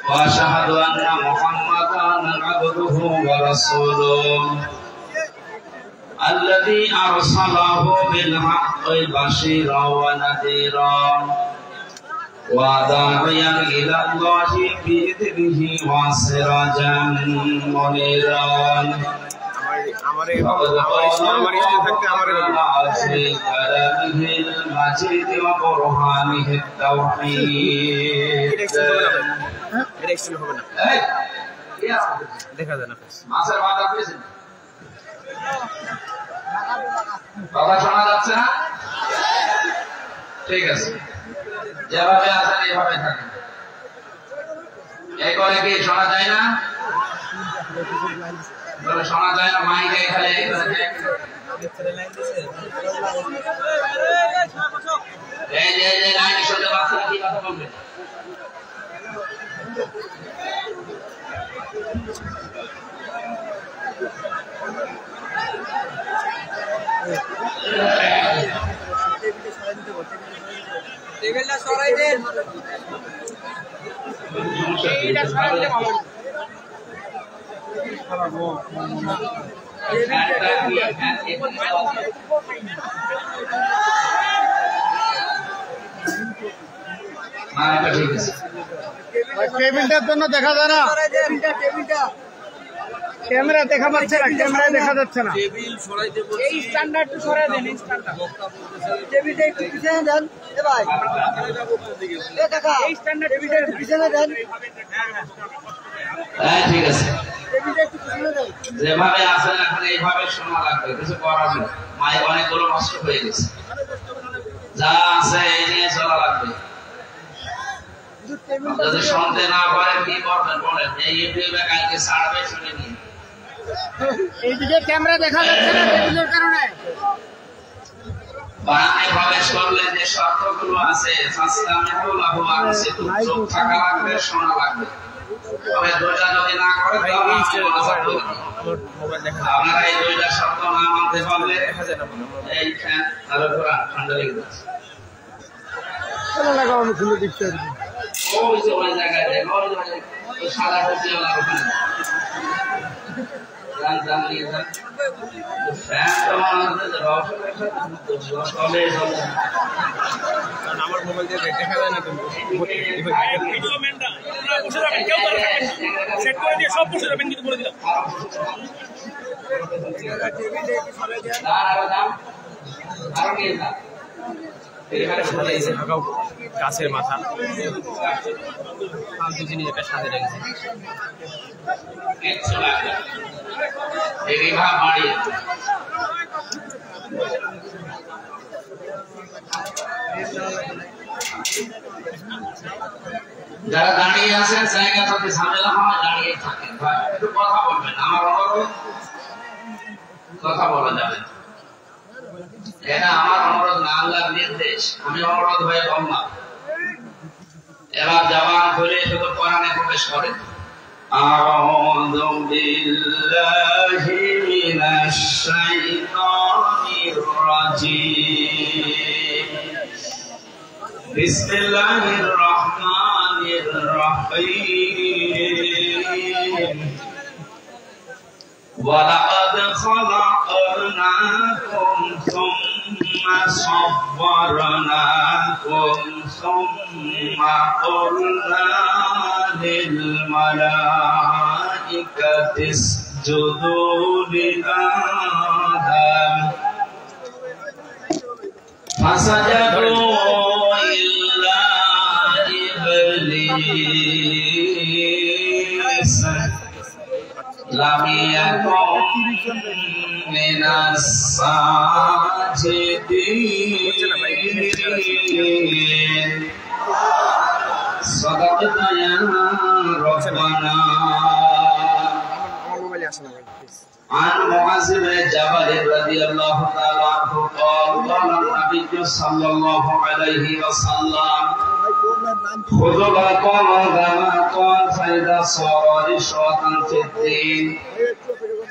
وأشهد أن محمدا عبده ورسوله الذي أرسله بالحق بشيرا ونذيرا وداعيا إلى الله بإذنه وسراجا منيرا فقد قال الله في كلامه المجيد وبرهانه التوحيد বাবা শোনা যাচ্ছে না? ঠিক আছে, যেভাবে আছেন এইভাবে থাকেন। এই করে কি শোনা যায় না? শোনা যায় না? মাইকে এখানে এই যে লাইন শুনতে পাচ্ছেন কি কথা বলবেন? টেবিলটা সরাই দেন, এইটা সরাই দিলে ভালো। টেবিলটার জন্য দেখা যায় না, ক্যামেরা দেখা যাচ্ছে না, ক্যামেরায় দেখা যাচ্ছে না। টেবিল সরাইতে বলছি, এই স্ট্যান্ডার্ড তো সরাই দেন, এই স্ট্যান্ডার্ড টেবিলটা একটু পিছনে দেন। এ ভাই এ কাকা, এই স্ট্যান্ডার্ড টেবিলটা একটু পিছনে দেন। হ্যাঁ ঠিক আছে, টেবিলটা একটু পিছনে দেন। যেভাবে আছেন এখন এইভাবে শোনা লাগবে, কিছু করার নেই। মাইক অনেকগুলো নষ্ট হয়ে গেছে, যা আছে এই নিয়ে চলা লাগবে। যদি শুনতে না পারেন কি করবেন বলেন? এই ইউটিউবে কালকে ছাড়বে, শুনে নিন। এইদিকে ক্যামেরা দেখা যাচ্ছে না টেবিলের কারণে। বারান্দায় প্রবেশ করলে যে শর্তগুলো আছে, চোখ থাকা লাগবে, শোনা লাগবে। তবে দুইটা যদি না করে আপনারা এই দুইটা শর্ত না মানতে পারলে এই ফ্যান আরো ঠান্ডা লেগে যাচ্ছে। লাগানো খুলে দিচ্ছে আর কি। ওই যে ওই জায়গায় ওই সাদা টুপি ওলা ওখানে জান নিয়ে যান। ফ্যান তো কারণ আমার মোবাইল দিয়ে দেখা যায় না, ভিডিও ম্যানটা বসে যাবেন, কেউ সেট করে দিয়ে সব বসে যাবেন, কিন্তু বলে দিলাম আরো নিয়ে যান। গাছের মাথা ফালতু জিনিস একটা সাথে রেখেছে। যারা দাঁড়িয়ে আছেন জায়গা যদি ঝামেলা হয় দাঁড়িয়ে থাকেন, একটু কথা বলবেন। আমার অনুরোধ, কথা বলা যাবে, এটা আমার অনুরোধ না, আল্লাহর নির্দেশ। আমি অনুরোধ হয়ে বললাম, এবার জবান খুলে শুধু কোরআনে প্রবেশ করেন। আউযু বিল্লাহি মিনাশ শাইতানির রাজীম। বিসমিল্লাহির রহমানির রহিম। ওয়ালাকাদ খালাকনাকুম সুম্মা সাওয়ারনাকুম সুম্মা কুলনা লিল মালাইকাতি ইসজুদু লিআদম ফাসাজাদু ইল্লা ইবলিস লাম ইয়াকুন মিনাস সাজিদিন। সাদাকাতা ইয়া রাব্বানা। عن معاذ بن جبل رضي الله تعالى عنه قال قال النبي صلى الله عليه وسلم خذوا القوم كما قال فإذا صار رشوة في الدين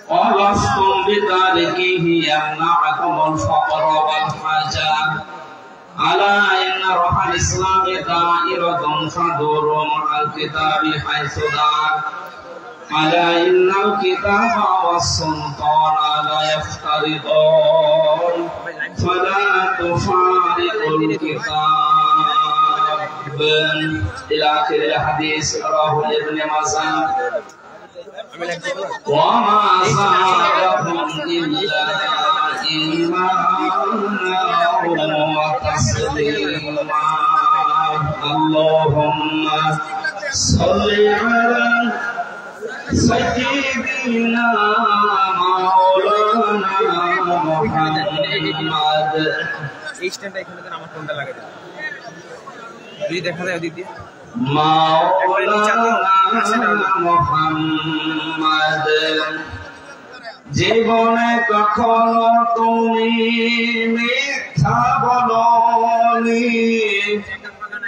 ولستم بتاركه يمنعكم الفقر والحاجة আলা ইন্না রুহাল ইসলামি দাইরাতুন ফাদুরু মা'আল কিতাবি হাইসু দার আলা ইন্নাল কিতাবা ওয়াস সুলতানা লা ইয়াফতারিদুন ফালা তুফারিকুল কিতাব ইলা আখিরিল হাদিস রাহু ইবনে মাজাহ ওয়া মা যাদাহুম ইল্লা ঈমানা ওয়া তাসলিমা আল্লাহুম্মা সাল্লি আলা সাইয়্যিদিনা মাওলানা মুহাম্মাদ। এই স্ট্যান্ডটা এখানে দেন, আমার ফোনটা লাগাই দেন। যদি দেখা যায় ওদিক দিয়ে মাওলানা মুহাম্মাদ। জীবনে কখনো তুমি মিথ্যা বলনি,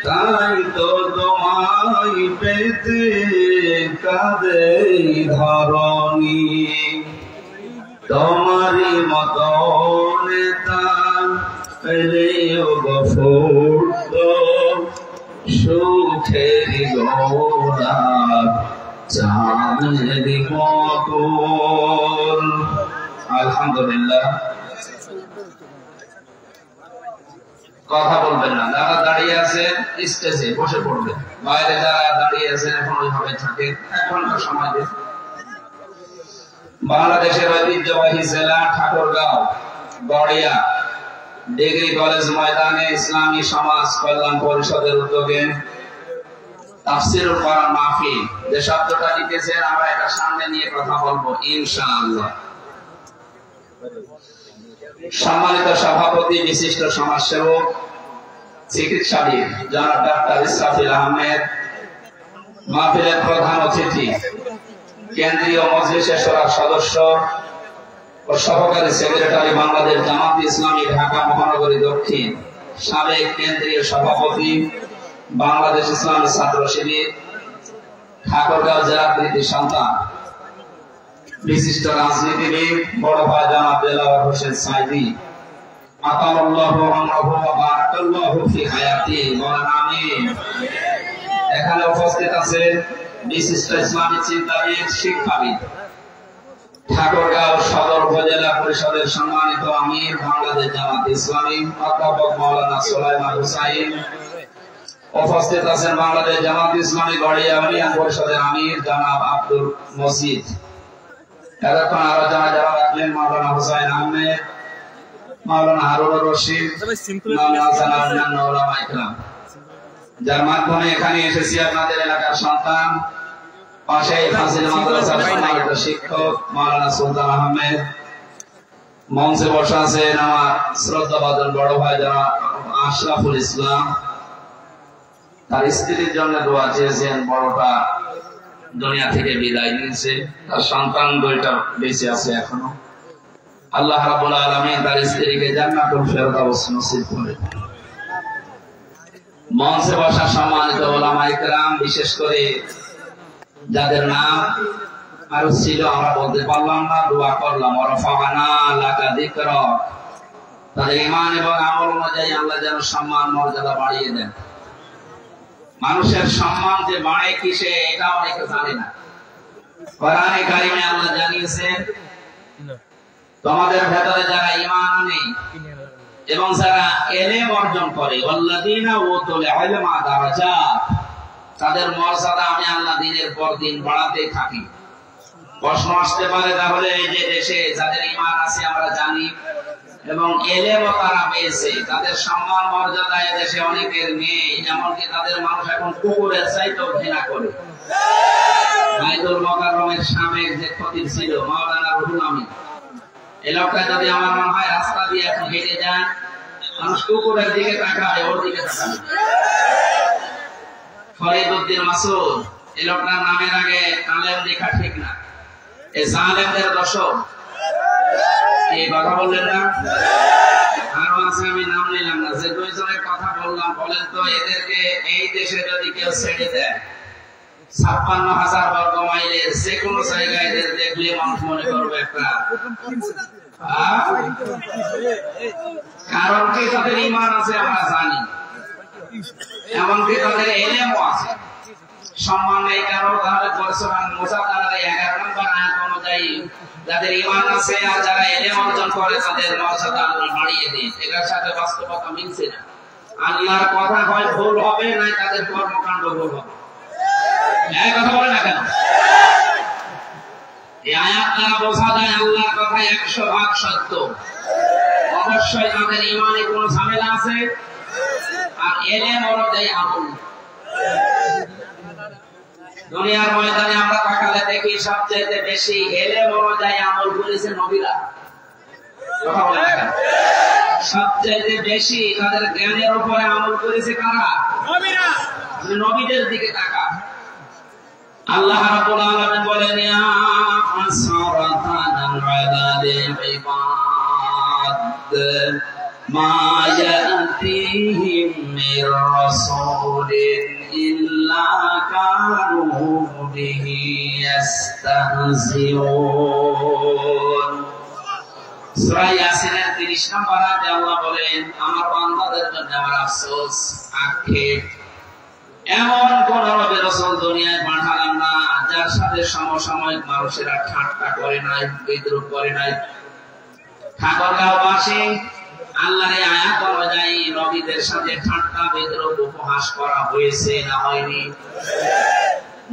তাই তো তোমায় পেতে কাঁদে ধরণী। তোমারই মতো নেতা পেলেও গফুর সুখের গৌরব চাঁদের মতন। আলহামদুলিল্লাহ। কথা বলবেন না, যারা দাঁড়িয়ে আছেন স্টেজে বসে পড়বেন, বাইরে যারা দাঁড়িয়ে আছেন এখন ওইভাবে থাকে। 1 ঘন্টা সময় দেন। বাংলাদেশের ঐতিহ্যবাহী জেলা ঠাকুরগাঁও গড়িয়া ডিগ্রি কলেজ ময়দানে ইসলামী সমাজ কল্যাণ পরিষদের উদ্যোগে তাফসীরুল কোরআন মাহফিল, যে শব্দটা লিখেছেন আমরা এটা সামনে নিয়ে কথা বলবো ইনশাআল্লাহ। সম্মানিত সভাপতি, বিশিষ্ট সমাজসেবক, চিকিৎসাবিদ জনাব ডাক্তার ইসরাফিল আহমেদ, মাহফিলের প্রধান অতিথি, কেন্দ্রীয় মজলিসের শোরার সদস্য ও সহকারী সেক্রেটারি বাংলাদেশ জামাত ইসলামী ঢাকা মহানগরী দক্ষিণ, সাবেক কেন্দ্রীয় সভাপতি বাংলাদেশ ইসলামী ছাত্র শিবির, ঠাকুরগাঁও জেলার কৃতি সন্তান, বিশিষ্ট রাজনীতিবিদ বড় ভাই জনাব দেলাওয়ার হোসেন সাইদি, আতাল্লাহু আমরাহু ওয়া বারাকাল্লাহু ফি হায়াতি, বলেন আমিন। এখানে উপস্থিত আছে বিশিষ্ট ইসলামী চিন্তাবিদ, শিক্ষাবিদ, ঠাকুরগাঁও সদর উপজেলা পরিষদের সম্মানিত আমির বাংলাদেশ জামাত ইসলামী অধ্যাপক মাওলানা সুলাইমান হুসাইন। উপস্থিত আছেন বাংলাদেশ জামাত ইসলামী গড়িয়া ইউনিয়ন পরিষদের আমির জনাব আব্দুল মজিদ। এতক্ষণ আলোচনা যারা রাখলেন মাওলানা হুসাইন আহমেদ, মাওলানা হারুনুর রশিদ, মাওলানা হাসান, অন্যান্য উলামা ইকরাম, যার মাধ্যমে এখানে এসেছি আপনাদের এলাকার সন্তান, পাশেই ফাজিল মাদ্রাসার সম্মানিত শিক্ষক মাওলানা সুলতান আহমেদ। মঞ্চে বসে আছেন আমার শ্রদ্ধাভাজন বড় ভাই জনাব আশরাফুল ইসলাম। তার স্ত্রীর জন্য দোয়া চেয়েছেন, বড়টা দুনিয়া থেকে বিদায় নিয়েছে, তার সন্তান 2টা বেঁচে আছে এখনো। আল্লাহ রাব্বুল আলামিন তার স্ত্রীকে জান্নাতুল ফেরদাউস নসিব করে। মঞ্চে বসা সম্মানিত উলামা ইকরাম, বিশেষ করে যাদের নাম আরো ছিল আমরা বলতে পারলাম না, দোয়া করলাম, ওয়ারাফা'না লাকা যিকরাক, তাদের ঈমান এবং আমল অনুযায়ী আল্লাহ যেন সম্মান মর্যাদা বাড়িয়ে দেন। মানুষের সম্মান যে বাড়ে কিসে এটা অনেকে জানে না। কোরআনে কারিমে আল্লাহ জানিয়েছেন, তোমাদের ভেতরে যারা ঈমান আনে এবং যারা ইলম অর্জন করে, ওয়াল্লাযীনা উতুল ইলমা দারাজাত, তাদের মর্যাদা আমি আল্লাহ দিনের পর দিন বাড়াতে থাকি। প্রশ্ন আসতে পারে, তাহলে এই যে দেশে যাদের ঈমান আছে আমরা জানি এবং ইলমও তারা পেয়েছে, তাদের সম্মান মর্যাদা এই দেশে অনেকের নেই, এমনকি তাদের মানুষ এখন কুকুরের চাইতেও ঘৃণা করে। বাইতুল মুকাররমের সাবেক যে খতিব ছিল মাওলানা রুহুল আমিন, এই লোকটা যদি আমার মনে হয় রাস্তা দিয়ে এখন হেঁটে যায়, মানুষ কুকুরের দিকে তাকায়, ওর দিকে তাকায়। ফরিদউদ্দিন মাসুদ, এই লোকটার নামের আগে আলেম লেখা ঠিক না, এই জালেমদের দশক। এই কথা বললেন না? আরো আছে, আমি নাম নিলাম না, যে 2 জনের কথা বললাম, বলেন তো এদেরকে এই দেশে যদি কেউ ছেড়ে দেয়, 56,000 বর্গ মাইলের যে কোনো জায়গায় এদের দেখলে মানুষ মনে করবে একটা কারণ কি তাদের ঈমান আছে আমরা জানি, এমনকি তাদের ইলমও আছে। সম্মান নেই কারো, তাহলে কোরআন মুসাদ্দারের 11 নম্বর আয়াত অনুযায়ী যাদের ঈমান আছে আর যারা ইলম অর্জন করে তাদের মর্যাদা আল্লাহ বাড়িয়ে দেন। এটার সাথে বাস্তবতা মিলছে না। আল্লাহর কথা হয় ভুল হবে, না তাদের কর্মকাণ্ড ভুল হবে। এই কথা বলে না কেন? এই আয়াত দ্বারা বোঝা যায় আল্লাহর কথা 100% সত্য। অবশ্যই তাদের ঈমানে কোনো ঝামেলা আছে আর ইলম অনুযায়ী আমল। দুনিয়ার ময়দানে আমরা তাকালে দেখি সবচেয়ে বেশি ইলম অনুযায়ী আমল করেছে নবীরা। কথা বলে না কেন? সবচেয়ে বেশি তাদের জ্ঞানের উপরে আমল করেছে কারা? নবীরা। নবীদের দিকে তাকা। আল্লাহ রাব্বুল আলামিন বলেন, ইয়া আসরাতান আলাল ইবাদ মা ইয়াতিহিম মির রাসূলিন ইল্লা কানু বিহি ইস্তাহজিউন। সূরা ইয়াসিনের 30 নম্বর আয়াতে আল্লাহ বলেন, আমার বান্দাদের জন্য আমার আফসোস, আক্ষেপ, এমন কোন নবী রাসূল দুনিয়ায় পাঠালাম না যার সাথে সমসাময়িক মানুষেরা ঠাট্টা করে নাই, বিদ্রুপ করে নাই। ঠাকুরগাঁওবাসী আল্লাহর এই আয়াত অনুযায়ী নবীদের সাথে ঠাট্টা, বিদ্রুপ, উপহাস করা হয়েছে না হয়নি?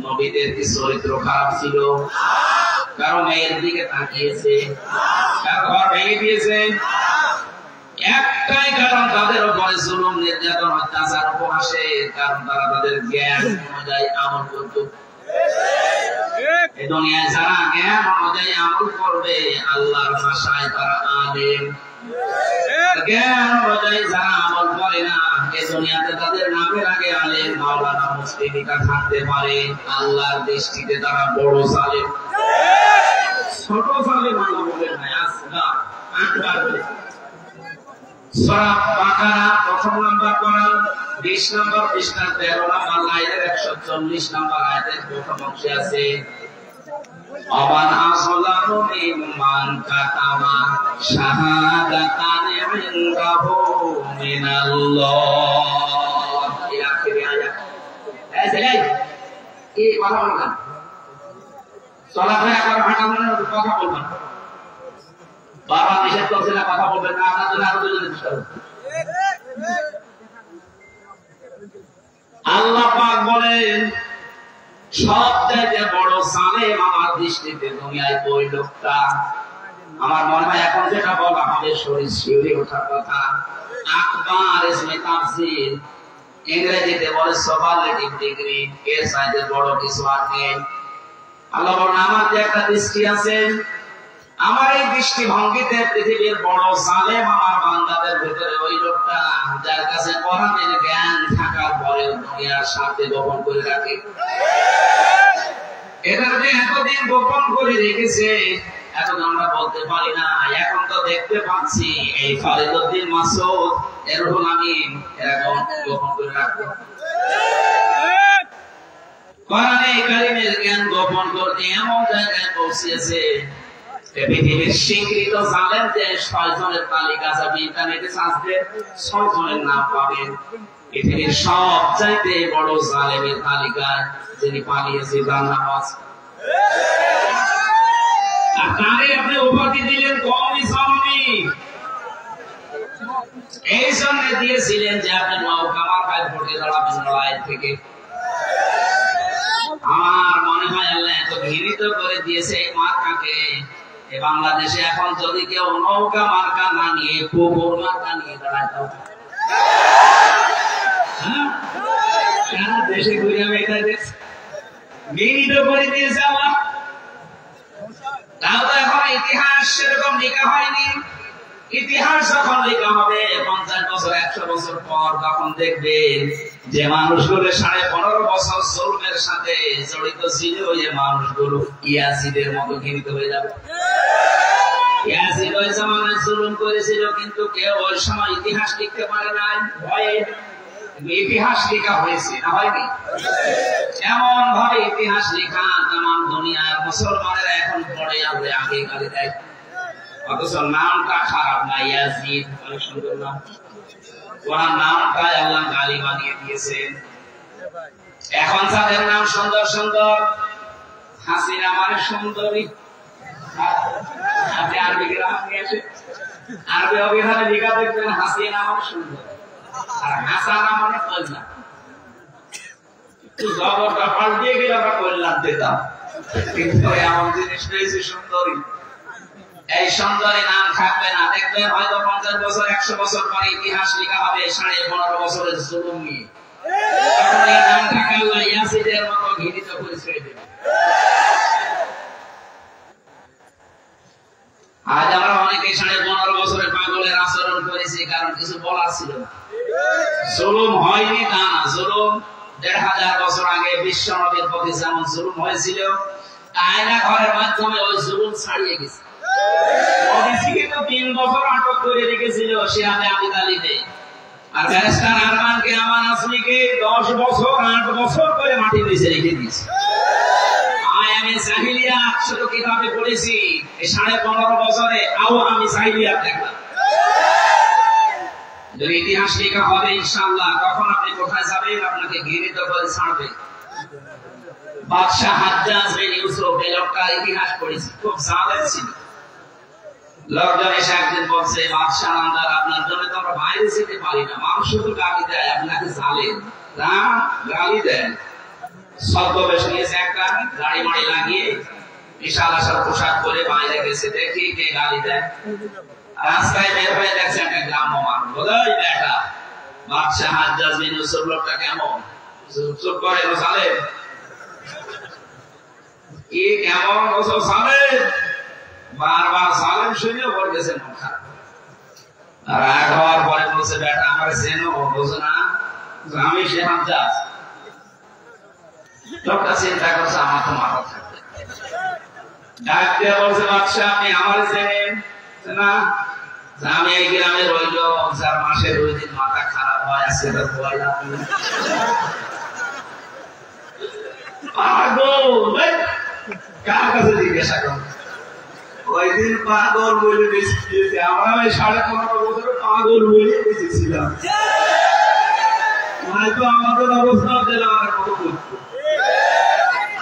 নবীদের কি চরিত্র খারাপ ছিল? কারো মেয়ের দিকে তাকিয়েছে? কারো ঘর ভেঙে দিয়েছে? একটাই কারণ, তাদের উপরে জুলুম, নির্যাতন, অত্যাচার, উপহাসের কারণ তারা তাদের জ্ঞান অনুযায়ী আমল করত। এই দুনিয়ায় যারা জ্ঞান অনুযায়ী আমল করবে আল্লাহর ভাষায় তারা আলেম। জ্ঞান অনুযায়ী যারা আমল করে না এই দুনিয়াতে তাদের নামের আগে আলেম, মাওলানা, মুফতি লিখা থাকতে পারে, আল্লাহর দৃষ্টিতে তারা বড় জালেম। ছোট জালেম আল্লাহ বলেন না, আসগা আকবার বলে। সূরা বাকারা 1 নম্বর কোরআন 20 নম্বর পৃষ্ঠা 13 নম্বর লাইনের 140 নম্বর আয়াতের প্রথম অংশে আছে, আমান আসলামু মিম্মান কাতামা শাহাদাতান ইনদাহু মিনাল্লাহ। এই আখেরি আয়াত। এই ছেলে এই কথা বলবেন, চলাফেরা করার ভাষা মানে কথা বলবেন। বাবা নিষেধ করছে না কথা বলবেন না, আপনার জন্য আরো দুজন চেষ্টা করুন। আল্লাহ পাক বলেন, সবচেয়ে বড় জালেম আমার দৃষ্টিতে দুনিয়ায় ওই লোকটা। আমার মনে হয় এখন যেটা বলা হবে শরীর শিউরে ওঠার কথা। আকবার ইসমে তাফসীর, ইংরেজিতে বলে সুপারলেটিভ ডিগ্রি, এর চাইতে বড় কিছু আর নেই। আল্লাহ বলেন, আমার যে একটা দৃষ্টি আছে, আমার এই দৃষ্টিভঙ্গিতে পৃথিবীর বড় জালেম আমার বান্দাদের ভিতরে ওই লোকটা যার কাছে কোরআনের জ্ঞান থাকার পরেও দুনিয়ার সাথে গোপন করে রাখে। এটা যে এতদিন গোপন করে রেখেছে, এখন আমরা বলতে পারি না। এখন তো দেখতে পাচ্ছি এই ফরিদউদ্দিন মাসউদ, রুহুল আমিন এরকম গোপন করে রাখে। কোরআনে কারীমের জ্ঞান গোপন করতে এমন জায়গায় পৌঁছেছে, পৃথিবীর স্বীকৃত জালেমদের 6 জনের তালিকা যাবে ইন্টারনেটে সার্চ দিয়ে 6 জনের নাম পাবেন। পৃথিবীর সবচাইতে বড় জালেমের তালিকায় যিনি পালিয়েছে তার নাম আছে। আর তারে আপনি উপাধি দিলেন কওমি জালিমি। এই জন্য দিয়েছিলেন যে আপনি নৌকা মার্কায় ভোটে দাঁড়াবেন লড়াই থেকে। আমার মনে হয় আল্লাহ এত ঘৃণিত করে দিয়েছে এই মার্কাকে। বাংলাদেশে এখন যদি কেউ নৌকা মার্কা না নিয়ে কুকুর মার্কা নিয়ে দাঁড়ায়, সারা দেশে ঘুরে আমি এটা দেখছি, ঘৃণিত করে দিয়েছে আমার। তাও তো এখন ইতিহাস সেরকম লেখা হয়নি। ইতিহাস যখন লেখা হবে 50 বছর 100 বছর পর, তখন দেখবেন যে মানুষগুলো 15.5 বছর জুলুমের সাথে জড়িত ছিল, ওই মানুষগুলো ইয়াজিদের মতো ঘৃণিত হয়ে যাবে। ইয়াজিদ ওই জামানায় জুলুম করেছিল, কিন্তু কেউ ওই সময় ইতিহাস লিখতে পারে নাই, ভয়ে। ইতিহাস লেখা হয়েছে না হয়নি? এমন ভাবে ইতিহাস লেখা তামাম দুনিয়ার মুসলমানেরা এখন পড়ে আমরা আগে গালি দেয়। অথচ নামটা খারাপ না, ইয়াজিদ অনেক সুন্দর নাম। ওনার নামটাই আল্লাহ গালি বানিয়ে দিয়েছেন। এখন তাদের নাম সুন্দর সুন্দর, হাসিনা মানে সুন্দরী। আপনি আরবি গ্রাম নিয়ে আসে, আরবি অভিধানে লেখা দেখবেন হাসিনা মানে সুন্দর, আর হাসানা মানে কল্যাণ। জবরটা পাল্টিয়ে গেলে আমরা কল্যাণ দিতাম, কিন্তু এমন জিনিস রয়েছে সুন্দরী। এই সুন্দরী নাম থাকবে না, দেখবেন হয়তো 50 বছর 100 বছর পরে ইতিহাস লেখা হবে 15.5 বছরের জুলুম নিয়ে। তখন এই নামটাকে আল্লাহ ইয়াসিদের মতো ঘৃণিত করে ছেড়ে দেবে। আজ আমরা অনেকে 15.5 বছরের পাগলের আচরণ করেছি, কারণ কিছু বলার ছিল না। জুলুম হয়নি তা না, জুলুম 1500 বছর আগে বিশ্ব নবীর প্রতি যেমন জুলুম হয়েছিল, আয়না ঘরের মাধ্যমে ওই জুলুম ছাড়িয়ে গেছে। ওবিসিকে তো 3 বছর আটক করে রেখেছিল সিরাজে আবু তালিবে, আর ব্যারিস্টার আরমানকে আমান আসমিকে 10 বছর 8 বছর করে মাটি নিচে রেখে দিয়েছে। আমি জাহিলিয়া ছোট কিতাবে পড়েছি, এই 15.5 বছরে আমি জাহিলিয়া দেখলাম। যদি ইতিহাস লেখা হবে ইনশাআল্লাহ, তখন আপনি কোথায় যাবেন, আপনাকে ঘৃণিত করে ছাড়বে। বাদশাহ হাজ্জাজ বিন ইউসুফ, এই লোকটার ইতিহাস পড়েছি, খুব জালেম ছিল। লোকজন এসে একদিন বলছে, বাদশাহ নামদার আপনার জন্য তো আমরা বাইরে যেতে পারি না, মানুষ শুধু গালি দেয়, আপনাকে জালেম না গালি দেন। ছদ্মবেশ নিয়েছে, একটা দাড়ি মাড়ি লাগিয়ে বিশাল আশার পোশাক পরে বাইরে গেছে, দেখি কে গালি দেয়। রাস্তায় বের হয়ে দেখছে একটা গ্রাম্য মানুষ, বলে বেটা বাদশাহ হাজ্জাজ বিন ইউসুফ লোকটা কেমন? চুপ করে, জালেম। কি কেমন? জালেম। বারবার জালেম শুনেও বলতেছে মন খারাপ। রাগ হওয়ার পরে বলছে, বেটা আমার চেনো? বলছে না, আমি সে হাজ্জাজ। লোকটা চিন্তা করছে আমার তো মাথা থাকবে, ডাক দিয়ে বলছে, বাদশাহ আপনি আমার চেনেন না? আমি এই গ্রামে ওই লোক যার মাসে 2 দিন মাথা খারাপ হয়, আজকে তার ভয় লাগবে। কার কাছে জিজ্ঞাসা করো? ওই দিন পাগল বলে বেঁচেছি আমরা, ওই 15.5 বছর পাগল বলে বেঁচেছিলাম। হয়তো আমাদের অবস্থা জেলার মতো করতো।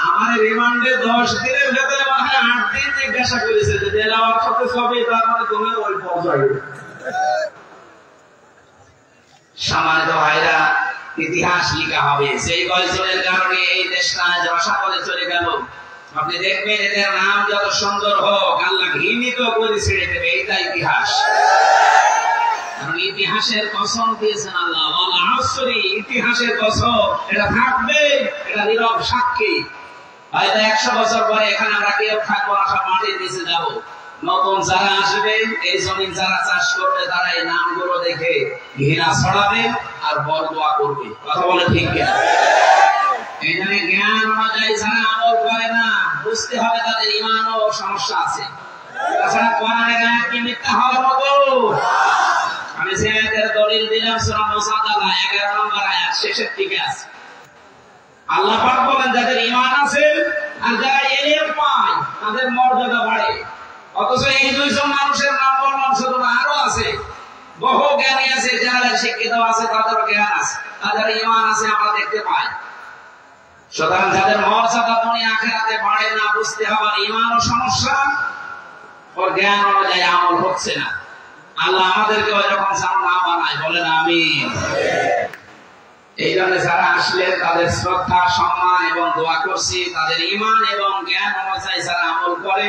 আমার রিমান্ডে 10 দিনের ভেতরে 8 দিন জিজ্ঞাসা করেছে যে জেলার সাথে সবই, তার মানে তুমি ওই পর্যায়ে। সম্মানিত ভাইরা, ইতিহাস লেখা হবে। সেই কয়েকজনের কারণে এই দেশটা রসাতলে চলে গেল। আপনি দেখবেন এদের নাম যত সুন্দর হোক, আল্লাহ ঘৃণিত করে ছেড়ে দেবে, এটা ইতিহাস। কারণ ইতিহাসের কসম দিয়েছেন আল্লাহ, ইতিহাসের কসম, এটা থাকবে, এটা নীরব সাক্ষী। হয়তো 100 বছর পরে এখানে আমরা কেউ থাকবো না, সব মাটির নিচে যাবো। নতুন যারা আসবে, এই জমিন যারা চাষ করবে, তারা এই নামগুলো দেখে ঘৃণা ছড়াবে আর বরদোয়া করবে। কথা বলে ঠিক কিনা? এই জন্য জ্ঞান অনুযায়ী যারা আমল করে না, বুঝতে হবে তাদের ইমানও সমস্যা আছে। তাছাড়া কোরআনের আয়াত কি মিথ্যা হওয়ার মতো? আমি যে আয়াতের দলিল দিলাম সূরা মুসাদ্দালা 11 নম্বর আয়াত শেষের দিকে আছে। আল্লাহ পাক বলেন, যাদের ঈমান আছে আর যারা ইলম পায় তাদের মর্যাদা বাড়ে। অথচ এই 200 মানুষের নাম বললাম, শুধু আরো আছে, বহু জ্ঞানী আছে, যারা শিক্ষিত আছে, তাদের জ্ঞান আছে, তাদের ঈমান আছে, আমরা দেখতে পাই। সুতরাং যাদের মর্যাদা দুনিয়া আখিরাতে বাড়ে না, বুঝতে হবে ঈমানও সমস্যা, ওর জ্ঞান অনুযায়ী আমল হচ্ছে না। আল্লাহ আমাদেরকে ওই রকম যেন না বানায়, বলেন আমিন। এই জন্য যারা আসলে তাদের শ্রদ্ধা, সম্মান এবং দোয়া করছি, তাদের ঈমান এবং জ্ঞান অনুযায়ী যারা আমল করে,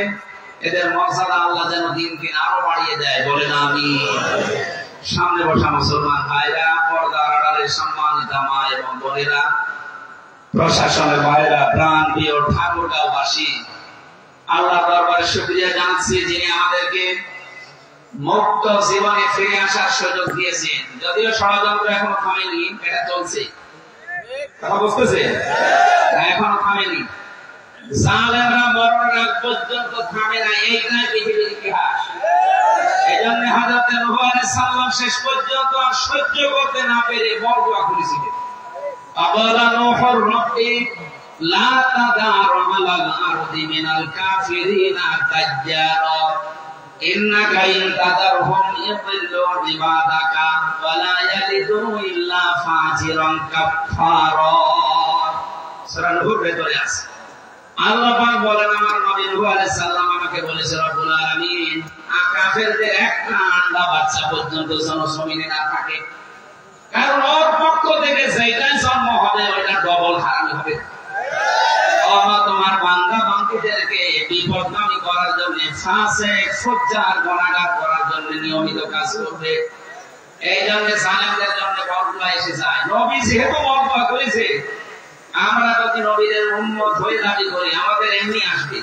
এদের মর্যাদা আল্লাহ যেন দিন দিন আরো বাড়িয়ে দেয়, বলেন আমিন। সামনে বসা মুসলমান ভাইরা, পর্দার আড়ালের সম্মানিতা মা এবং বোনেরা, প্রশাসনের ভাইরা, প্রাণ প্রিয় ঠাকুরগাঁওবাসী, আল্লাহ দরবারে শুকরিয়া জানাচ্ছি যিনি আমাদেরকে মুক্ত জীবনে ফিরে আসার সুযোগ দিয়েছেন। যদিও ষড়যন্ত্র এখনো থামেনি, এটা চলছে, কথা বুঝতেছে, এখনো থামেনি। জালেমরা মরণের আগ পর্যন্ত থামে না, এইটাই পৃথিবীর ইতিহাস। এই জন্য হযরত নূহ আলাইহিস সালাম শেষ পর্যন্ত আর সহ্য করতে না পেরে বরদোয়া করেছিলেন। আবালা নূহুর রব্বি লা তাদার আলাল আরদি মিনাল কাফিরিনা দাজ্জারা। ইন্নাকা ইন তাদারহুম ইউদিল্লু ইবাদাকা ওয়া লা ইয়ালিদু ইল্লা ফাজিরান কাফফারা। সূরা নূর ভেতরে আছে। আল্লাহ পাক বলেন আমার নবী নূহ আলাইহিস সালাম আমাকে বলেছে রব্বুল আলামিন কাফেরদের একটা আন্ডা বাচ্চা পর্যন্ত যেন জমিনে না থাকে, কারণ ওর পক্ষ থেকে যেটাই জন্ম হবে ওটা ডবল হারামি হবে। তোমার বান্দা বান্দীদেরকে বিপদগামী করার জন্য, ফাসিক ফুজ্জার গুনাহগার করার জন্য নিয়মিত কাজ করবে। এই জন্য জালেমদের জন্য বদলা এসে যায়। নবী যেহেতু বদলা করেছে, আমরা যদি নবীদের উম্মত হয়ে দাবি করি আমাদের এমনি আসবে।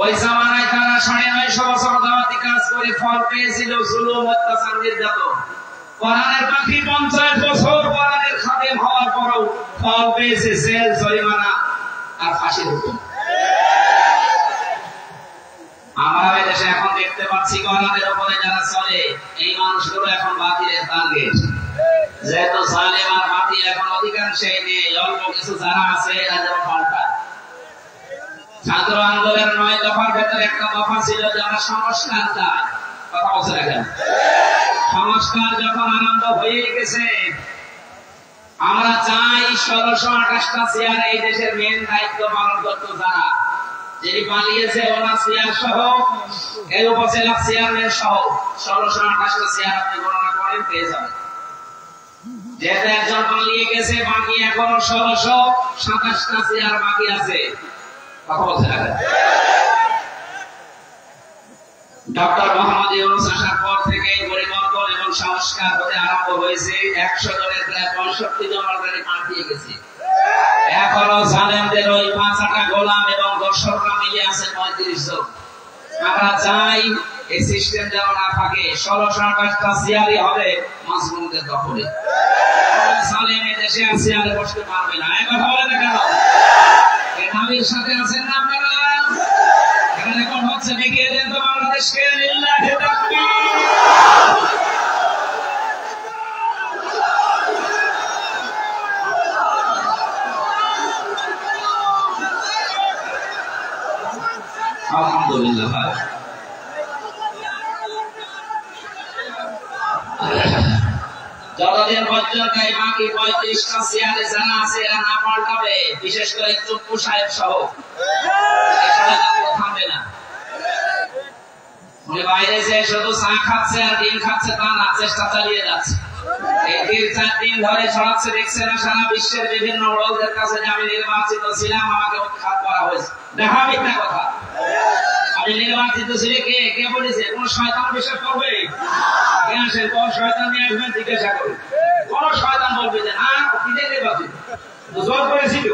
ওই জামানায় তারা 950 বছর দাওয়াতি কাজ করে ফল পেয়েছিল জুলুম, অত্যাচার, নির্যাতন। কোরআনের পাখি 50 বছর কোরআনের খাদেম হওয়ার পরও ফল পেয়েছে জেল, জরিমানা আর ফাঁসির হুকুম। আমরা দেশে এখন দেখতে পাচ্ছি কোরআনের উপরে যারা চলে এই মানুষগুলো এখন বাতিলের টার্গেট। যেহেতু জালেম আর বাতিল এখন অধিকাংশই নেই, অল্প কিছু যারা আছে এরা যেন পাল্টায়। ছাত্র আন্দোলনের 9 দফার ভেতরে একটা দফা ছিল যারা সংস্কার চায়। কথা বলছে এখন সংস্কার যখন আনন্দ হয়ে গেছে, আমরা চাই 1628টা চেয়ার এই দেশের মেন দায়িত্ব পালন করতো যারা, যিনি পালিয়েছে ওনার চেয়ার সহ এই উপজেলা চেয়ারম্যান সহ 1628টা চেয়ার আপনি গণনা করেন পেয়ে যাবেন। যেহেতু একজন পালিয়ে গেছে, বাকি এখনো 1627টা চেয়ার বাকি আছে। কথা বলছে না ডক্টর মোহাম্মদ ইউনূস আসার পর থেকে পরিবর্তন এবং সংস্কার হতে আরম্ভ হয়েছে। 100 জনের প্রায় 65 জন অলরেডি পাঠিয়ে গেছে। এখনো জালেমদের ওই 5টা গোলাম এবং দর্শকরা মিলে আছে 35 জন। আমরা চাই এই সিস্টেম যেন না থাকে। 1628টা চেয়ারই হবে মাসলুমদের দখলে। জালেম এই দেশে আর চেয়ারে বসতে পারবে না। এই কথা বলে না কেন? এই দাবির সাথে আছেন না আপনারা? এখানে কোন হচ্ছে দেখিয়ে দেন তো বাংলাদেশকে। লিল্লাহি তাকবীর। আলহামদুলিল্লাহ। যতদিন পর্যন্ত এই বাকি 35টা চেয়ারে যারা আছে এরা না পাল্টাবে, বিশেষ করে চুপ্পু সাহেব সহ, থামবে না। উনি বাইরে যে শুধু চা খাচ্ছে আর ডিম খাচ্ছে তা না, চেষ্টা চালিয়ে যাচ্ছে। এই 3-4 দিন ধরে ছড়াচ্ছে, দেখছে না সারা বিশ্বের বিভিন্ন ওয়ার্ল্ডের কাছে যে আমি নির্বাচিত ছিলাম, আমাকে উৎখাত করা হয়েছে। দেখা মিথ্যা কথা। আমি নির্বাচিত ছিলে কে কে বলেছে? কোন শয়তান বিশ্বাস করবে? আসেন কোন শয়তান নিয়ে আসবেন জিজ্ঞাসা করবে। কোন শয়তান বলবে যে না কি নির্বাচিত, জোর করেছিল।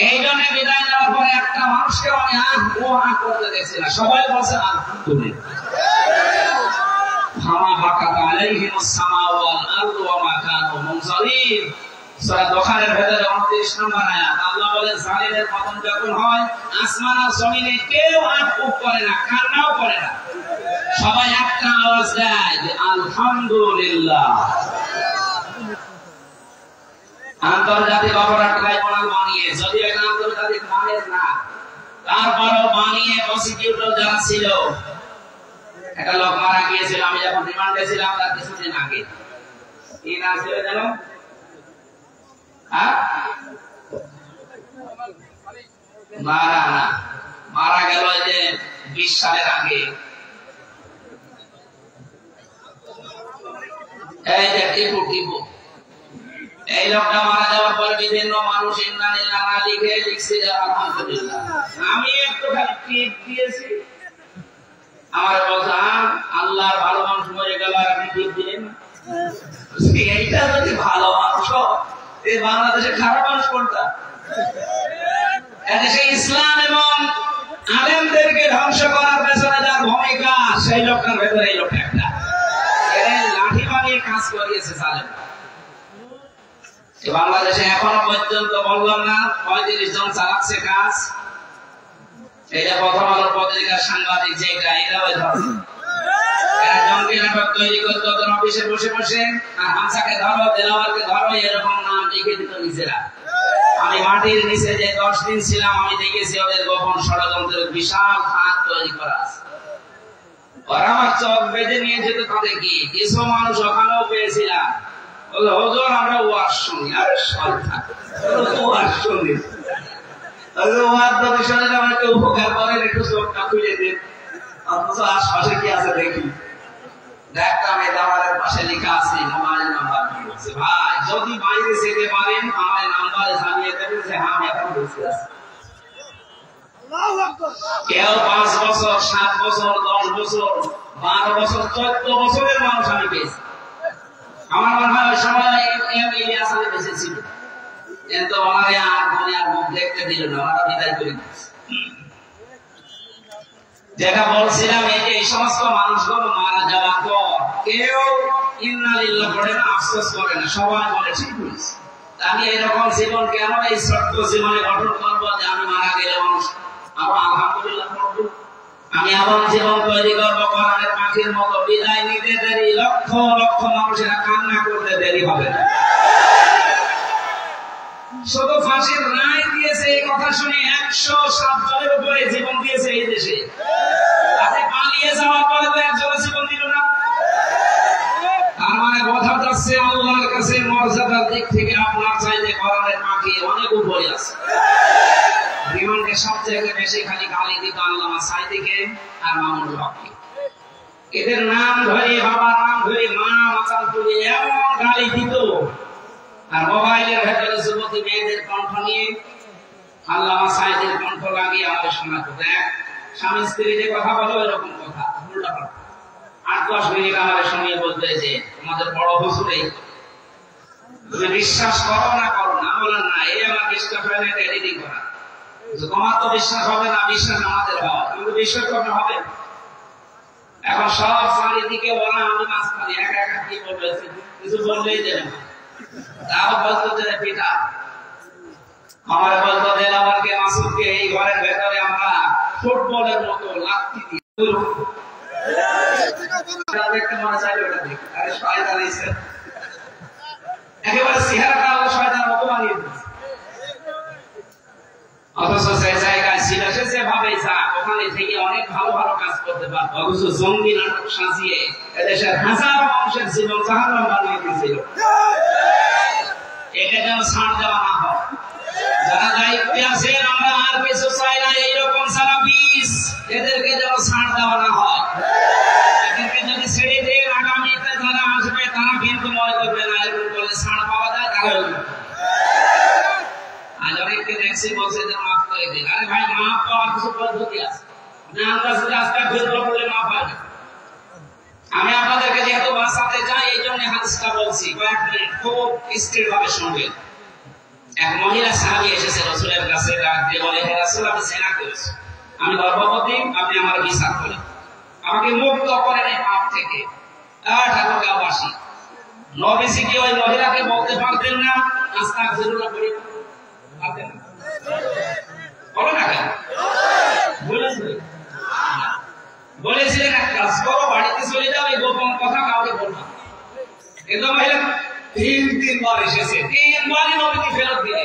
এই জন্য বিদায় নেওয়ার পরে একটা মানুষকে আমি করতে দেখছি না, সবাই বলছে দোকানের ভেতরে 29 নম্বর আয়াত। আল্লাহ বলেন জালিমের পতন যখন হয় আসমান আর জমিনে কেউ আটক করে না, কান্নাও করে না, সবাই একটা আওয়াজ দেয় যে আলহামদুলিল্লাহ। আন্তর্জাতিক অপরাধ ট্রাইব্যুনাল বানিয়ে, যদি এটা আন্তর্জাতিক মানের না, তারপরও বানিয়ে প্রসিকিউটর যারা ছিল, একটা লোক মারা গিয়েছিল আমি যখন রিমান্ডে ছিলাম তার কিছুদিন আগে। কি নাম ছিল যেন? মারা গেল যে 20 সালের আগে। এই যে টিপু এই লোকটা মারা যাওয়ার পর বিভিন্ন মানুষ ইন্নালিল্লাহ না লিখে লিখছে আলহামদুলিল্লাহ। আমি একটু খালি টিপ দিয়েছি, আমার বলছে আল্লাহর ভালো মানুষ মরে গেল আর আপনি টিপ দিলেন। এইটা যদি ভালো মানুষ, এই বাংলাদেশে খারাপ মানুষ কোনটা? এদেশে ইসলাম এবং আলেমদেরকে ধ্বংস করার পেছনে যার ভূমিকা, সেই লোকটার ভেতরে এই লোকটা একটা লাঠি বানিয়ে কাজ করিয়েছে জালেম। বাংলাদেশে এখনো পর্যন্ত বললাম না 35 জন চালাচ্ছে কাজ। এটা প্রথম আলোর পত্রিকার সাংবাদিক যেটা, এটা ওই ধরনের এরা জঙ্গি নাটক তৈরি করতো ওদের অফিসে বসে বসে, আর হামসাকে ধরো, দেলাওয়ারকে ধরো, এরকম নাম লিখে দিত নিজেরা। আমি মাটির নিচে যে 10 দিন ছিলাম, আমি দেখেছি ওদের গোপন ষড়যন্ত্রের বিশাল ফাঁদ তৈরি করা আছে। ওরা আমার চোখ বেঁধে নিয়ে যেত তাদের কি কিছু মানুষ ওখানেও পেয়েছিলাম, হুজুর আমরা ওয়াজ শুনি। আরে শয়তান, ওয়াজ শুনি, ওয়াজ যদি শুনে আমাকে উপকার করেন, একটু চোখটা খুলে দিন, অথচ আশপাশে কি আছে দেখি। দেখতাম এই দেওয়ালের পাশে লেখা আছে মোবাইল নাম্বার। ভাই যদি বাইরে যেতে পারেন আমার নাম্বার জানিয়ে দেবেন যে হ্যাঁ আমি এখন বসে আছি। কেউ 5 বছর 7 বছর 10 বছর 12 বছর 14 বছরের মানুষ আমি পেয়েছি। আমার মনে হয় ওই সময় ইলিয়াস আলী বেঁচে ছিল, কিন্তু আমাদের আর দুনিয়ার মুখ দেখতে দিল না, ওরা বিদায় করে দিয়েছে। যেটা বলছিলাম এই সমস্ত মানুষগুলো মারা যাওয়ার পর কেউ ইন্না লিল্লাহ পড়ে না, আফসোস করে না, সবাই বলে ঠিক বলেছে। আমি এরকম জীবন কেন এই ছোট্ট জীবনে গঠন করবো যে আমি মারা গেলে মানুষ আবার আলহামদুলিল্লাহ পড়বো। আমি এমন জীবন তৈরি করবো কোরআনের পাখির মতো বিদায় নিতে দেরি লক্ষ লক্ষ মানুষেরা কান্না করতে দেরি হবে না। শুধু ফাঁসির রায় দিয়েছে এই কথা শুনে 107 জনের উপরে জীবন দিয়েছে এই দেশে। আপনি পালিয়ে যাওয়ার পরে তো একজনের জীবন দিল না। তার মানে বোঝা যাচ্ছে আল্লাহর কাছে মর্যাদার দিক থেকে আপনার চাইতে কোরআনের পাখি অনেক উপরে আছে। রিমান্ডে সবচেয়ে বেশি খালি গালি দিত আল্লামা সাইদিকে আর মামুনুল হককে। এদের নাম ধরে, বাবার নাম ধরে, মা মাতাল তুলে এমন গালি দিত। আর মোবাইলের ভেতরে যুবতী মেয়েদের কণ্ঠ নিয়ে আল্লামা সাইদের কণ্ঠ লাগিয়ে আমাদের শোনাতো। দেখ স্বামী স্ত্রী যে কথা বলো এরকম কথা উল্টা কথা। 8-10 মিনিট আমাদের শুনিয়ে বলতে যে তোমাদের বড় হুজুরে তুমি বিশ্বাস করো না বলেন না, এই আমার বিশ্বাস হয় না, এডিটিং করা। তোমার তো বিশ্বাস হবে না, বিশ্বাস আমাদের হয়, কিন্তু বিশ্বাস করতে হবে। এখন সব চারিদিকে ওরা আমি মাঝখানে একা একা কি বলবে, কিছু বললেই দেবে না। তাও বলতো যে পিতা আমার বলতো দেলাওয়ারকে মাসুদকে এই ঘরের ভেতরে আমরা ফুটবলের মতো লাথি দিই। দেখতে মনে চাইলে ওটা দেখি, আরে শয়তান এসে একেবারে চেহারাটা আল্লাহ শয়তানের মতো বানিয়ে দিয়েছে। অথচ সেই জায়গায় ছিল সে যেভাবে যা ওখানে থেকে অনেক ভালো ভালো কাজ করতে পারত, অথচ জঙ্গি নাটক সাজিয়ে এদেশের হাজার মানুষের জীবন জাহান্নাম বানিয়ে দিয়েছিল। এটা যেন ছাড় দেওয়া না হয়। যারা দায়িত্বে আছেন আমরা আর কিছু চাই না, এইরকম সারা বিষ এদেরকে যেন ছাড় দেওয়া না হয়। এদেরকে যদি ছেড়ে দেন আগামীতে যারা আসবে তারা কিন্তু মনে করবে না এরকম করে ছাড় পাওয়া যায়, তারা আজ অনেককে দেখছি বলছে যে মাফ করে দিন। আরে ভাই মাফ পাওয়ার কিছু পদ্ধতি আছে না, আমরা যদি আজকে ফেরত করলে মাফ হয় না। আমি আপনাদেরকে যেহেতু বাঁচাতে চাই এই জন্য হাদিসটা বলছি, কয়েক মিনিট খুব স্থির ভাবে শুনবেন। এক মহিলা সাহাবী এসেছে রাসূলের কাছে, ডাক দিয়ে বলে হে রাসূল আমি জিনা করেছি, আমি গর্ভবতী, আপনি আমার বিচার করেন, আমাকে মুক্ত করেন এই পাপ থেকে। ঠাকুরগাঁওবাসী নবীজি কি ওই মহিলাকে বলতে পারতেন না আস্তাগফিরুল্লাহ করি? পারতেন না? বলো না কেন? বলেছিলেন এক কাজ করো, বাড়িতে চলে যাও, এই গোপন কথা কাউকে বলবো না। কিন্তু মহিলা 3 বার এসেছে, 3 বারই নবীকে ফেরত দিলে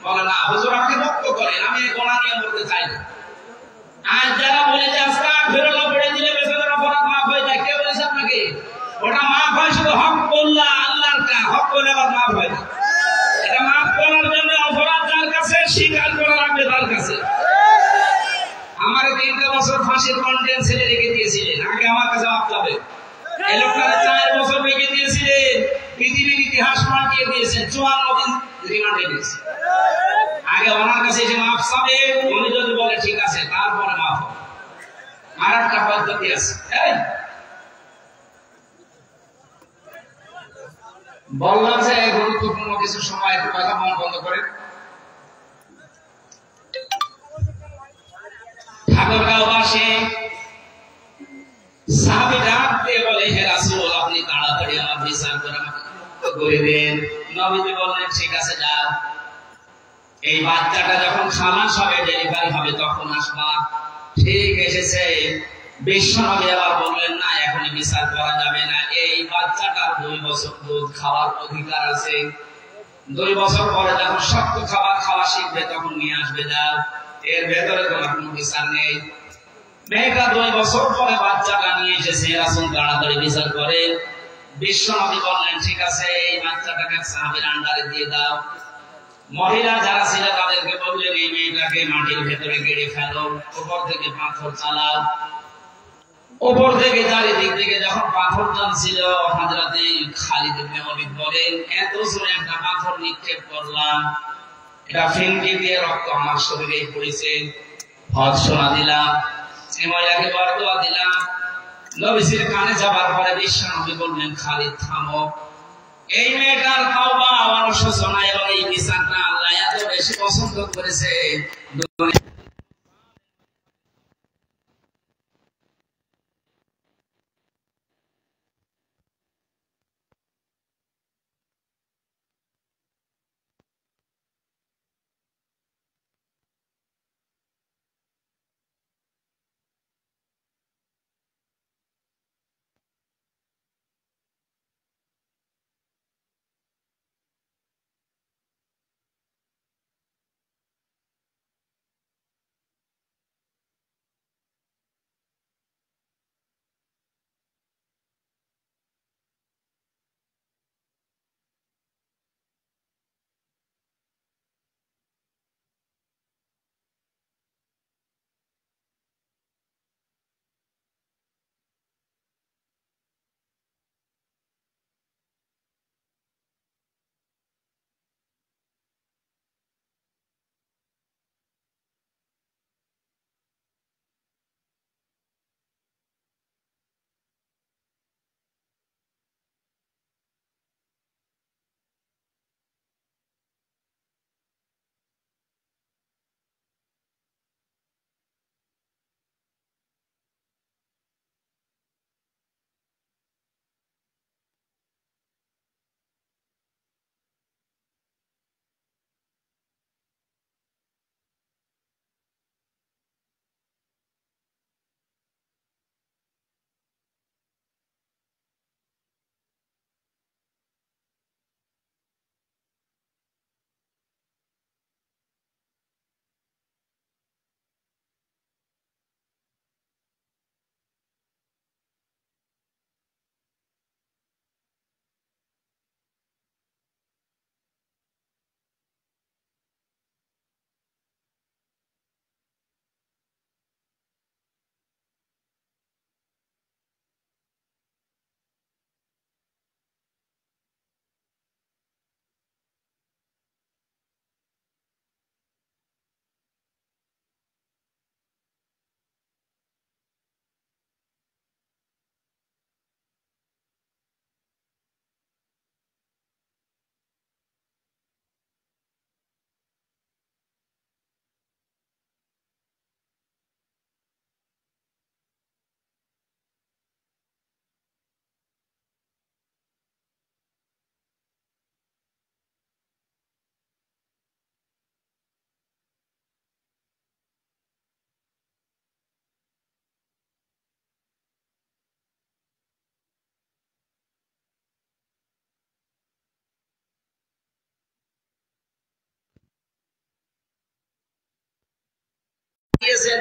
বলে না হুজুর আমাকে মুক্ত করেন, আমি এই গোনা নিয়ে মরতে চাই না। আজ যারা বলে যে আস্তাগফিরুল্লাহ পড়ে দিলে বেচারার অপরাধ মাফ হয়ে যায়, কে বলেছে আপনাকে? ওটা মাফ হয় শুধু হক বললা আল্লাহর কা, হক বলে আবার মাফ হয় না। এটা মাফ করার জন্য অপরাধ যার কাছে স্বীকার করা লাগবে তার কাছে। আমার 3 বছর ফাঁসির কন্টেন্ট ছেলে রেখে দিয়েছিলেন, আগে আমার কাছে মাফ চাবে। এই লোকটা 4 বছর রেখে দিয়েছিলেন, পৃথিবীর ইতিহাস পাল্টিয়ে দিয়েছেন, 54 দিন রিমান্ডে দিয়েছে। আগে ওনার কাছে এসে মাফ চাবে, উনি যদি বলে ঠিক আছে তারপরে মাফ হবে। আর একটা পদ্ধতি আছে, বললাম যে গুরুত্বপূর্ণ কিছু সময় একটু কথা বন্ধ করে। ঠাকুরগাঁওবাসী সাহাবী ডাক দিয়ে বলে হে রাসূল আপনি তাড়াতাড়ি আমার বিচার করে আমাকে মুক্ত করে দেন। নবীজি বললেন ঠিক আছে যাও, এই বাচ্চাটা যখন খালাস হবে ডেলিভারি হবে তখন আসবা। ঠিক এসেছে, বিশ্বনবী আবার বললেন না এখনই বিচার করা যাবে না, এই বাচ্চাটার 2 বছর দুধ খাওয়ার অধিকার আছে, 2 বছর পরে যখন শক্ত খাবার খাওয়া শিখবে তখন নিয়ে আসবে, যাও, এর ভেতরে তোমার কোনো বিচার নেই। মেয়েটা 2 বছর পরে বাচ্চাটা নিয়ে এসেছে, রাসূল তাড়াতাড়ি বিচার করে। বিশ্বনবী বললেন, ঠিক আছে, এই বাচ্চাটাকে সাহাবীর আন্ডারে দিয়ে দাও। মহিলা যারা ছিল তাদেরকে বললেন, এই মেয়েটাকে মাটির ভেতরে গেড়ে ফেলো, উপর থেকে পাথর চালাও। উপর থেকে চারিদিক থেকে যখন পাথর টানছিল, হযরতে খালিদ ইবনে ওলীদ বলেন, এত জোরে একটা পাথর নিক্ষেপ করলাম, এটা ফিনকি দিয়ে রক্ত আমার শরীরে পড়েছে। ভর্ৎসনা দিলাম, এই মহিলাকে বরদোয়া দিলাম। নবীজির কানে যাবার পরে বিশ্বনবী বললেন, খালিদ থামো। এই মেয়েটার তাওবা, অনুশোচনা এবং এই বিচারটা আল্লাহ এত বেশি পছন্দ করেছে।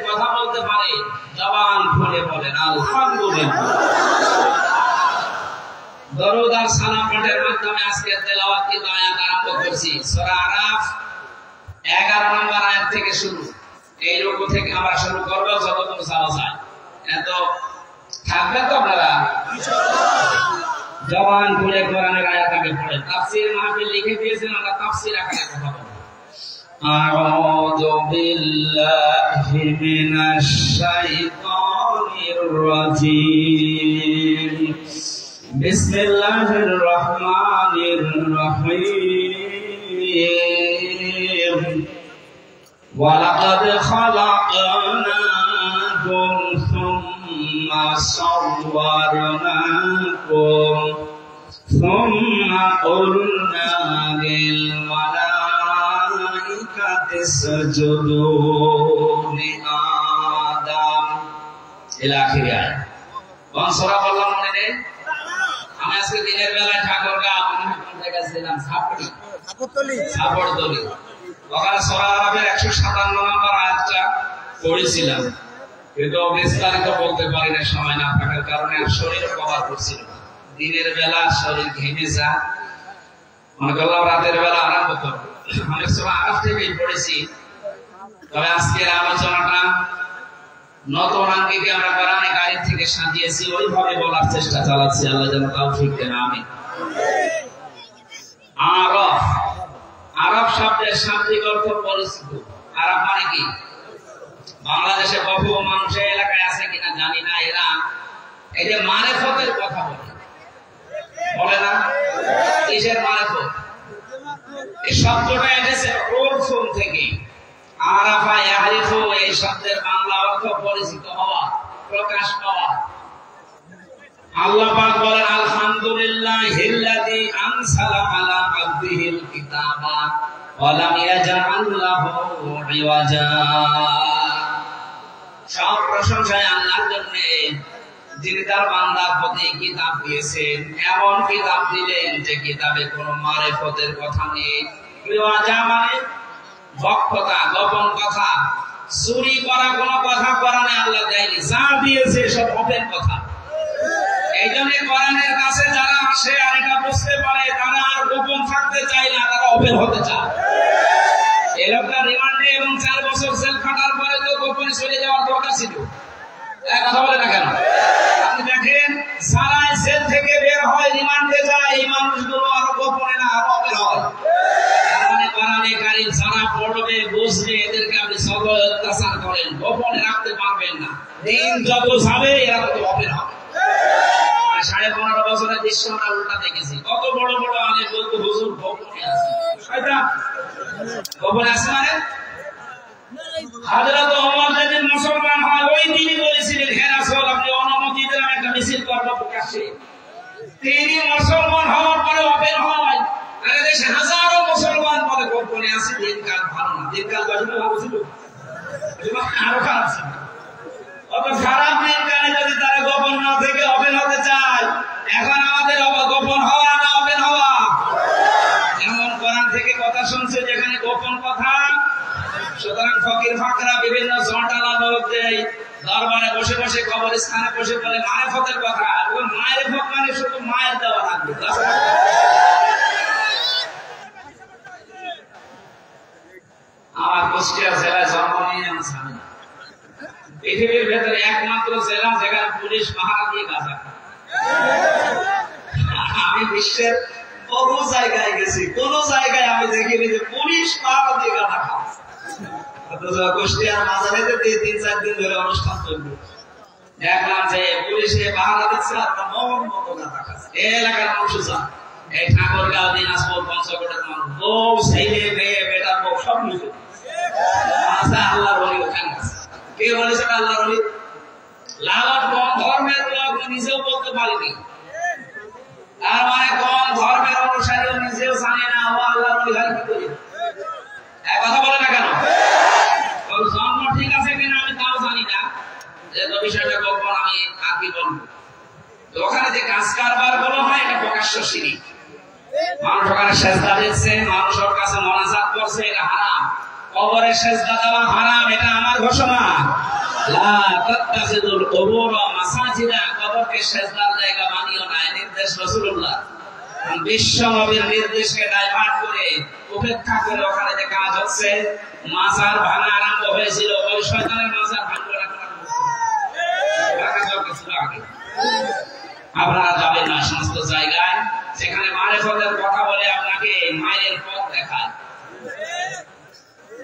কথা বলতে পারে, জবান খুলে বলেন আলহামদুলিল্লাহ। দরুদ আর সালাম পাঠের মাধ্যমে আজকে তেলাওয়াত কিন্তু আয়াত আরম্ভ করছি। সূরা আরাফ 11 নম্বর আয়াত থেকে শুরু। এই রূপ থেকে আমরা শুরু করব, যতদূর যাওয়া যায়। এত থাকবে তো আপনারা জবান খুলে কোরআনের আয়াত আগে পড়েন। তাফসীর মাহফিল লিখে দিয়েছেন, আমরা তাফসীর আকারে কথা বলবো। أعوذ بالله من الشيطان الرجيم بسم الله الرحمن الرحيم ولقد خلقناكم ثم صورناكم ثم قلنا اسجدوا لآدم إلى آخر آية। কোন সূরা বললাম মনে নেই? আমি আজকে দিনের বেলায় ঠাকুরগাঁও কোথায় গেছিলাম? সাপড়তলি। ওখানে সূরা আরাফের 157 নম্বর আয়াতটা পড়েছিলাম। কিন্তু বিস্তারিত বলতে পারি না সময় না থাকার কারণে, আর শরীর কভার করছিল। দিনের বেলা শরীর ঘেমে যায়, মনে করলাম রাতের বেলা আরাম করবো, অনেক সময় আরাম থেকেই পড়েছি। তবে আজকের আলোচনাটা নতুন আঙ্গিকে আমরা কোরআনে কারিম থেকে সাজিয়েছি, ওইভাবে বলার চেষ্টা চালাচ্ছি। আল্লাহ যেন তৌফিক দেন, আমিন। আরব, আরব শব্দের শাব্দিক অর্থ পরিচিত। আরব মানে কি? বাংলাদেশে বহু মানুষের এলাকায় আছে কিনা জানি না, এরা এই যে মারেফতের কথা বলে না, কিসের মারেফত? এই শব্দটা এসেছে ওরফুন থেকে। আরাফা ইয়ারিফু, এই শব্দের বাংলা অর্থ পরিচিত হওয়া, প্রকাশ পাওয়া। আল্লাহ পাক বলেন আলহামদুলিল্লাহিল্লাযী আনসালা আলা আবদিহিল কিতাবা ওয়া লাম ইয়াজআল লাহু ইওয়াজা। সব প্রশংসা আল্লাহর জন্য, যিনি তার বান্দার প্রতি কিতাব দিয়েছেন, এমন কিতাব দিলেন যে কিতাবে কোনো মারেফতের কথা নেই। ইওয়াজা মানে বক্ততা, গোপন কথা, চুরি করা কোনো কথা কোরআনে আল্লাহ দেয়নি। যা দিয়েছে সব ওপেন কথা। এই জন্য কোরআনের কাছে যারা আসে আর এটা বুঝতে পারে, তারা আর গোপন থাকতে চায় না, তারা ওপেন হতে চায়। এই লোকটা রিমান্ডে এবং 4 বছর জেল খাটার পরে তো গোপনে চলে যাওয়ার দরকার ছিল। কথা বলে না কেন? আপনি দেখেন, যারা জেল থেকে বের হয় রিমান্ডে যায়, এই মানুষগুলো আরো গোপনে না আরো ওপেন হয়। কোরআনে কারিম যারা পড়বে বুঝবে, এদেরকে আপনি সকল অত্যাচার করেন, গোপনে রাখতে পারবেন না। দিন যত যাবে এরা তত ওপেন হবে। 15.5 বছরের দৃশ্য আমরা উল্টা দেখেছি। কত বড় বড় আলেম বলতো হুজুর গোপনে আছে, শয়তান গোপনে আছে মানে হযরত ওমর যেদিন মুসলমান হয় ওই দিনই বলেছিলেন, হে রাসূল আপনি অনুমতি দেন আমি একটা মিছিল করব প্রকাশ্যে। তিনি মুসলমান হওয়ার পরে ওপেন হয়। আর দেশে হাজারো মুসলমান বলে গোপনে আছে। দিনকাল ভালো না, দিনকাল ভালো ছিল, আরো খারাপ ছিল। অত খারাপ দিনকালে যদি তারা গোপন না থেকে ওপেন হতে চায়, এখন আমাদের গোপন হওয়া না ওপেন হওয়া? এমন কোরআন থেকে কথা শুনছে যেখানে গোপন কথা। সুতরাং ফকির ফাকরা বিভিন্ন জটালা লোক দেয়, দরবারে বসে বসে কবরস্থানে বসে বলে মারেফতের কথা। মারেফত মানে শুধু মায়ের দেওয়া লাগবে। আমার কুষ্টিয়া জেলায় জন্ম নিয়ে আমি জানি না, পৃথিবীর ভেতরে একমাত্র জেলা যেখানে পুলিশ পাহারা দিয়ে গাঁজা খায়। আমি বিশ্বের বহু জায়গায় গেছি, কোন জায়গায় আমি দেখিনি যে পুলিশ পাহারা দিয়ে গাঁজা খায়। কুষ্টিয়ার মাঝারে 3-4 দিন ধরে অনুষ্ঠান চলবে, দেখলাম যে পুলিশে পাহারা দিচ্ছে আর মন মতো গাঁজা খাচ্ছে। এই এলাকার মানুষ যায়, এই ঠাকুরগাঁও, দিনাজপুর, পঞ্চগড়ের মানুষ, বউ ছেলে মেয়ে বেটা বউ সব মিলে আল্লাহর বলি ওখানে আছে। কে বলেছে আল্লাহর বলি? লালন কোন ধর্মের লোক নিজেও বলতে পারিনি, তার মানে কোন ধর্মের অনুসারী নিজেও জানে না ও আল্লাহর বলি হয় কি করে? এক কথা বলে না কেন? ওর জন্ম ঠিক আছে কিনা আমি তাও জানি না, যে বিষয়টা গোপন, আমি আর কি বলবো। তো ওখানে যে কাজ কারবার গুলো হয় এটা প্রকাশ্য শিরিক। মানুষ ওখানে সেজদা দিচ্ছে, মানুষের কাছে মোনাজাত করছে, এটা হারাম। কবরে সেজদা দেওয়া হারাম, এটা আমার ঘোষণা। লা তাত্তাখিযুল কুবুর মাসাজিদা, কবরকে সেজদার জায়গা বানিও না, নির্দেশ রাসূলুল্লাহ। বিশ্ব নবীর নির্দেশকে ডাইভার্ট করে উপেক্ষা করে ওখানে যে কাজ হচ্ছে, মাজার ভাঙা আরম্ভ হয়েছিল, ওই শয়তানের মাজার ভাঙবে না। আপনারা যাবেন না সমস্ত জায়গায় যেখানে মারেফতের কথা বলে আপনাকে মায়ের পথ দেখায়।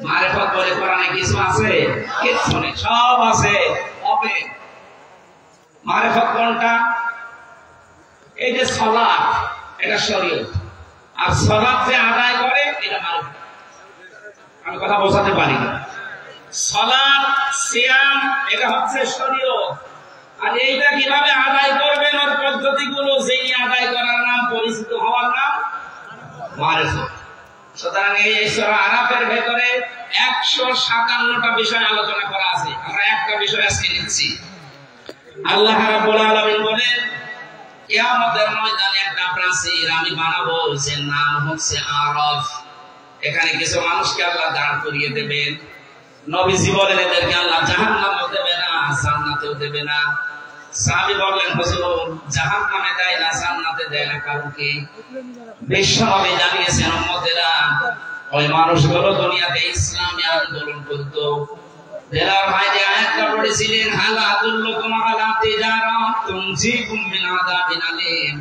মারেফত বলে কোরআনে কিছু আছে? কিচ্ছু নেই, সব আছে ওপেন। মারেফত কোনটা? এই যে সালাত, এটা শরীয়ত, আর সালাত যে আদায় করে এটা মারেফত। আমি কথা বোঝাতে পারি না। সালাত, সিয়াম এটা হচ্ছে শরীয়ত, আর এইটা কিভাবে আদায় করবেন ওর পদ্ধতিগুলো, যেই আদায় করার নাম, পরিচিত হওয়ার নাম মারেফত। সুতরাং এই সূরা আরাফের ভেতরে 157টা বিষয় আলোচনা করা আছে। আমরা একটা বিষয় আজকে নিচ্ছি। আল্লাহ রাব্বুল আলামিন বলেন, কিয়ামতের ময়দানে একটা প্রাচীর আমি বানাবো, যে নাম হচ্ছে আরাফ। এখানে কিছু মানুষকে আল্লাহ দাঁড় করিয়ে দেবেন। নবীজি বলেন এদেরকে আল্লাহ জাহান্নামে দেবে না, জান্নাতেও দেবে না। সাহাবী বললেন, হুজুর জাহান্নামে দেয় না, জান্নাতে দেয় না, কারণ কি? বিশ্বনবী জানিয়েছেন উম্মতেরা ওই মানুষগুলো দুনিয়াতে ইসলামী আন্দোলন করত। দেলার ভাই যে আয়াতটা পড়েছিলেন, হালা আদুল্লুকুম আলা তিজারাত তুনজিকুম মিন আযাবিন আলীম,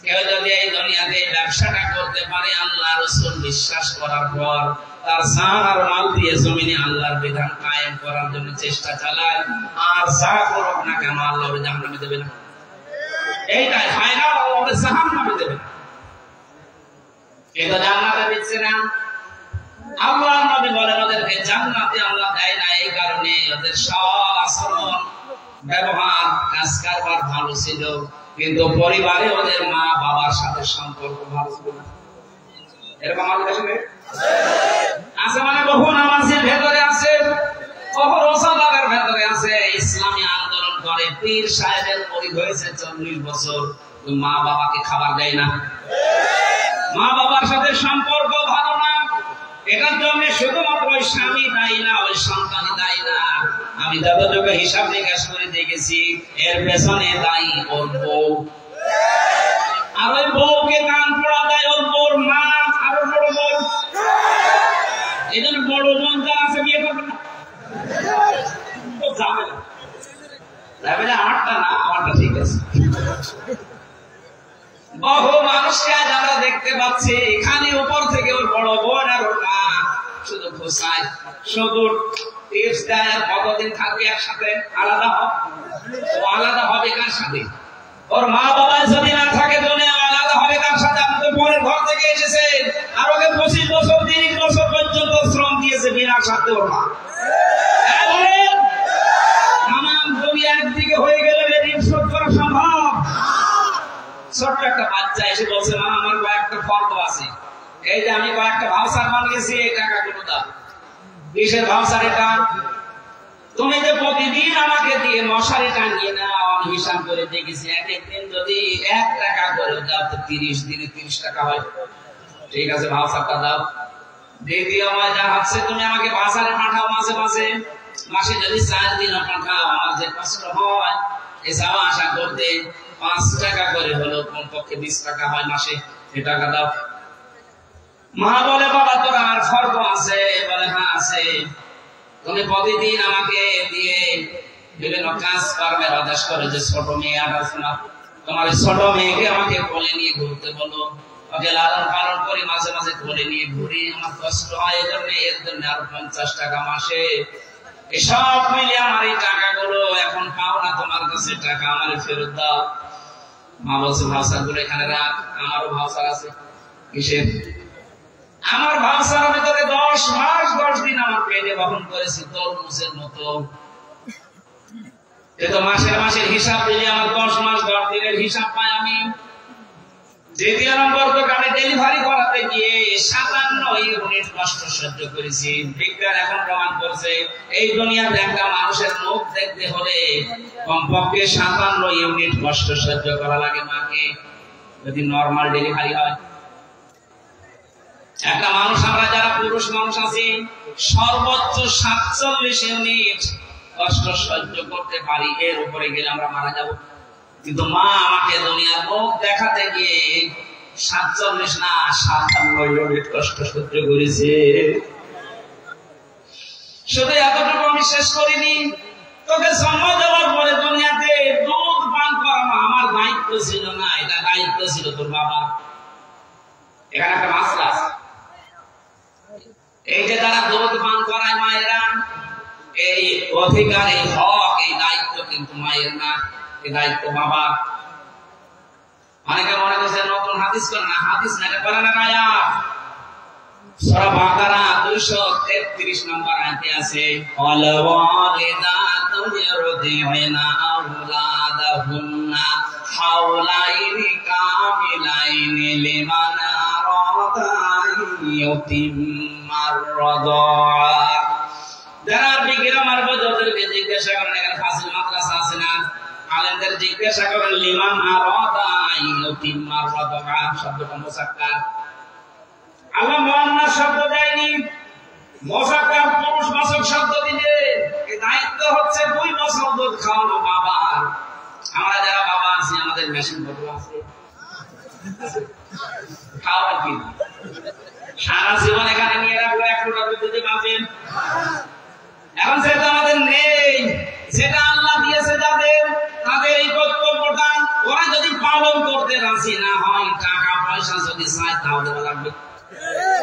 কেউ যদি এই দুনিয়াতে ব্যবসাটা করতে পারে আল্লাহ রাসূল বিশ্বাস করার পর, তার জান আর মাল দিয়ে জমিনে আল্লাহর বিধান কায়েম করার জন্য চেষ্টা চালায়, আর যা করুক না কেন আল্লাহ ওরে জাহান্নামে দেবে না। এইটাই ফাইনাল, আল্লাহ ওরে জাহান্নামে দেবে না। কিন্তু জান্নাতে দিচ্ছে না। আল্লাহর নবী বলেন ওদেরকে জান্নাতে আল্লাহ দেয় না এই কারণে ওদের সব আচরণ, ব্যবহার, কাজ কারবার ভালো ছিল, কিন্তু পরিবারে ওদের মা বাবার সাথে সম্পর্ক ভালো ছিল না। এরকম আমাদের দেশে আছে, মানে বহু নামাজের ভেতরে আছে, বহু রোজাদারের ভেতরে আছে, ইসলামী আন্দোলন করে, পীর সাহেবের পরিধি হয়েছে 40 বছর, মা বাবাকে খাবার দেয় না, মা বাবার সাথে সম্পর্ক ভালো না। এটার জন্য শুধুমাত্র ওই স্বামী দায়ী না, ওই সন্তানই দায়ী না। আমি যতটুকু হিসাব নিকাশ করে দেখেছি, এর পেছনে দায়ী ওর বউ, আর ওই বউকে কান পড়া দেয় ওর বউর মা, আরো বড় বউ। এই জন্য বড় বোন যারা আছে বিয়ে করবে না, যাবে না, আমারটা না, আমারটা ঠিক আছে। বহু মানুষকে যারা দেখতে পাচ্ছি এখানে উপর থেকে ওর বড় বোন আর ওর মা শুধু ঘোষায়, শুধু টিপস দেয়, আর কতদিন থাকবে একসাথে, আলাদা হবে। ও আলাদা হবে কার সাথে? ওর মা বাবা যদি না থাকে দুনিয়া, আলাদা হবে কার সাথে? আপনি তো বোনের ঘর থেকে এসেছেন, আর ওকে 25 বছর 30 বছর পর্যন্ত শ্রম দিয়েছে বিনা সাথে ওর মা। আমার দুনিয়া একদিকে হয়ে গেলে ঋণ শোধ করা সম্ভব? ছোট্ট একটা বাচ্চা এসে বলছে, মা আমার কয়েকটা ফর্দ আছে, এই যে আমি কয়েকটা ভাউচার বানিয়েছি, এই টাকাগুলো দাও। কিসের ভাউচার এটা? তুমি যে প্রতিদিন আমাকে দিয়ে মশারি টাঙিয়ে নাও, আমি হিসাব করে দেখেছি, এক একদিন যদি 1 টাকা করে দাও তো 30 দিনে 30 টাকা হয়। ঠিক আছে, ভাউচারটা দাও। দ্বিতীয় মজা হচ্ছে, তুমি আমাকে বাজারে পাঠাও মাঝে মাঝে, মাসে যদি 4 দিন পাঠাও, আমার যে কষ্ট হয় এই যাওয়া আসা করতে, 5 টাকা করে হলো কমপক্ষে 20 টাকা হয় মাসে, এই টাকা দাও। মা বলে, বাবা তোর আর ফর্দ আছে? বলে, হ্যাঁ আছে। তুমি প্রতিদিন আমাকে দিয়ে বিভিন্ন কাজ কর্মের আদেশ করে, যে ছোট মেয়ে আছে না, তোমার ছোট মেয়েকে আমাকে কোলে নিয়ে ঘুরতে বলো, ওকে লালন পালন করি, মাঝে মাঝে কোলে নিয়ে ঘুরি, আমার কষ্ট হয়, এর জন্য আরো 50 টাকা মাসে। এসব মিলে আমার এই টাকাগুলো এখন পাও না, তোমার কাছে টাকা আমার ফেরত দাও। মা বলছে, ভাউচার গুলো এখানে রাখ, আমারও ভাউচার আছে। কিসের? আমার ভাউচারের ভিতরে 10 মাস 10 দিন আমার পেটে বহন করেছি তরমুজের মতো। তো মাসের হিসাব দিলে আমার 10 মাস 10 দিনের হিসাব পাই আমি। দ্বিতীয় নম্বর দোকানে ডেলিভারি করাতে গিয়ে 57 ইউনিট কষ্ট সহ্য করেছি। বিজ্ঞান এখন প্রমাণ করছে এই দুনিয়াতে একটা মানুষের মুখ দেখতে হলে কমপক্ষে 57 ইউনিট কষ্ট সহ্য করা লাগে মাকে, যদি নরমাল ডেলিভারি হয়। একটা মানুষ, আমরা যারা পুরুষ মানুষ আছি, সর্বোচ্চ 47 ইউনিট কষ্ট সহ্য করতে পারি, এর উপরে গেলে আমরা মারা যাব। কিন্তু মা আমাকে দুনিয়ার মুখ দেখাতে গিয়ে 47 না 57 ইউনিট কষ্ট সহ্য করেছে। শুধু এতটুকু আমি শেষ করিনি, তোকে জন্ম দেওয়ার পরে দুনিয়াতে দুধ পান করানো আমার দায়িত্ব ছিল না, এটা দায়িত্ব ছিল তোর বাবা। এখানে একটা মাসলা আছে, এই যে তারা দুধ পান করায় মায়েরা, এই অধিকার, এই হক, এই দায়িত্ব কিন্তু মায়ের না, এই দায়িত্ব বাবা। অনেকে মনে করছে নতুন হাদিস করে না, হাদিস না, এটা করে না আয়াত। সূরা বাকারা 233 নম্বর আয়াতে আছে, ওয়াল ওয়ালিদাতু ইরদি'না আওলাদাহুন্না হাওলাইনি কামিলাইনি লিমান আরাদা ইউতিম্মার রাদা। যারা বিগিরা মারবো যাদেরকে জিজ্ঞাসা করেন, এখানে ফাসিল মাদ্রাসা আছে না, আলেমদের জিজ্ঞাসা করেন লিমান আরাদা ইউতিম্মার রাদা, শব্দটা মুসাক্কার। আল্লাহ মুআন্নাস শব্দ দেয়নি, মুসাক্কার পুরুষ বাচক শব্দ দিলে। এই দায়িত্ব হচ্ছে 2 বছর দুধ সারা জীবন এখানে নিয়ে রাখলো 1 লোটা দুধ দিতে পারবেন? এখন সেটা আমাদের নেই। সেটা আল্লাহ দিয়েছে যাদের, তাদের এই কর্তব্যটা ওরা যদি পালন করতে রাজি না হয়, টাকা পয়সা যদি চায় তাও দেওয়া লাগবে।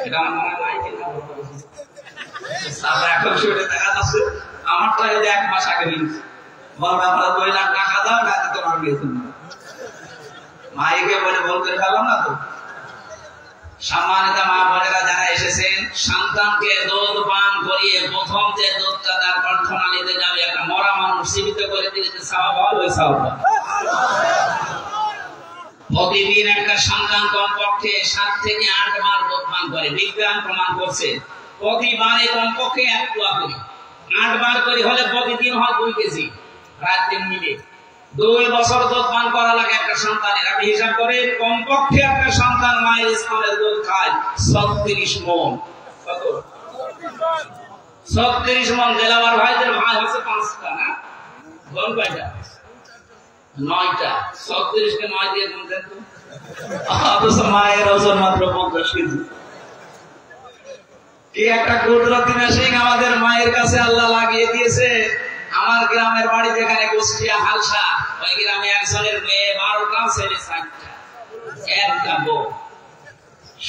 এটা আমার নাই কিনা এখন শুনে দেখা যাচ্ছে আমারটা এই 1 মাস আগে নিয়েছি, বলবে আমরা 2 লাখ টাকা দাও না তোমার বিয়ে তুমি। মাইকে বলে বলতে পারলাম না তো। সম্মানিত মা বোনেরা যারা এসেছেন, সন্তানকে দুধ পান করিয়ে প্রথম যে দুধটা তার কণ্ঠনালীতে যাবে, একটা মরা মানুষ জীবিত করে দিলে যে সওয়াব হয়, ওই সওয়াব। প্রতিদিন একটা সন্তান কমপক্ষে 7 থেকে 8 বার দুধ পান করে। বিজ্ঞান প্রমাণ করছে প্রতিবারে কমপক্ষে 1 পোয়া করে, 8 বার করে হলে প্রতিদিন হয় 2 কেজি। রাত দিন মিলে 2 বছর দুধ পান করা লাগে একটা সন্তানের। আপনি হিসাব করেন, কমপক্ষে একটা সন্তান মায়ের স্তনের দুধ খায় 36 মণ। কত? 36 মণ। দেলাওয়ার ভাইদের ভাই হচ্ছে 5টা, না বোন কয়টা? 9টা। 36 কে 9 দিয়ে গুণ দেন তো। অথচ মায়ের ওজন মাত্র 50 কেজি। কি একটা কুদরতি মেশিন আমাদের মায়ের কাছে আল্লাহ লাগিয়ে দিয়েছে। আমার গ্রামের বাড়ি যেখানে কুষ্টিয়া হালসা, ওই গ্রামে একজনের মেয়ে 12টা, ছেলে 4টা, একটা বউ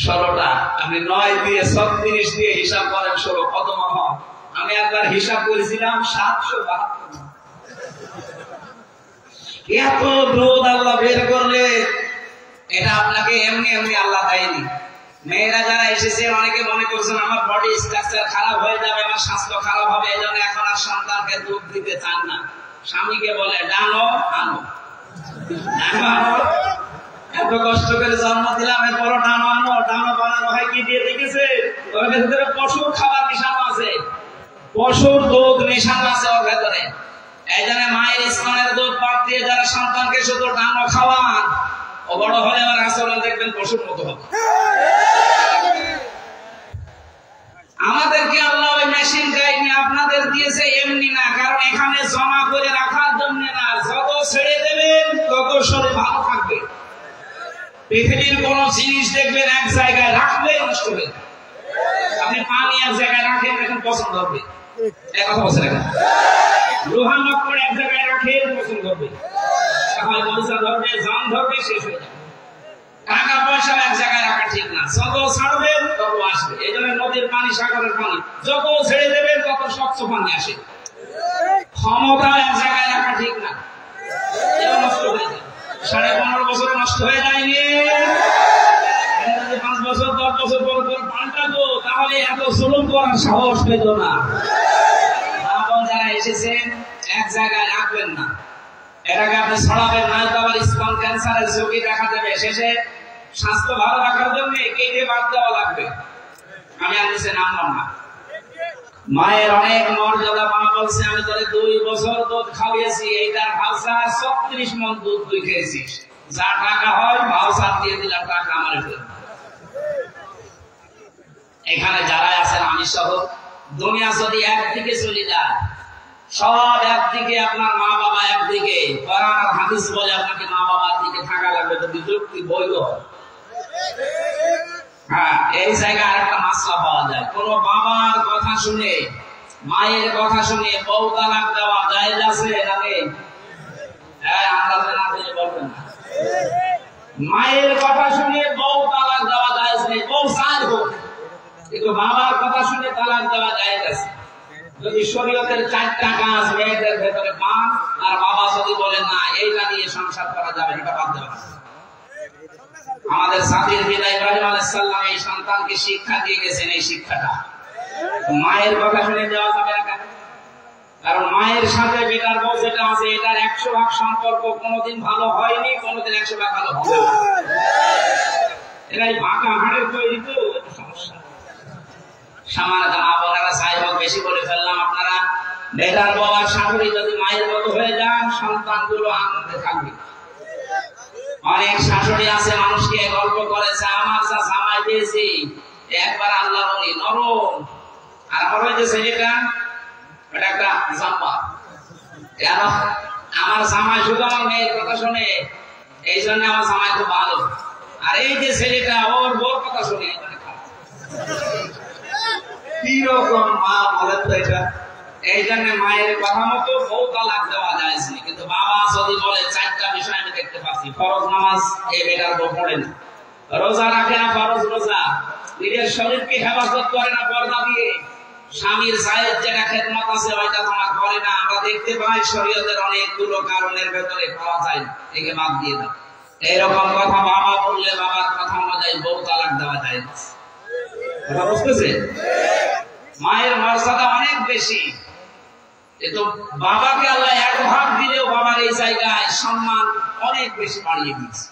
16টা। আপনি 9 দিয়ে 36 দিয়ে হিসাব করেন 16 কত মহা। আমি একবার হিসাব করেছিলাম 772। এত দুধ আল্লাহ বের করলে, এটা আপনাকে এমনি এমনি আল্লাহ দেয়নি। মেয়েরা যারা এসেছেন অনেকে মনে করছেন আমার বডি স্ট্রাকচার খারাপ হয়ে যাবে, আমার স্বাস্থ্য খারাপ হবে, এই জন্য এখন আর সন্তানকে দুধ দিতে চান না। স্বামীকে বলে ডানো আনো, এত কষ্ট করে জন্ম দিলাম, এরপর ডানো আনো। ডানো বানানো হয় কি দিয়ে দেখেছে? ওর ভেতরে পশুর খাবার মিশানো আছে, পশুর দুধ মিশানো আছে ওর ভেতরে। এই জন্য মায়ের স্তনের দুধ বাদ দিয়ে যারা সন্তানকে শুধু ডানো খাওয়ান, ও বড় হলে আবার আচরণ দেখবেন পশুর মতো হবে। আমাদেরকে আল্লাহ ওই মেশিন দেয়নি, আপনাদের দিয়েছে এমনি না। কারণ এখানে জমা করে রাখার জন্য না, যত ছেড়ে দেবেন তত শরীর ভালো থাকবে। পৃথিবীর কোন জিনিস দেখবেন এক জায়গায় রাখলে নষ্ট হয়ে যায়। আপনি পানি এক জায়গায় রাখেন, এখন পছন্দ হবে, এক কথা বলছে না। লোহা লক্কর এক জায়গায় রাখেন, পছন্দ হবে, মরিচা ধরবে, জাম ধরবে, শেষ হয়ে যাবে। টাকা পয়সা এক জায়গায় রাখা ঠিক না, যত ছাড়বেন তত আসবে। এই জন্য নদীর পানি, সাগরের পানি যত ছেড়ে দেবেন তত স্বচ্ছ পানি আসে। ক্ষমতা এক জায়গায় রাখা ঠিক না, নষ্ট হয়ে যায়। 15.5 বছরে নষ্ট হয়ে যায়নি। 5 বছর 10 বছর পর পাল্টাবো, তাহলে এত জুলুম করার সাহস পেত না। যারা এসেছেন এক জায়গায় রাখবেন না, এটাকে আপনি ছড়াবেন, নয়তো আবার স্তন ক্যান্সারের ঝুঁকি দেখা দেবে। শেষে স্বাস্থ্য ভালো রাখার জন্য কেটে বাদ দেওয়া লাগবে। আমি আর নিচে নামলাম না। মায়ের অনেক মর্যাদা। মা বলছে আমি তোরে 2 বছর দুধ খাওয়াইছি, এইটার ভাউচার 36 মণ দুধ তুই খেয়েছিস, যা টাকা হয় ভাউচার দিয়ে দিলাম, টাকা আমার। এখানে যারা আছেন আমি সহ, দুনিয়া যদি একদিকে চলে যায়, সব একদিকে, আপনার মা বাবা একদিকে, কোরআন আর হাদিস বলে আপনাকে মা বাবার দিকে থাকা লাগবে, যদি যুক্তি বৈধ হয়। হ্যাঁ, এই জায়গায় আরেকটা মাসলা পাওয়া যায়। কোন বাবার কথা শুনে, মায়ের কথা শুনে বউ তালাক দেওয়া জায়েজ আছে নাকি? হ্যাঁ, আন্দাজে না দিলে বলবেন না। মায়ের কথা শুনে বউ তালাক দেওয়া জায়েজ নেই, বউ চায় হোক, কিন্তু বাবার কথা শুনে তালাক দেওয়া জায়েজ আছে। যদি শরীয়তের 4টা কাজ মেয়েদের ভেতরে পান, আর বাবা যদি বলেন না এইটা নিয়ে সংসার করা যাবে, এটা বাদ দেওয়া। আমাদের সাথীর পিতা ইব্রাহিম আলাইহিস সালাম এই সন্তানকে শিক্ষা দিয়ে গেছেন, এই শিক্ষাটা মায়ের কথা শুনে দেওয়া যাবে না। কারণ মায়ের সাথে বেটার বউ যেটা আছে, এটার 100% সম্পর্ক কোনোদিন ভালো হয়নি, কোনোদিন 100% ভালো হবে না। এরাই বাঁকা হাড়ের তৈরি, তো সমস্যা। সামান্য মা বোনেরা, যাই হোক বেশি বলে ফেললাম। আপনারা বেটার বাবার শাশুড়ি যদি মায়ের মতো হয়ে যান, সন্তানগুলো আনন্দে থাকবে। অনেক শাশুড়ি আছে মানুষকে গল্প করেছে, আমার যা জামাই পেয়েছি একবার আল্লাহ বলি নরম, আর আমার ওই যে ছেলেটা, এটা একটা জাম্পা। কেন? আমার জামাই শুধু আমার মেয়ের কথা শুনে, এই জন্য আমার জামাই খুব ভালো। আর এই যে ছেলেটা, ওর বোর কথা শুনে, এই জন্য খারাপ। কিরকম মা বলেন তো এটা? এই জন্য মায়ের কথা মতো বউ তালাক দেওয়া যায়, কিন্তু বাবা যদি বলে 4টা বিষয় আমি দেখতে পাচ্ছি, ফরজ নামাজ এই বেটার বউ পড়ে না, রোজা রাখে না ফরজ রোজা, নিজের শরীরকে হেফাজত করে না পর্দা দিয়ে, স্বামীর জায়েজ যেটা খেদমত আছে ওইটা তোমার করে না, আমরা দেখতে পাই শরীয়তের অনেকগুলো কারণের ভেতরে পাওয়া যায়, একে বাদ দিয়ে দাও। এইরকম কথা বাবা বললে বাবার কথা অনুযায়ী বউ তালাক দেওয়া যায়। কথা বুঝতেছে? মায়ের মর্যাদা অনেক বেশি, কিন্তু বাবাকে আল্লাহ এক ভাগ দিলেও বাবার এই জায়গায় সম্মান অনেক বেশি বাড়িয়ে দিয়েছে।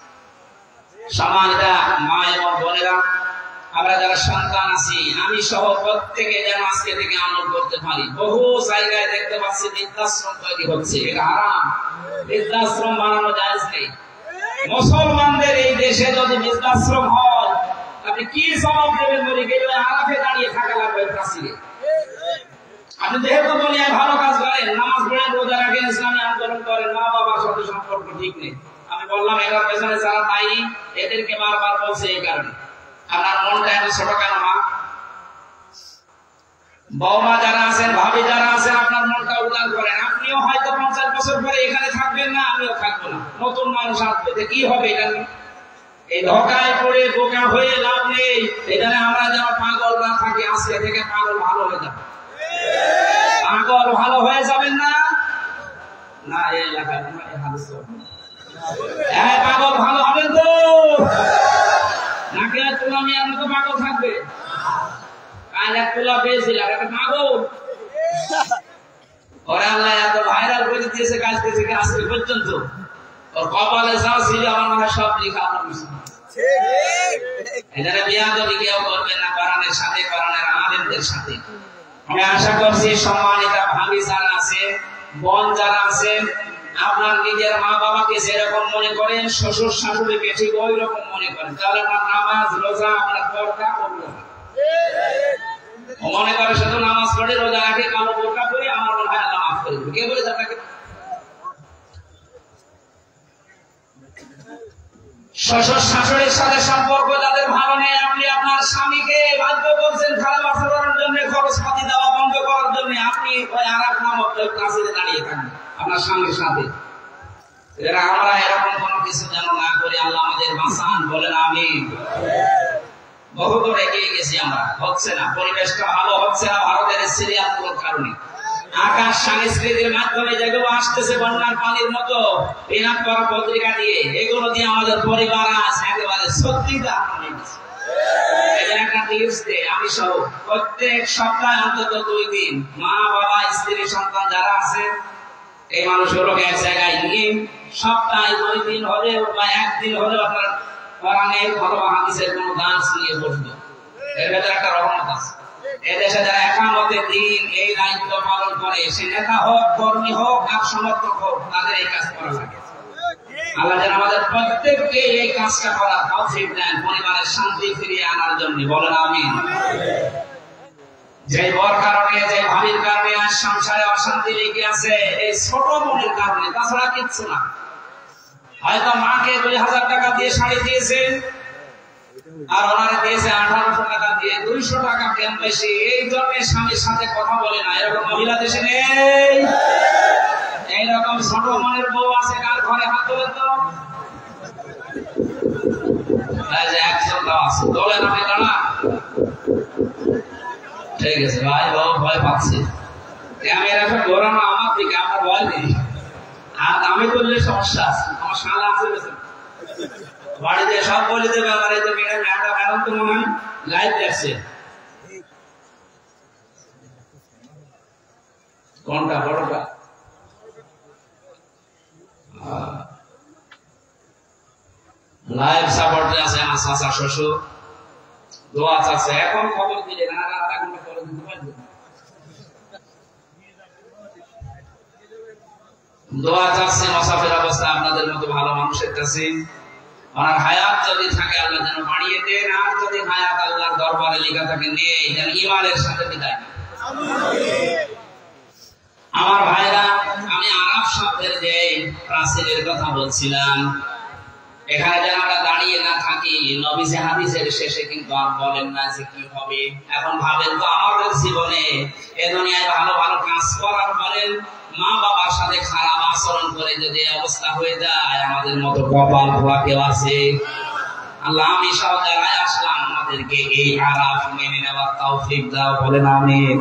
সম্মান এটা মা এবং বোনেরা, আমরা যারা সন্তান আছি, আমি সহ প্রত্যেকে যেন আজকে থেকে আমল করতে পারি। বহু জায়গায় দেখতে পাচ্ছি বৃদ্ধাশ্রম তৈরি হচ্ছে, এটা হারাম। বৃদ্ধাশ্রম বানানো জায়েজ নেই। মুসলমানদের এই দেশে যদি বৃদ্ধাশ্রম হয়, আপনি কি জবাব দেবেন? বলে গেলে আরাফে দাঁড়িয়ে থাকা লাগবে প্রাচীরে। আপনি যেহেতু দুনিয়ায় ভালো কাজ করেন, নামাজ পড়েন, রোজা রাখেন, ইসলামী আন্দোলন করেন, মা বাবার সাথে সম্পর্ক ঠিক নেই, আমি বললাম এটার পেছনে যারা দায়ী এদেরকে বারবার বলছে এই কারণে। আপনার মনটা এত ছোট কেন মা? বৌমা যারা আছেন, ভাবি যারা আছেন, আপনার মনটা উদার করেন। আপনিও হয়তো 50 বছর পরে এখানে থাকবেন না, আমিও থাকবো না, নতুন মানুষ আসবে, কি হবে এটা? এই ধোকায় পড়ে বোকা হয়ে লাভ নেই। এখানে আমরা যেন পাগল না থাকি, আজকে থেকে পাগল ভালো হয়ে যাবে। পাগল ভালো হয়ে যাবেন না? না, এই এলাকায় পাগল ভালো হবেন তো নাকি? তোলা মেয়ের মতো পাগল থাকবে? কাল এক তোলা পেয়েছিলাম, একটা পাগল ওরা আল্লাহ এত ভাইরাল করে দিয়েছে কাজ থেকে আজকে পর্যন্ত। ওর কপালে যা ছিল আমার মনে সব লেখা আপনার এখানে বিয়াদবি কেউ করবেন না, কোরআনের সাথে, কোরআনের আলেমদের সাথে। আমি আশা করছি সম্মানিতা ভাবি যারা আছে, বোন যারা আছে, আপনার নিজের মা বাবাকে যেরকম মনে করেন, শ্বশুর শাশুড়িকে ঠিক ওই রকম মনে করেন, তাহলে আপনার নামাজ রোজা আপনার পর্দা করবে না। মনে করে শুধু নামাজ পড়ে রোজা রাখে, কালো বোরকা পরে, আমার মনে হয় আল্লাহ মাফ করে দেবে। কে বলেছে আপনাকে? শ্বশুর শাশুড়ির সাথে সম্পর্ক যাদের ভালো নেই, আপনি আপনার স্বামীকে বাধ্য করছেন খারাপ আচরণের জন্য, খরচপাতি দেওয়া বন্ধ করার জন্য, আপনি ওই আরাক নামক কাছে দাঁড়িয়ে থাকবেন আপনার স্বামীর সাথে। আমরা এরকম কোনো কিছু যেন না করি, আল্লাহ আমাদের বাঁচান, বলেন আমিন। বহু করে এগিয়ে গেছি আমরা, হচ্ছে না, পরিবেশটা ভালো হচ্ছে না ভারতের সিরিয়ালগুলোর কারণে। আকাশ সংস্কৃতির মাধ্যমে যেগুলো আসতেছে বন্যার পানির মতো, বিনাট করা পত্রিকা দিয়ে, এগুলো দিয়ে আমাদের পরিবার আজ একেবারে সত্যিটা একটা টিপস দেয়। আমি সহ প্রত্যেক সপ্তাহে অন্তত 2 দিন মা বাবা স্ত্রী সন্তান যারা আছে, এই মানুষগুলোকে এক জায়গায় নিয়ে সপ্তাহে 2 দিন হলেও বা 1 দিন হলেও আপনার কোরআনের অথবা হাদিসের কোন দাস নিয়ে বসবে। এর ভেতরে একটা রহমত আছে। এদেশে যারা একামতে দিন এই দায়িত্ব পালন করে, সে নেতা হোক, কর্মী হোক, আর সমর্থক হোক, তাদের এই কাজ করা লাগে। আল্লাহ যেন আমাদের প্রত্যেককে এই কাজটা করার তৌফিক দেন, পরিবারের শান্তি ফিরিয়ে আনার জন্য, বলেন আমিন। যে বর কারণে, যে ভাবির কারণে আজ সংসারে অশান্তি লেগে আছে, এই ছোট বোনের কারণে, তাছাড়া কিচ্ছু না। হয়তো মাকে 2000 টাকা দিয়ে শাড়ি দিয়েছে, আর ওনারা দিয়েছে 1800 টাকা দিয়ে, 200 টাকা কেন বেশি, এই জন্য স্বামীর সাথে কথা বলে না। এরকম মহিলা দেশে নেই? এইরকম ছোট মনের বউ আছে কার ঘরে? হাত তোলেন তো। একজন আছে, তোলেন, আমি দাঁড়া। ঠিক আছে ভাই, বউ ভয় পাচ্ছে, ক্যামেরা ঘোরানো আমার দিকে, আমার ভয় নেই। আর আমি করলে সমস্যা আছে, আমার শালা আছে বাড়িতে, সব বলে দেবে। আমার এই তো ম্যাডাম তো মনে হয় লাইভ দেখছে, কোনটা বড়টা? লাইভ সাপোর্টে আছে আমার চাচা শ্বশুর, দোয়া চাচ্ছে। এখন খবর দিলে না, আধা ঘন্টা পরে দিতে পারবে। দোয়া চাচ্ছে মুসাফির অবস্থা আপনাদের মতো ভালো মানুষের কাছে। ওনার হায়াত যদি থাকে আল্লাহ যেন বাড়িয়ে দেন, আর যদি হায়াত আল্লাহর দরবারে লেখা থাকে নেই, যেন ঈমানের সাথে বিদায়। আমার ভাইরা, আমি আরাফ শব্দের যে প্রাচীরের কথা বলছিলাম, এখানে যেন আমরা দাঁড়িয়ে না থাকি। নবীজি হাদিসের শেষে কিন্তু আর বলেন না যে কি হবে। এখন ভাবেন তো আমাদের জীবনে এ দুনিয়ায় ভালো ভালো কাজ করার পরে মা বাবার সাথে খারাপ আচরণ করে যদি অবস্থা হয়ে যায়, আমাদের মতো কপাল পোড়া কেউ আছে? আল্লাহ আমি সহ যারাই আসলাম আমাদেরকে এই আরাফ মেনে নেওয়ার তৌফিক দাও, বলেন আমিন।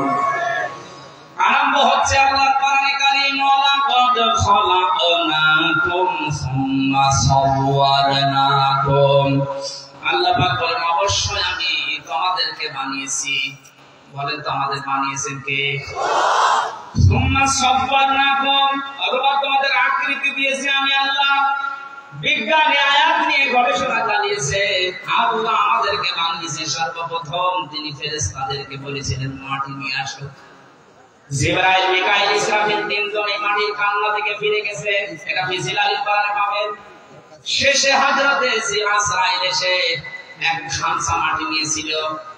আরম্ভ হচ্ছে আল্লাহর কোরআনে কারীম, ওয়ালাকাদ খালাকনাকুম সুম্মা সাওয়ারনাকুম। আল্লাহ পাক বলেন অবশ্যই আমি তোমাদেরকে বানিয়েছি। বলেন তো আমাদের বানিয়েছেন কে? সুম্মা সাওয়ারনাকুম, অথবা তোমাদের আকৃতি দিয়েছি আমি আল্লাহ। বিজ্ঞানী আয়াত নিয়ে গবেষণা চালিয়েছে। আল্লাহ আমাদেরকে বানিয়েছে সর্বপ্রথম তিনি ফেরেশতাদেরকে বলেছিলেন মাটি নিয়ে আসো। জিবরাইল, মিকাইল, ইসরাফিল তিনজন এই মাটির কান্না থেকে ফিরে গেছে। এটা ফিজিল আল কোরআনে পাবেন। শেষে হযরতে জিবরাইল এসে এক খামসা মাটি নিয়েছিল।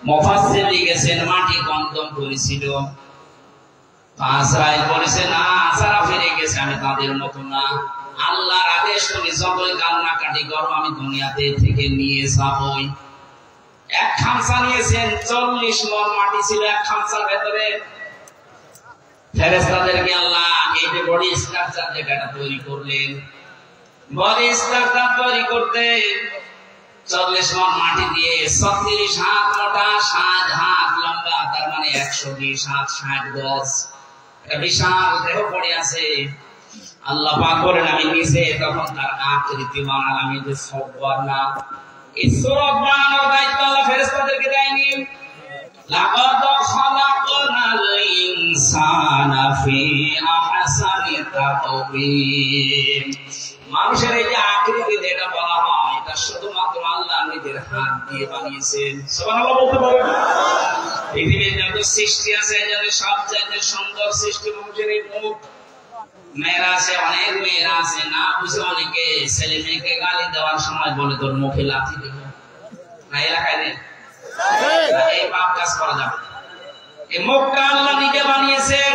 মুফাসসির লিখেছেন মাটি গন্ধম করেছিল। আজরাইল বলেছে না, যারা ফিরে গেছে আমি তাদের মতো না। আল্লাহর আদেশ তুমি সকল কান্নাকাটি করো, আমি দুনিয়াতে থেকে নিয়ে যাবই। এক খামসা নিয়েছেন, 40 মণ মাটি ছিল এক খামসার ভেতরে। ফেরেশতাদেরকে আল্লাহ এই যে বডি স্ট্রাকচার যেটা তৈরি করলেন, বডি স্ট্রাকচার তৈরি করতে 40 মণ মাটি দিয়ে 36 হাত মোটা, 7 হাত লম্বা, তার মানে 120 হাত 60 গজ একটা বিশাল দেহ পড়ে আছে। আল্লাহ পাক বলেন আমি নিচে তখন তার আকৃতি বানালাম। এই যে সওয়ার না, এই সূরত বানানোর দায়িত্ব আল্লাহ ফেরেশতাদেরকে দেয়নি। লাকাদ খালাকনাল ইনসানা ফি আহসানি তাকওয়িম। মানুষের এই যে আকৃতি যেটা বলা হয়, এটা শুধুমাত্র আল্লাহ নিজের হাত দিয়ে বানিয়েছেন। সুবহানাল্লাহ বলতে পারেন। পৃথিবীর যত সৃষ্টি আছে, যাদের সবচেয়ে সুন্দর সৃষ্টি মানুষের এই মুখ। মেয়েরা আছে, অনেক মেয়েরা আছে, না বুঝে অনেকে ছেলে মেয়েকে গালি দেওয়ার সময় বলে তোর মুখে লাথি দেব না, এলাকায় নেই। এই পাপ কাজ করা যাবে। এই মুখটা আল্লাহ নিজে বানিয়েছেন।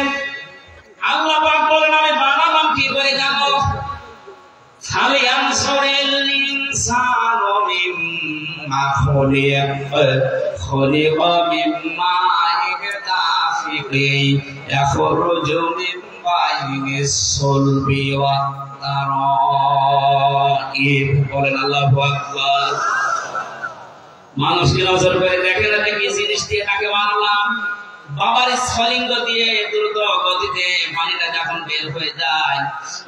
আল্লাহ পাক বলেন আমি বানালাম কি করে জানো? ফালিয়ানসুরিল ইনসানু মিম্মা খুলিকা মিম্মা দাফিকিন ইয়াখরুজু মিন বাইনিস সুলবি ওয়াত তারাইব। বলেন আল্লাহু আকবার। মানুষকে নজর করে দেখেন কি জিনিস দিয়ে তাকে বানালাম। বাবার স্ফলিঙ্গ দিয়ে দ্রুত গতিতে পানিটা যখন বের হয়ে যায়,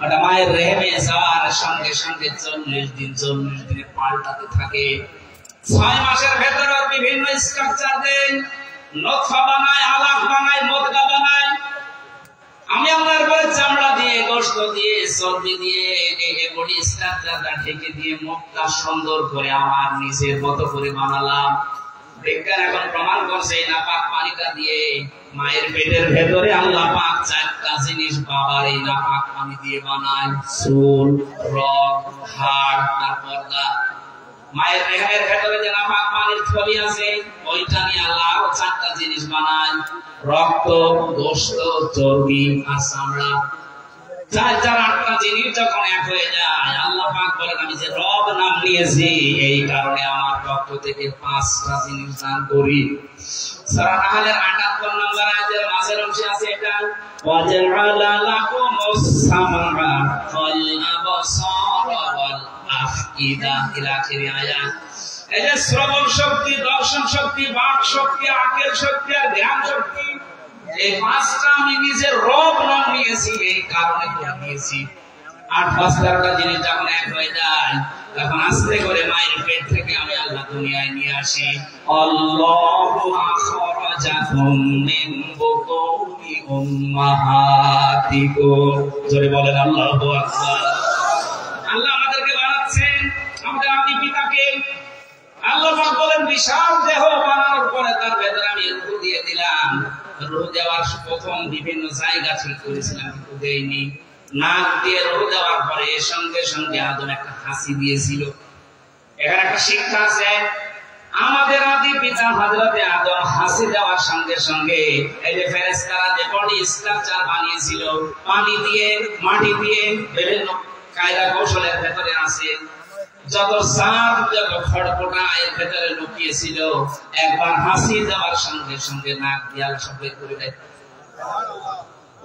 ওটা মায়ের রেহেমে যাওয়ার সঙ্গে সঙ্গে 40 দিনে পাল্টাতে থাকে। 6 মাসের ভেতরে বিভিন্ন স্ট্রাকচার দেয়, নতফা বানায়, আলাক বানায়, মুদগা বানায়। আমি আপনার পরে চামড়া দিয়ে, গোশত দিয়ে, চর্বি দিয়ে, এই বডি স্ট্রাকচারটা ঢেকে দিয়ে মুখটা সুন্দর করে আমার নিজের মতো করে বানালাম। বিজ্ঞান এখন প্রমাণ করছে এই নাপাক পানিটা দিয়ে মায়ের পেটের ভেতরে আল্লাহ পাক 4টা জিনিস বাবার এই নাপাক পানি দিয়ে বানায়। চুল, রগ, হাড় আর পর্দা। মায়ের রেহেমের ভেতরে যে নাপাক পানির থলি আছে, ওইটা নিয়ে আল্লাহ 4টা জিনিস বানায়। রক্ত, গোশত, চর্বি আর চামড়া। 8টা জিনিস যখন এক হয়ে যায়, আল্লাহ পাক বলেন আমি যে রব নাম নিয়েছি এই কারণে আমার পক্ষ থেকে 5টা জিনিস দান করি। সূরা নাহলের 78 নম্বর আয়াতের মাঝের অংশে আছে এটা, ওয়াজআলা লাকুমুস সামআ ওয়াল আবসারা ওয়াল আফইদা ইলা আখির আয়াত। এই যে শ্রবণ শক্তি, দর্শন শক্তি, বাক শক্তি, আকেল শক্তি আর ধ্যান শক্তি, এই 5টা আমি নিজের রব নাম নিয়েছি এই কারণে করে নিয়েছি। 8-5টা জিনিস যখন এক হয়ে যায়, তখন আস্তে করে মায়ের পেট থেকে আমি আল্লাহ দুনিয়ায় নিয়ে আসি। আল্লাহু আখরাজাকুম মিন বুতুনি উম্মাহাতিকুম। জোরে বলেন আল্লাহু আকবার। আল্লাহ আমাদেরকে বানাচ্ছেন, আমাদের আদি পিতাকে। আল্লাহ পাক বলেন বিশাল দেহ বানানোর পরে তার ভেতরে আমি রূহ দিয়ে দিলাম। রূহ দেওয়ার প্রথম বিভিন্ন জায়গা ঠিক করেছিলাম, কিন্তু দেইনি। নাক দিয়ে রূহ দেওয়ার পরে সঙ্গে সঙ্গে আদম একটা হাসি দিয়েছিল। এখানে একটা শিক্ষা আছে, আমাদের আদি পিতা হযরতে আদম হাসি দেওয়ার সঙ্গে সঙ্গে এই যে ফেরেশতারা যে বডি স্ট্রাকচার বানিয়েছিল পানি দিয়ে, মাটি দিয়ে, বিভিন্ন কায়দা কৌশলের ভেতরে আছে। যত সাপ যত খড়পটা এর ভেতরে লুকিয়েছিল একবার হাসি যাওয়ার সঙ্গে সঙ্গে নাক দিয়াল সব বের করে দেয়।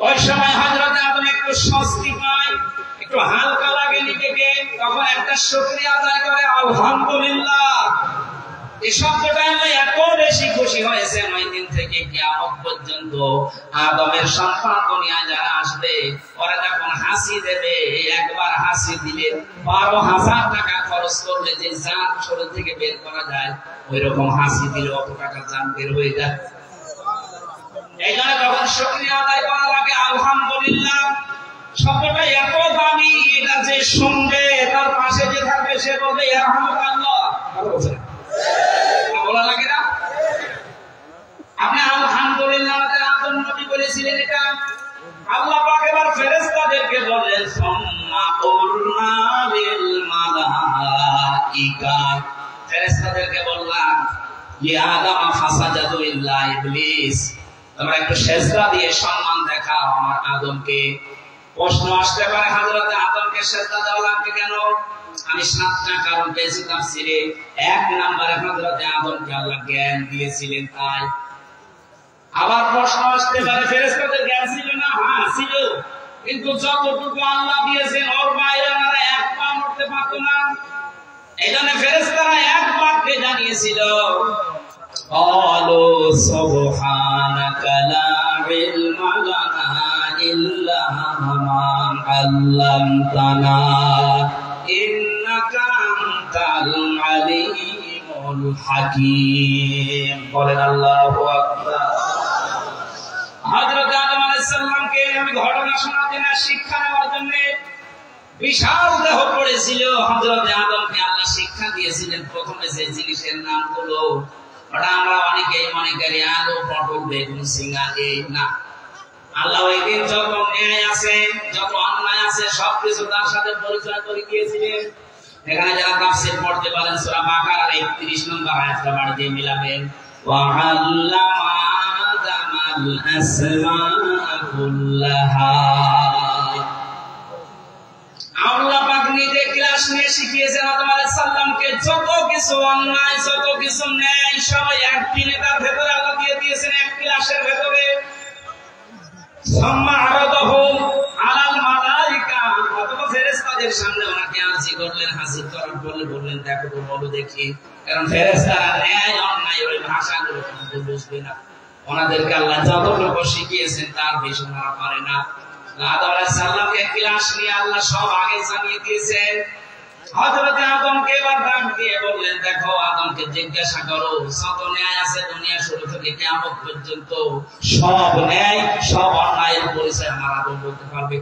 ওই সময় হযরত আদম একটু স্বস্তি পায়, একটু হালকা লাগে নিজেকে, তখন একটা শুকরিয়া আদায় করে আলহামদুলিল্লাহ। এই শব্দটা এত বেশি খুশি হয়েছে ওই দিন থেকে কিয়ামত পর্যন্ত আদমের সন্তান দুনিয়া যারা আসবে ওরা যখন হাসি দেবে, একবার হাসি দিলে 12,000 টাকা খরচ করলে যে জান শরীর থেকে বের করা যায়, ওই রকম হাসি দিলে অত টাকা জান বের হয়ে যায়। এই জন্য তখন শুকরিয়া আদায় করা লাগে আলহামদুলিল্লাহ। শব্দটা এত দামি, এটা যে শুনবে তার পাশে যে থাকবে সে বলবে ইয়ারহামুকাল্লাহ, বলা লাগে না? আপনি আলহামদুলিল্লাহ আদম নবী বলেছিলেন এটা। আল্লাহ পাক এবার ফেরেশতাদেরকে বললেন সুম্মা কুরনা লিল মালাইকা, ফেরেশতাদেরকে বললাম ইয়া আদম ফাসাজাদু ইল্লা ইবলিস, তোমরা একটু সেজদা দিয়ে সম্মান দেখাও আমার আদমকে। প্রশ্ন আসতে পারে হযরত আদমকে সেজদা দেওয়া লাগবে কেন? আমি 7টা কারণ পেয়েছি তাফসীরে। 1 নম্বরে হযরত আদমকে আল্লাহ জ্ঞান দিয়েছিলেন তাই। আবার প্রশ্ন আসতে পারে ফেরেশতাদের জ্ঞান ছিল না? হ্যাঁ ছিল, কিন্তু যতটুকু আল্লাহ দিয়েছেন ওর বাইরে ওনারা এক পা নড়তে পারত না। এইজন্য ফেরেশতারা এক বাক্যে জানিয়েছিল قالوا سبحانك لا علم لنا إلا ما علمتنا إنك أنت العليم الحكيم। বলেন আল্লাহু আকবার। হযরত আদম আলাইহিস সালামকে আমি ঘটনা শোনাতে না, শিক্ষা নেওয়ার জন্য বিশাল দেহ পড়েছিল। হযরত আদমকে আল্লাহ শিক্ষা দিয়েছিলেন প্রথমে যে জিনিসের নাম হলো, ওটা আমরা অনেকেই মনে করি আলু, পটল, বেগুন, সিঙ্গা, এই না। আল্লাহ ওই দিন যত ন্যায় আছে, যত অন্যায় আছে সবকিছু তার সাথে পরিচয় করে দিয়েছিলেন। এখানে যারা তাফসীর পড়তে পারেন সূরা বাকারার 31 নম্বর আয়াতটা বাড়ি দিয়ে মিলাবেন, ওয়া আল্লামা আদামাল আসমা কুল্লাহা। আল্লাহ পাক নিজে ক্লাস নিয়ে শিখিয়েছেন আদম আলাইহিস সালামকে যত কিছু অন্যায়, যত কিছু ন্যায় সব একদিনে তার ভেতরে আল্লাহ দিয়ে দিয়েছেন, এক ক্লাসের ভেতরে। সাম্মা আরাদাহু আলাল মালাইকা, অথবা ফেরেশতাদের সামনে ওনাকে হাজির করলেন। হাজির করার পরে বললেন দেখো তো বলো দেখি, কারণ ফেরেশতারা ন্যায় অন্যায় ওই ভাষাগুলো কিন্তু বুঝবে না। ওনাদেরকে আল্লাহ যতটুকু শিখিয়েছেন তার বেশি ওনারা পারে না। আদম আলাইহিস সালামকে ক্লাস নিয়ে আল্লাহ সব আগে জানিয়ে দিয়েছেন। হযরত আদমকে এবার ডাক দিয়ে বললেন দেখো, আদমকে জিজ্ঞাসা করো যত ন্যায় আছে দুনিয়া শুরু থেকে কিয়ামত পর্যন্ত সব ন্যায়, সব অন্যায়ের পরিচয় আমার আদম বলতে পারবে।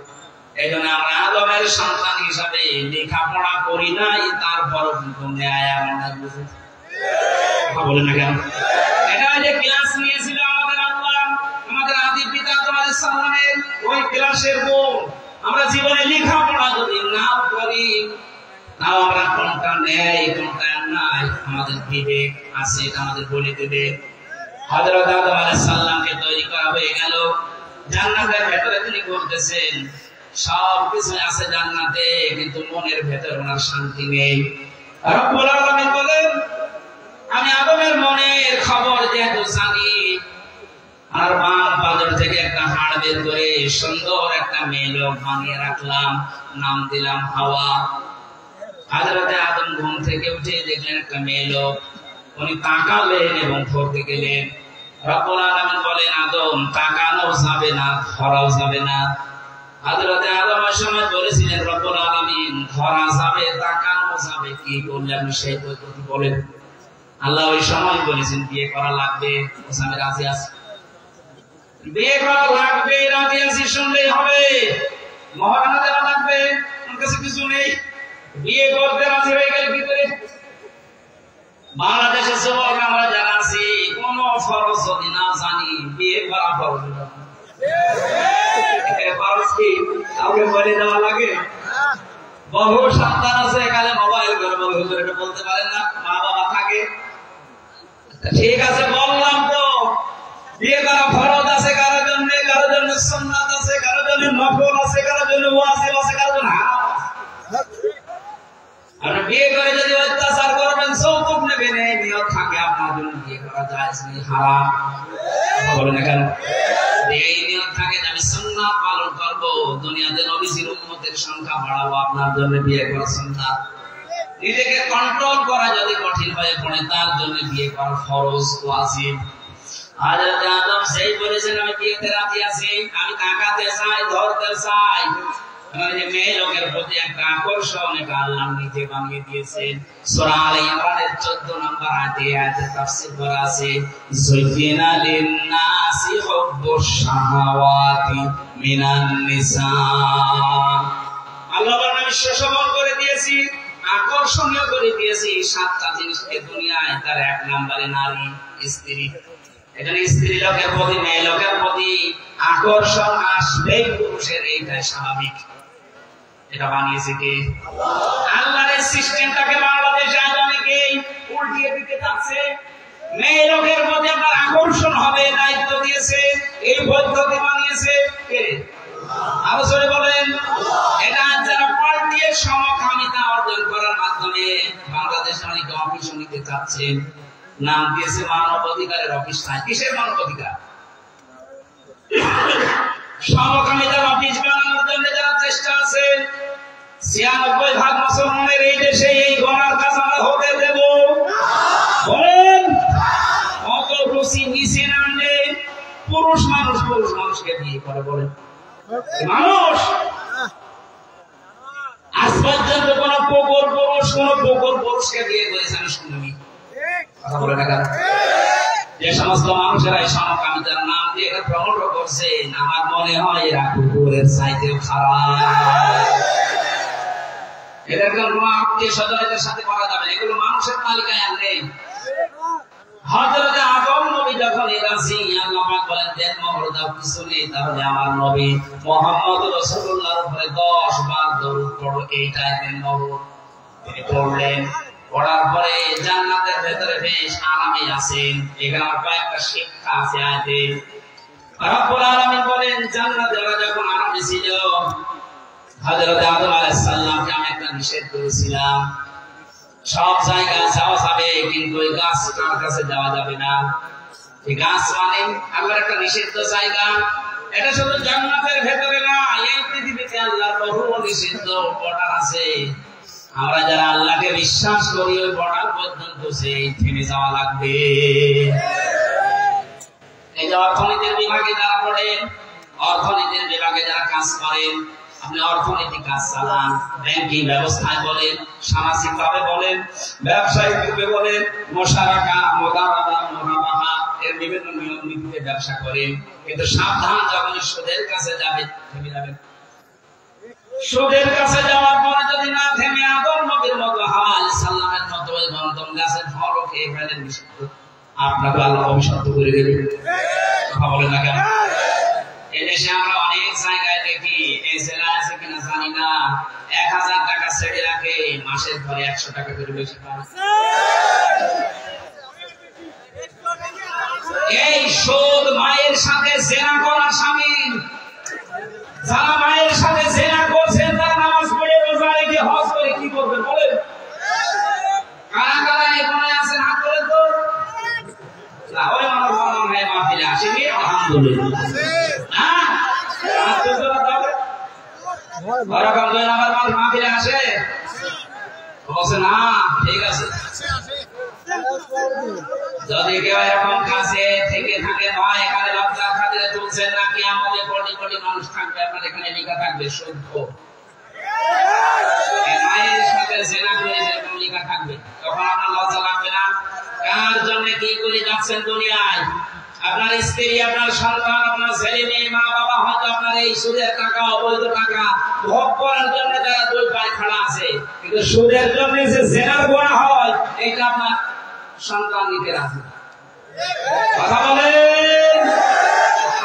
এই জন্য আমরা আদমের সন্তান হিসাবে লেখাপড়া করি নাই, তারপরও কিন্তু ন্যায় আর অন্যায় বুঝি। কথা বলেন না কেন? এটা যে ক্লাস নিয়েছিল আমাদের আল্লাহ, আমাদের আদি পিতা আদম আলাইহিস সালামের ওই ক্লাসের বই আমরা জীবনে লেখাপড়া যদি নাও করি, তাও আমরা কোনটা ন্যায় কোনটা অন্যায় আমাদের বিবেক আছে, এটা আমাদের বলে দেবে। হযরত আদম আলাইহিস সালামকে তৈরি করা হয়ে গেল, জান্নাতের ভেতরে তিনি ঘুরতেছেন, সব কিছু আছে জান্নাতে, কিন্তু মনের ভেতরে ওনার শান্তি নেই। রব্বুল আলামিন বলেন আমি আদমের মনের খবর যেহেতু জানি, আর বাম পাজর থেকে একটা হাড় বের করে সুন্দর একটা মেয়ে লোক বানিয়ে রাখলাম, নাম দিলাম হাওয়া। হযরত আদম ঘুম থেকে উঠে দেখলেন একটা মেয়ে লোক, উনি তাকালেন এবং ধরতে গেলেন। রব্বুল আলামিন বলেন আদম তাকানো যাবে না, ধরাও যাবে না। হযরত আদম ওই সময় বলেছিলেন রব্বুল আলামিন ধরা যাবে, তাকানো যাবে, কি করলে আপনি সেই পদ্ধতি বলেন। আল্লাহ ওই সময় বলেছেন বিয়ে করা লাগবে, আমি রাজি আছি। বিয়ে করা লাগবে, রাজি আছি শুনলেই হবে, মহারানা দেওয়া লাগবে, আমার কাছে কিছু নেই। বিয়ে করতে রাজি হয়ে গেল ভিতরে। বাংলাদেশের যুবক আমরা যারা আছি কোন ফরজ যদি না জানি, বিয়ে করা ফরজ ফরজ কি কাউকে বলে দেওয়া লাগে? বহু সন্তান আছে এখানে মোবাইল করে বলতে পারেন না, মা বাবা থাকে। ঠিক আছে বললাম তো, বিয়ে করা ফরজ আছে কারোর জন্য, কারোর জন্য সুন্নাত আছে, কারোর জন্য নফল আছে, কারোর জন্য ওয়াজিব আছে, কারোর জন্য হারাম আছে। আপনি বিয়ে করে যদি অত্যাচার করবেন, যৌতুক নেবেন, এই নিয়ত থাকে আপনার জন্য বিয়ে করা জায়েজ নেই, হারাম। বলেন কেন? এই নিয়ত থাকে যে আমি সুন্নাত পালন করব, দুনিয়াতে নবীজির উম্মতের সংখ্যা বাড়াবো, আপনার জন্য বিয়ে করা সুন্নাত। নিজেকে কন্ট্রোল করা যদি কঠিন হয়ে পড়ে, তার জন্য বিয়ে করা ফরজ, ওয়াজিব। হযরত আদম সেই বলেছেন আমি বিয়েতে রাজি আছি, আমি তাকাতে চাই, ধরতে চাই। মেয়ে লোকের প্রতি একটা আকর্ষণ, এটা আল্লাহ নিজে বানিয়ে দিয়েছেন। সূরা আলে ইমরানের 14 নম্বর আয়াতে তাফসীর করা আছে, যুয়িনা লিন-নাসি হুব্বুশ শাহাওয়াতি মিনান নিসা। আল্লাহ আমি সুসবল করে দিয়েছি, আকর্ষণীয় করে দিয়েছি 7টা জিনিসকে দুনিয়ায়, তার 1 নম্বরে নারী, স্ত্রী। এখানে স্ত্রী লোকের প্রতি, মেয়ে লোকের প্রতি আকর্ষণ আসবে পুরুষের, এইটাই স্বাভাবিক। এটা বানিয়েছে কে? আল্লাহর এই সিস্টেমটাকে বাংলাদেশে আজ অনেকেই উল্টিয়ে দিতে চাচ্ছে। মেয়ে লোকের প্রতি আপনার আকর্ষণ হবে, দায়িত্ব দিয়েছে, এই পদ্ধতি বানিয়েছে কে? আরো জোরে বলেন। এটা যারা পাল্টিয়ে সমকামিতা অর্জন করার মাধ্যমে বাংলাদেশে অনেকে অফিস নিতে চাচ্ছেন, নাম দিয়েছে মানব অধিকারের অফিস। কিসের মানব অধিকার? সমকামিতার অফিস বানানোর জন্য যারা চেষ্টা আছে, 96% মুসলমানের এই দেশে এই গণার কাজ আমরা হতে দেব? বলেন, অত রুচি নিচে নামলে পুরুষ মানুষকে বিয়ে করে। বলেন, মানুষ আজ পর্যন্ত কোন পুরুষকে বিয়ে করেছে আমি শুনিনি। কথা বলে না? যে সমস্ত মানুষেরা এই সমকামিতার নাম দিয়ে এটা প্রমোট করছে, আমার মনে হয় এরা কুকুরের চাইতেও খারাপ। এদের কোন আত্মীয় স্বজনের সাথে করা যাবে না, এগুলো মানুষের তালিকায় আর নেই। হযরত আদম নবী যখন এরাছি, আল্লাহ পাক বলেন দেন মোহর দাও কিছু নেই, তাহলে আমার নবী মুহাম্মদ রাসূলুল্লাহর উপরে 10 বার দরুদ পড়ো, এইটাই দেন মোহর। তিনি পড়লেন, পড়ার পরে জান্নাতের ভেতরে বেশ আরামে আছেন। এখানে আমার কয়েকটা শিক্ষা আছে আয়াতে। রব্বুল আলামিন বলেন জান্নাতে ওরা যখন আরামে ছিল, হযরত আদম আলাইহিস সালামকে আমি একটা নিষেধ করেছিলাম, সব জায়গায় যাওয়া যাবে কিন্তু ওই গাছটার কাছে যাওয়া যাবে না। এই গাছ মানে আল্লাহর একটা নিষিদ্ধ জায়গা। এটা শুধু জান্নাতের ভেতরে না, এই পৃথিবীতে আল্লাহর বহু নিষিদ্ধ বর্ডার আছে। আমরা যারা আল্লাহকে বিশ্বাস করি, ওই বর্ডার পর্যন্ত সেই থেমে যাওয়া লাগবে। এই যে অর্থনীতির বিভাগে যারা পড়েন, অর্থনীতির বিভাগে যারা কাজ করেন, আপনি অর্থনৈতিক কাজ চালান, ব্যাংকিং ব্যবস্থায় বলেন, সামাজিক ভাবে বলেন, ব্যবসায়িক ভাবে বলেন, মুশারাকা, মুদারাবা, মুরাবাহা, এর বিভিন্ন নিয়ম নীতিতে ব্যবসা করেন, কিন্তু সাবধান, যখন সুদের কাছে যাবেন থেমে যাবেন। সুদের কাছে যাওয়ার পরে যদি না থেমে আদম নবীর মতো হাওয়া সাল্লামের মতো ওই গন্ধম গাছের ফলও খেয়ে ফেলেন, আপনাকে আল্লাহ অভিশপ্ত করে দেবেন। কথা বলেন না কেন? এদেশে আমরা অনেক জায়গায় দেখি, এই জেলা আছে কিনা জানি না, 1000 টাকা ছেড়ে রাখে, মাসের পরে 100 টাকা করে বেশি পায়। এই সুদ মায়ের সাথে জেনা করার শামিল। যারা মায়ের সাথে জেনা করছেন তারা নামাজ পড়ে, রোজা রেখে, হজ করে কি করবেন বলেন? কারা কারা এখানে আছেন হাত তোলেন তো। না, ওই আমার মনে হয় মাহফিলে আসেনি, আলহামদুলিল্লাহ। মাহফিলে আসে বলছে না, ঠিক আছে। যদি কেউ এরকম কাছে থেকে থাকে, নয় এখানে লজ্জার খাতিরে তুলছেন না, কি আমাদের কোটি কোটি মানুষ থাকবে, আপনার এখানে লেখা থাকবে শুদ্ধ। মায়ের সাথে জেনা করে যেরকম লেখা থাকবে, তখন আপনার লজ্জা লাগবে না? কার জন্য কি করে যাচ্ছেন দুনিয়ায়? আপনার স্ত্রী, আপনার সন্তান, আপনার ছেলে মেয়ে, মা বাবা হয়তো আপনার এই সুদের টাকা, অবৈধ টাকা ভোগ করার জন্য যারা দুই পায়ে খাড়া আছে, কিন্তু সুদের জন্য যে জেনার গোনা হয়, এটা আপনার সন্তান নিতে রাজি। কথা বলেন,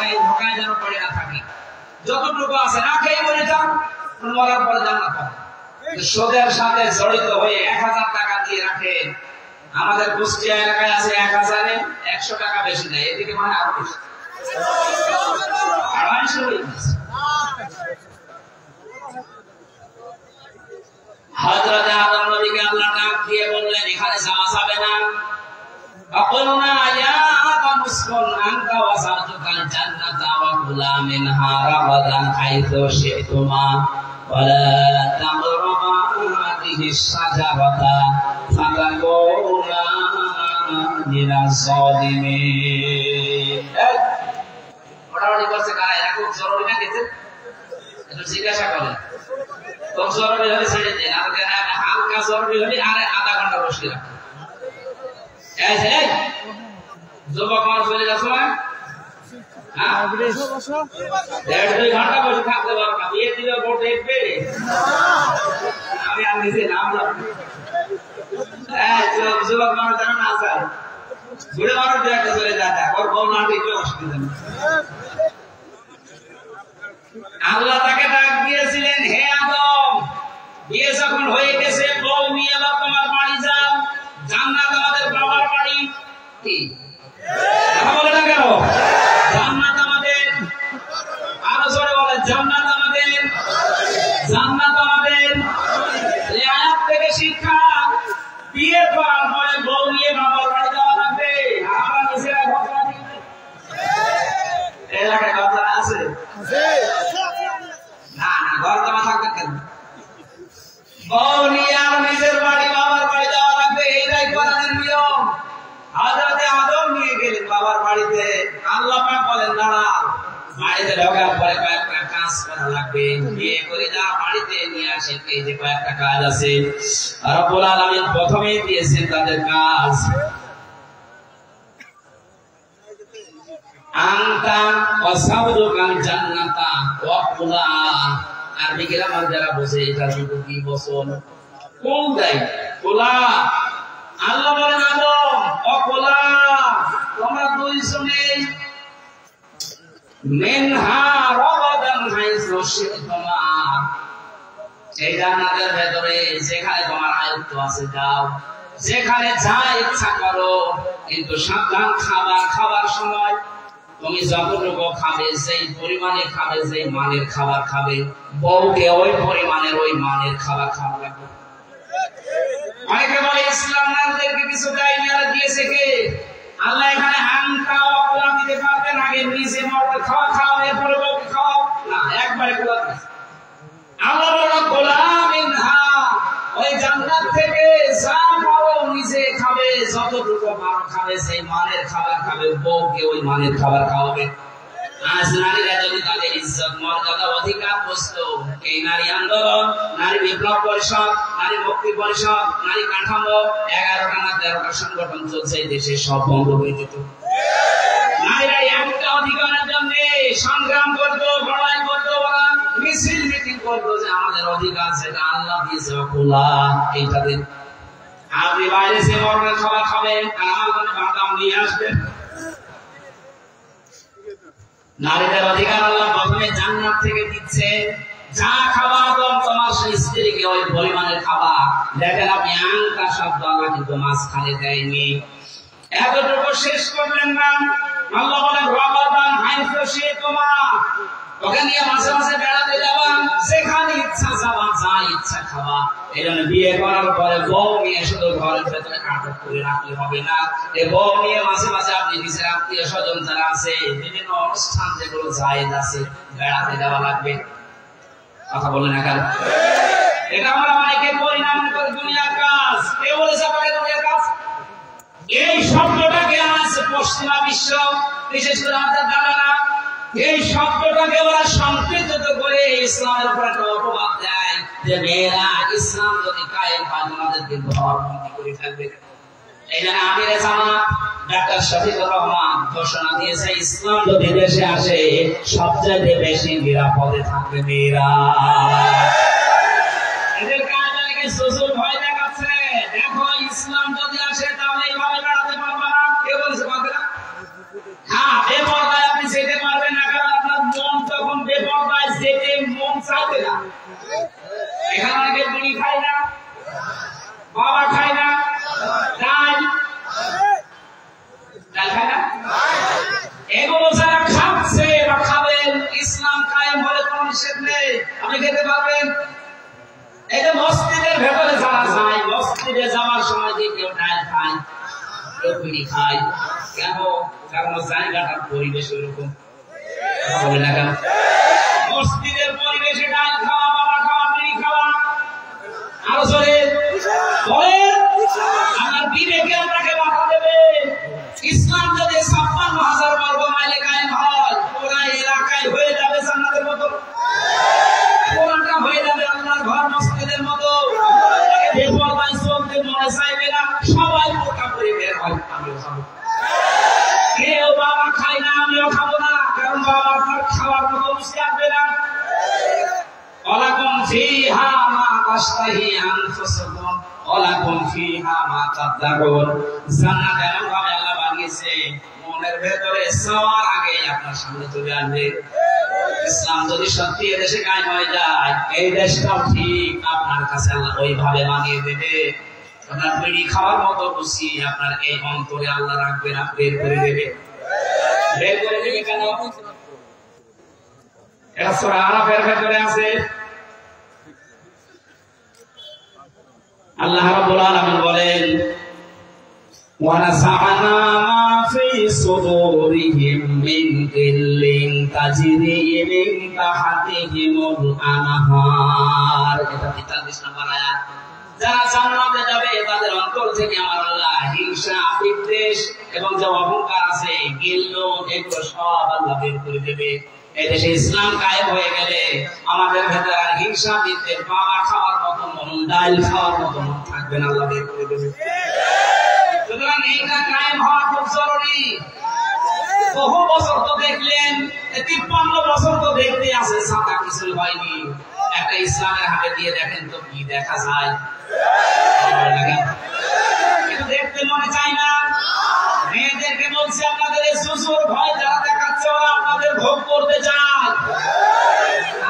এই ধোকায় যেন পড়ে না থাকে। যতটুকু আছে না খেয়ে মরে যান, মরার পরে জান্নাত পাবেন। সুদের সাথে জড়িত হয়ে 1000 টাকা দিয়ে রাখেন। আমাদের কুষ্টিয়া এলাকায় আছে 1000-এ 100 টাকা বেশি নেয়, এদিকে মানে আরো বেশি, 250। হযরত আদম নবীকে আল্লাহ ডাক দিয়ে বললেন এখানে যাওয়া যাবে না। أقولنا يا آدم اسكن أنت وزوجك الجنة وكلا منها رغدا حيث شئتما ولا تقربا هذه الشجرة فتكونا من الظالمين মোটামুটি করছে কারা এরা খুব জরুরি না গেছে একটু জিজ্ঞাসা করেন খুব জরুরি হলে ছেড়ে দিন আর হালকা জরুরি হলে আরে আধা ঘন্টা বসে রাখেন যুবক মানুষ চলে যাচ্ছ না 1.5-2 ঘন্টা বসে থাকতে পারবো না বিয়ে দিলে ভোট দেখবে আমি আর নিজে নাম যুবক মানুষ জানো না স্যার বুড়ে মানুষ একটা চলে যাচ্ছে ওর বউ না দেখলে অসুবিধা নেই আল্লাহ তাকে ডাক দিয়েছিলেন হে আদম বিয়ে যখন হয়ে গেছে বউ নিয়ে এবার তোমার বাড়ি যাও জান্নাত আমাদের বাবার বাড়ি কি কথা বলে না কেন জান্নাত আমাদের আরো জোরে বলে জান্নাত আমাদের জান্নাত আমাদের এই আয়াত থেকে শিক্ষা বিয়ে করার পরে বউ নিয়ে বাবার বাড়ি যাওয়া লাগবে আমরা নিজেরা ঘটনা দিই এলাকায় ঘটনা আছে না না ঘর জমা থাকবে কেন বউ নিয়ে আর নিজের বাড়ি বাবার বাড়ি যাওয়া লাগবে এটাই কোরআনের নিয়ম হযরত আদম নিয়ে গেলেন বাবার বাড়িতে আল্লাহ পাক বলেন দাঁড়া বাড়িতে ঢোকার পরে কয়েকটা কাজ করা লাগবে বিয়ে করে যা বাড়িতে নিয়ে আসে এই যে কয়েকটা কাজ আছে রব্বুল আলামিন প্রথমেই দিয়েছেন তাদের কাজ আনতা ওয়াসাবুকাল জান্নাতা ওয়াকুলা আরবি গ্রামার যারা বোঝে এটা শুধু কি বসন কোন দেয় কোলা আল্লাহ বলেন আদম অকোলা তোমরা দুইজনে মিনহা রাগাদান হাইসু শি'তুমা এই জান্নাতের ভেতরে যেখানে তোমার আয়ত্ত আছে যাও যেখানে যা ইচ্ছা করো কিন্তু সাবধান খাবার সময় তুমি যতটুকু খাবে সেই পরিমাণে খাবে সেই মানের খাবার খাবে বউকে ওই পরিমাণের ওই মানের খাবার খাওয়া লাগবে অনেকে বলে ইসলাম নারীদেরকে কিছু দেয়নি আর দিয়েছে কে আল্লাহ এখানে আনকা ওয়াকুলা দিতে পারতেন আগে নিজে মরতে খাওয়া এরপরে বউকে খাওয়াও না একবারে কোলা আল্লাহ বলেন গোলাম মিনহা ওই জান্নাত থেকে যা পারো নিজে খাবে যতটুকু পারো খাবে সেই মানের খাবার খাবে বউকে ওই মানের খাবার খাওয়াবে আজ নারীরা যদি তাদের ইজ্জত মর্যাদা অধিকার বুঝতো এই নারী আন্দোলন নারী বিপ্লব পরিষদ নারী মুক্তি পরিষদ নারী কাঠামো 11টা না 13টা সংগঠন চলছে দেশে সব বন্ধ হয়ে যেত নারীরা একটা অধিকারের জন্য সংগ্রাম করতো লড়াই করতো ওরা মিছিল মিটিং করতো যে আমাদের অধিকার সেটা আল্লাহ দিয়েছে খোলা এইটা দিন আপনি বাইরে সে মরণের খাবার খাবেন আর আমার জন্য বাদাম নিয়ে আসবেন নারীদের অধিকার আল্লাহ প্রথমে জান্নাত থেকে দিচ্ছে যা খাবার দাও তোমার সেই স্ত্রীকে ওই পরিমাণের খাবার দেখেন আপনি আনকা শব্দ আল্লাহ কিন্তু মাঝখানে দেয়নি এতটুকু শেষ করলেন না আল্লাহ বলেন রাবাদান হাইসু শি'তুমা ওখানে নিয়ে মাঝে মাঝে বেড়াতে যাবা যেখানে ইচ্ছা যাবা যা ইচ্ছা খাবা এজন্য বিয়ে করার পরে বউ নিয়ে শুধু ঘরের ভেতরে আটক করে রাখলে হবে না এই বউ নিয়ে মাঝে মাঝে আপনি নিজের আত্মীয় স্বজন যারা আছে বিভিন্ন অনুষ্ঠান যেগুলো জায়েজ আছে বেড়াতে যাওয়া লাগবে কথা বলেন না কেন এটা আমরা অনেকে করি না মনে করি দুনিয়ার কাজ কে বলেছে আপনাকে দুনিয়ার কাজ এই শব্দটাকে আজ পশ্চিমা বিশ্ব বিশেষ করে আমাদের দাদারা এই শব্দটাকে ওরা সংকেতিত করে ইসলামের উপর একটা অপবাদ দেয় যে মেয়েরা ইসলাম যদি কায়েম হয় তোমাদেরকে ধর্মবন্দী করে ফেলবে এই জন্য আমিরে জামাত ডাক্তার শফিকুর রহমান ঘোষণা দিয়েছে ইসলাম যদি দেশে আসে সবচেয়ে বেশি নিরাপদে থাকবে মেয়েরা এদের কাজ অনেকে সুসুর ভয় দেখাচ্ছে দেখো ইসলাম যদি আসে তাহলে এইভাবে বেড়াতে পারবে না কে বলেছে পারবে না হ্যাঁ বেপরদায় আপনি যেতে পারবেন না কারণ আপনার মন তখন বেপরদায় যেতে মন চাইবে না এখানে অনেকে বিড়ি খায় না বাবা খায় না ডাল খায় না এগুলো যারা খাচ্ছে বা খাবেন ইসলাম কায়েম হলে কোনো নিষেধ নেই আপনি খেতে পারবেন এই যে মসজিদের ভেতরে যারা যায়, মসজিদে যাওয়ার সময় যে কেউ ডাল খায়, কেউ বিড়ি খায়, কেন? কারণ জায়গাটার পরিবেশ ওইরকম। মসজিদের পরিবেশে ডাল খাওয়া, বাবা খাওয়া, বিড়ি খাওয়া, আরো জোরে বলেন, আমার বিবেকে আপনাকে বাধা দেবে। ইসলাম যদি ৫৬,০০০ বর্গ মাইলে কায়েম হয়, পুরা এলাকায় হয়ে যাবে জান্নাতের মতো, পুরাটা হয়ে যাবে আল্লাহর ঘর মসজিদের মতো। বেপরদায় চলতে মনে চাইবে না, সবাই বোরকা পরে বের হয়। আমিও খাবো, কেউ বাবা খায় না, আমিও খাবো না, কারণ বাবা আপনার খাওয়ার মতো রুচি আসবে না। ওয়ালাকুম ফিহা মা তাশতাহি আনফুসুকুম ওয়ালাকুম ফিহা মা তাদদারুন। জান্নাত এমন ভাবে আল্লাহ বানিয়েছে, মনের ভেতরে চাওয়ার আগে আপনার সামনে চলে আসবে। ইসলাম যদি সত্যি এদেশে কায়েম হয়ে যায়, এই দেশটাও ঠিক আপনার কাছে আল্লাহ ওইভাবে বানিয়ে দেবে। আপনার বিড়ি খাওয়ার মতো রুচি আপনার এই অন্তরে আল্লাহ রাখবে না, বের করে দেবে। বের করে দেবে কেন? এটা সূরা আরাফের ভেতরে আছে। আল্লাহ রাব্বুল আলামিন বলেন, ওয়া নাসা'না মা ফি সুদুরিহিম মিন গিল্লিন তাজরি মিন তাহতিহিমুল আনহার। এটা ৪৩ নম্বর আয়াত। যারা জান্নাতে যাবে তাদের অন্তর থেকে আমার আল্লাহ হিংসা, বিদ্বেষ এবং যে অহংকার আছে, গিল্ল, এগুলো সব আল্লাহ বের করে দেবে। এদেশে ইসলাম কায়েম হয়ে গেলে আমাদের ভেতরে আর হিংসা, বিদ্বেষ, বাবা খাওয়ার মতো মন, ডাল খাওয়ার মতো মন থাকবে না, আল্লাহ বের করে দেবে। সুতরাং এইটা কায়েম হওয়া খুব জরুরি। বহু বছর তো দেখলেন, ৫৩ বছর তো দেখতে আছে, সাদা কিছু হয়নি। একটা ইসলামের হাতে দিয়ে দেখেন তো কি দেখা যায়? কিন্তু দেখতে মনে চায় না। মেয়েদেরকে বলছে, আপনাদের এই শ্বশুর ভয় যারা দেখাচ্ছে, ওরা আপনাদের ভোগ করতে চায়।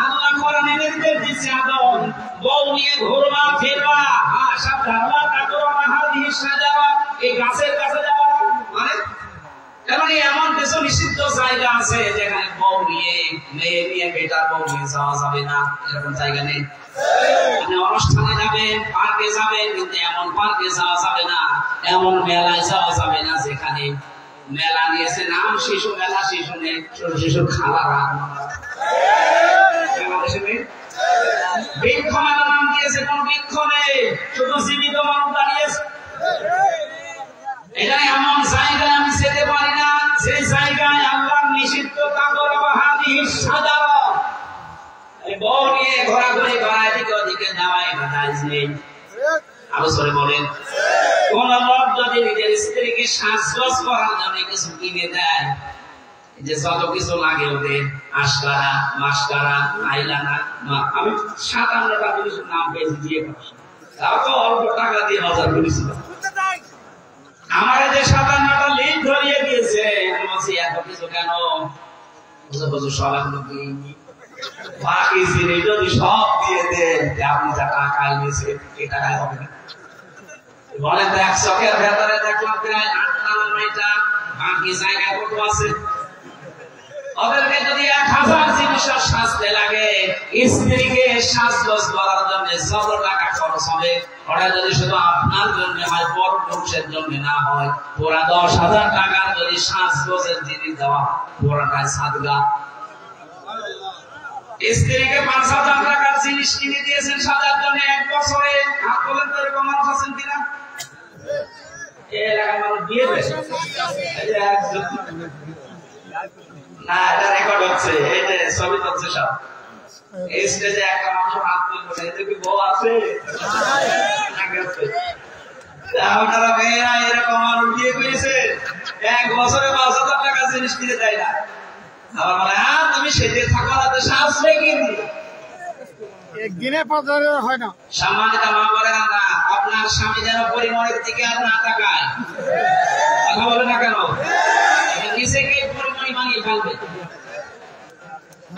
আল্লাহ কোরআনে নির্দেশ দিচ্ছে, আদম বউ নিয়ে ঘুরবা ফিরবা, সাবধানবা, তারপর হাদিস সাজাবা, এই গাছের কাছে যাবা। মানে কারণ এমন কিছু নিষিদ্ধ জায়গা আছে যেখানে বউ নিয়ে, মেয়ে নিয়ে, বেটার বউ নিয়ে যাওয়া যাবে না, এরকম জায়গা নেই। আপনি অনুষ্ঠানে যাবেন, পার্কে যাবেন, কিন্তু এমন পার্কে যাওয়া যাবে না, এমন মেলায় যাওয়া যাবে না যেখানে মেলা নিয়েছে নাম শিশু মেলা, শিশু নেই, ছোট শিশুর খালারা। বৃক্ষ মেলা নাম দিয়েছে, কোন বৃক্ষ নেই, শুধু জীবিত মানুষ দাঁড়িয়েছে। এটা এমন জায়গায় আমি যেতে পারি না যে জায়গায় আল্লাহর নিষিদ্ধ কাপড় বা হাদিস সাজানো। বউ নিয়ে ঘোরাঘুরি করা, এদিকে ওদিকে যাওয়া, এটা জায়েজ নেই। আলোচনা বলেন, কোন লোক যদি নিজের স্ত্রীকে সাজগোজ করার জন্য কিছু কিনে দেয়, যে যত কিছু লাগে ওদের, আশকারা, মাসকারা, আইলানা, আমি ৫৭টা জিনিসের নাম পেয়েছি দিয়ে, তাও তো অল্প টাকা দিয়ে বাজার করেছিল। আমার যে ৫৭টা লিঙ্ক ধরিয়ে দিয়েছে, আমি বলছি এত কিছু কেন? সব এখনো দিইনি, বাকি জিনিস যদি সব দিয়ে দেন, আপনি যা টাকা নিয়েছেন এই টাকায় হবে না। বলেন তো, ১ চকের ভেতরে দেখলাম প্রায় ৮টা ৯টা, বাকি জায়গায় কত আছে? ওদেরকে যদি ১০০০ জিনিসের সাজতে লাগে, স্ত্রীকে সাজগোজ করার জন্য যত টাকা খরচ হবে, ওটা যদি শুধু আপনার জন্য হয়, পর পুরুষের জন্য না হয়, পুরা ১০,০০০ টাকার যদি সাজগোজের জিনিস দেওয়া, পুরাটাই সাদগা। স্ত্রীকে ৫,০০০ টাকার জিনিস কিনে দিয়েছেন সাজার জন্য ১ বছরে, হাত বলেন তো এরকম মানুষ আছেন কিনা? এলাকার মানুষ দিয়ে দেয় না, এটা রেকর্ড হচ্ছে, এই যে ছবি হচ্ছে সব। এই স্টেজে একটা মানুষ হাত তুলবে, এতে কি বউ আছে? আপনারা মেয়েরা এরকম মানুষ বিয়ে করেছে, ১ বছরে ৫,০০০ টাকা জিনিস কিনে দেয় না। আবার বলে, হ্যাঁ তুমি সেজে থাকো না, তো সাজবে কিনি একদিনে ৫,০০০ হয় না। সম্মানিত মা বলেন না, আপনার স্বামী যেন পরিমণের দিকে আর না তাকায়। কথা বলে না কেন? নিজেকে পরিমণি বানিয়ে ফেলবে।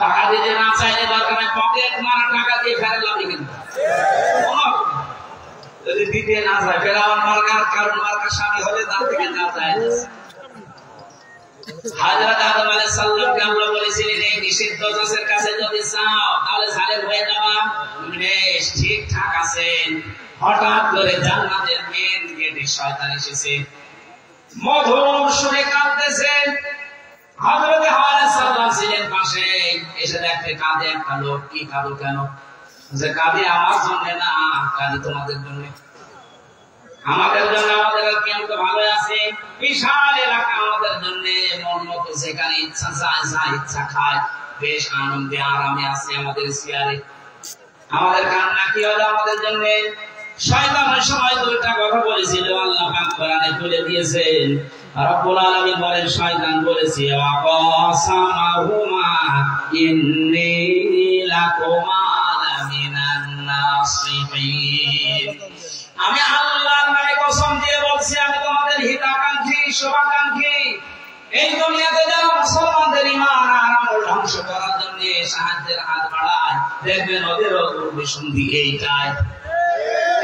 টাকা দিতে না চাইলে দরকার নেই, পকেট মারা টাকা দিয়ে ফেরালাম কিন্তু যদি দিতে না যায়, ফেরাবার মার্কার, কারণ মার্কার স্বামী হলে তার থেকে না যায়। হযরত আদম আলাইহিস সালামকে আল্লাহ বলেছিলেন এই নিষিদ্ধ গাছের কাছে যদি যাও তাহলে জালেম হয়ে যাবা। বেশ ঠিকঠাক আছেন, হঠাৎ করে জান্নাতের মেন গেটে শয়তান এসেছে, মধুর সুরে কাঁদতেছে। হযরত হাওয়া আলাইহিস সালাম ছিলেন পাশে, এসে দেখতে কাঁদে একটা লোক। কি কাঁদো কেন? যে কাঁদে আমার জন্য না, কাঁদে তোমাদের জন্য। আমাদের জন্য, আমাদের কেমন তো ভালো আছে, বিশাল এলাকা আমাদের জন্য, মন মতো যেখানে ইচ্ছা যায় যা ইচ্ছা খায়, বেশ আনন্দে আরামে আছে আমাদের চেয়ারে। আমাদের কান্না কি হলো আমাদের জন্য? শয়তানের সময় দুইটা কথা বলেছিল, আল্লাহ পাক কোরআনে তুলে দিয়েছেন। রব্বুল আলামিন বলেন, শয়তান বলেছে ওয়াকাসামাহুমা ইন্নী লাকুমা লামিনান নাসিহিন। আমি আল্লাহর নামে কসম দিয়ে বলছি, আমি তোমাদের হিতাকাঙ্ক্ষী, শুভাকাঙ্ক্ষী। এই দুনিয়াতে যারা মুসলমানদের ঈমান আর আমল ধ্বংস করার জন্য সাহায্যের হাত বাড়ায়, দেখবেন ওদের অভিসন্ধি এইটাই।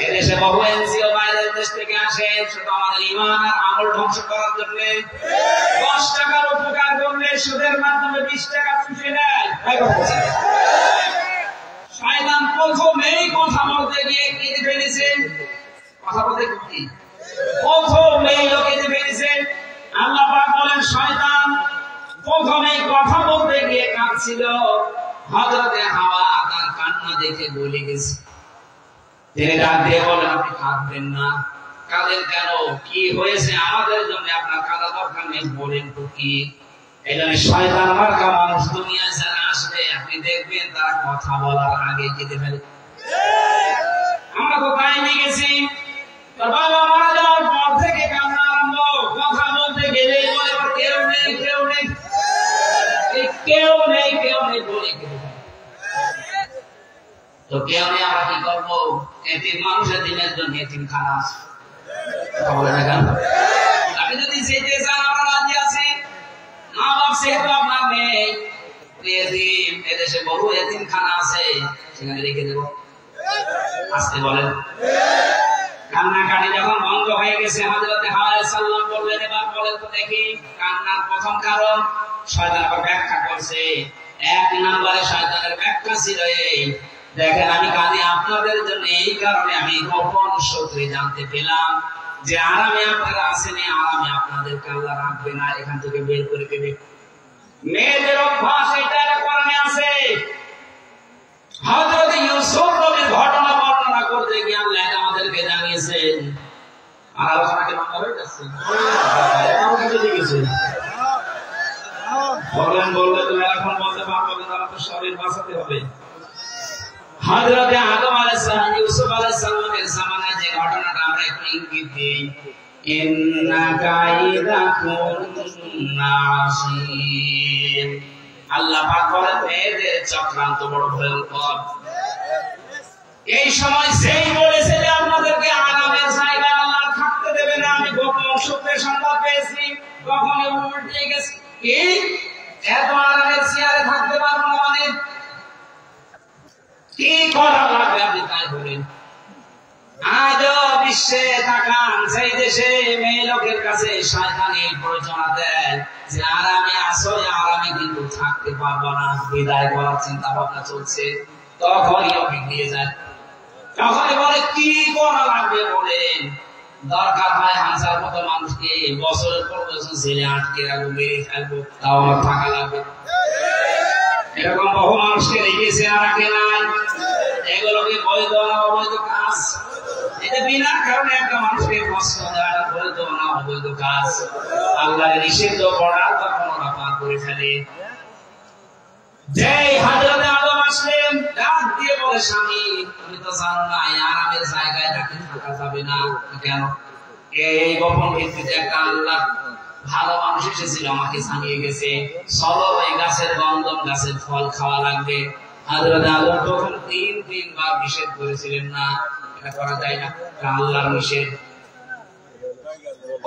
এদেশে বহু এনজিও বাইরের দেশ থেকে আসে শুধু আমাদের ঈমান আর আমল ধ্বংস করার জন্য। 10 টাকার উপকার করলে সুদের মাধ্যমে 20 টাকা চুষে নেয়। শয়তান প্রথমেই কথা বলতে গিয়ে কেঁদে ফেলেছে। কথা বলতে কি প্রথমেই কেঁদে ফেলেছে। আল্লাহ পাক বলেন, শয়তান প্রথমে কথা বলতে গিয়ে কাঁদছিল। হযরতে হাওয়া তার কান্না দেখে বলে গেছে। তিনি ডাক দিয়ে বলেন, আপনি কাঁদবেন না। কাঁদেন কেন? কি হয়েছে? আমাদের জন্য আপনার কাঁদা দরকার নেই, বলেন তো কি। এই জন্য শয়তান মার্কা মানুষ দুনিয়ায় যারা আসবে, আপনি দেখবেন তারা কথা বলার আগে কেঁদে ফেলে। আমরা তো তাই নিয়ে গেছি। বাবা মারা যাওয়ার পর থেকে কান্না আরম্ভ, কথা বলতে গেলে বলে কেউ নেই, কেউ নেই, কেউ নেই, কেউ নেই বলে তো কেউ নেই। আমরা কি করবো? এতিম মানুষের দিনের জন্য এতিমখানা আছে। আপনি যদি যেতে চান, আমরা রাজি আছি। মা বাপ সেহেতু আপনার নেই, এদেশে বহু এতিমখানা আছে, সেখানে রেখে দেবো। আসতে বলেন। কান্নাকাটি যখন বন্ধ হয়ে গেছে, হযরত হাওয়া আলাইহিস সালাম বললেন, এবার বলেন তো দেখি কান্নার প্রথম কারণ। শয়তান আবার ব্যাখ্যা করছে। 1 নম্বরে শয়তানের ব্যাখ্যা ছিল এই, দেখেন আমি কাঁদি আপনাদের জন্য এই কারণে, আমি গোপন সূত্রে জানতে পেলাম যে আরামে আপনারা আছেন, আরামে আপনাদেরকে আল্লাহ রাখবে না, এখান থেকে বের করে দেবে। মেয়েদের অভ্যাস এটা কোরআনে আছে। হযরত ইউসুফ নবীর ঘটনা বর্ণনা করতে গিয়ে আল্লাহ আমাদেরকে জানিয়েছেন। আর আলোচনাকে লম্বা হয়ে যাচ্ছে, বললে তো এখন বলতে পারবো না, তারা তো শরীর বাঁচাতে হবে। হযরত আদম আলাইহিস সালাম, ইউসুফ আলাইহিস সালামের জামানায় যে ঘটনাটা আমরা একটু ইঙ্গিত দিই, ইন্না কাইদাকুন্না আসীম। আল্লাহ পাক বলেন, মেয়েদের চক্রান্ত বড় ভয়ঙ্কর। এই সময় সেই বলেছে যে আপনাদেরকে আরামের জায়গায় আল্লাহ থাকতে দেবে না, আমি গোপন সূত্রে সংবাদ পেয়েছি, কখনো উল্টে গেছে। কি এত আরামের চেয়ারে থাকতে পারবো না মানে কি করা লাগবে আপনি তাই বলেন। আজও বিশ্বে তাকান, সেই দেশে মেয়ে লোকের কাছে শয়তান এই প্ররোচনা দেয় যে আরামে আসো, আরামে কিন্তু থাকতে পারবো না, বিদায় করার চিন্তা ভাবনা চলছে। তখনই ওকে নিয়ে যায়, তখনই বলে কি করা লাগবে বলেন। দরকার হয় হাজার মতো মানুষকে বছরের পর বছর জেলে আটকে রাখবো, মেরে ফেলবো, তাও আমার থাকা লাগবে। এরকম বহু মানুষকে রেখেছে আর রাখে নাই। এগুলোকে বৈধ না অবৈধ কাজ। এটা বিনা কারণে একটা মানুষকে কষ্ট দেওয়া বৈধ না অবৈধ কাজ। আল্লাহর নিষিদ্ধ করা তখন ওরা পার করে ফেলে। যেই হযরত আদম আসলেন, ডাক দিয়ে বলে, স্বামী তুমি তো জানো না আরামের জায়গায় রাখে থাকা যাবে না। কেন? এই গোপন ভিত্তিতে একটা আল্লাহ ভালো মানুষ এসেছিল, আমাকে জানিয়ে গেছে, চলো এই গাছের গন্ধম, গাছের ফল খাওয়া লাগবে। হযরত আদম তখন 3 বার নিষেধ করেছিলেন, না এটা করা যায় না, আল্লাহর নিষেধ।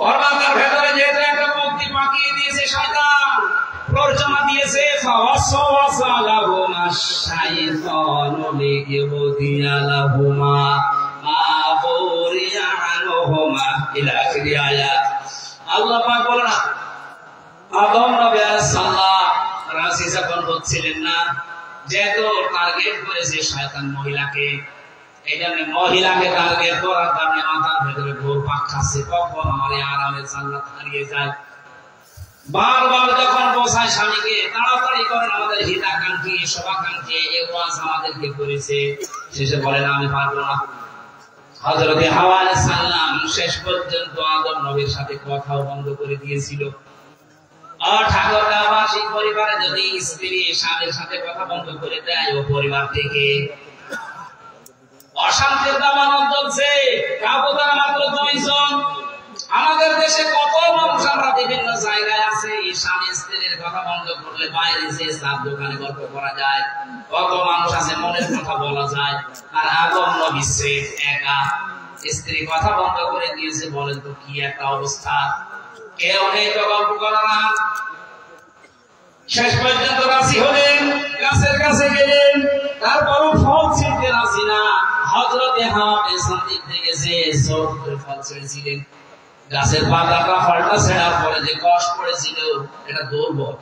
ওর মাথার ভেতরে যেহেতু একটা বুদ্ধি পাকিয়ে দিয়েছে শয়তান, প্ররোচনা দিয়েছে, ফাওয়াসওয়াসা লাহুমা শাইতানু লিইউদিয়া লাহুমা মা বুরিয়া আনহুমা ইলা আখির আয়াত। আল্লাহ পাক বলেন, আদম নবী আলাইহিস সালাম রাজি যখন হচ্ছিলেন না, যেহেতু টার্গেট করেছে শয়তান মহিলাকে, এই জন্য মহিলাকে টার্গেট করার কারণে মাথার ভেতরে ঘোর পাক খাচ্ছে, কখন আমার এই আরামের জান্নাত হারিয়ে যায়। বারবার যখন বোঝায় স্বামীকে, তাড়াতাড়ি করেন, আমাদের হিতাকাঙ্ক্ষী শোভাকাঙ্ক্ষী এই ওয়াজ আমাদেরকে করেছে, শেষে বলেন আমি পারবো না। হযরতে হাওয়া আলাইহিস সালাম শেষ পর্যন্ত আদম নবীর সাথে কথাও বন্ধ করে দিয়েছিল। ঠাকুরগাঁওবাসী পরিবারে যদি স্ত্রী স্বামীর সাথে কথা বন্ধ করে দেয়, ও পরিবার থেকে অশান্তির দাবানল চলছে। কাবুতারা মাত্র 2 জন। আমাদের দেশে কত মানুষ আমরা বিভিন্ন জায়গায় আছে, স্বামী স্ত্রীর কথা বন্ধ করলে বাইরে যে চার দোকানে গল্প করা যায়, কত মানুষ আছে মনের কথা বলা যায়। আর আদম নবী স্রেফ একা, স্ত্রী কথা বন্ধ করে দিয়েছে। বলেন তো কি একটা অবস্থা, কেউ নেই তো গল্প করা না। শেষ পর্যন্ত রাজি হলেন, গাছের কাছে গেলেন, তারপরও ফল ছিঁড়তে রাজি না। হযরতে হাওয়া পেছন দিক থেকে যে জোর করে ফল ছেড়েছিলেন, গাছের পাতাটা ফলটা ছেড়ার পরে যে কষ পড়েছিল, এটা দুর্বল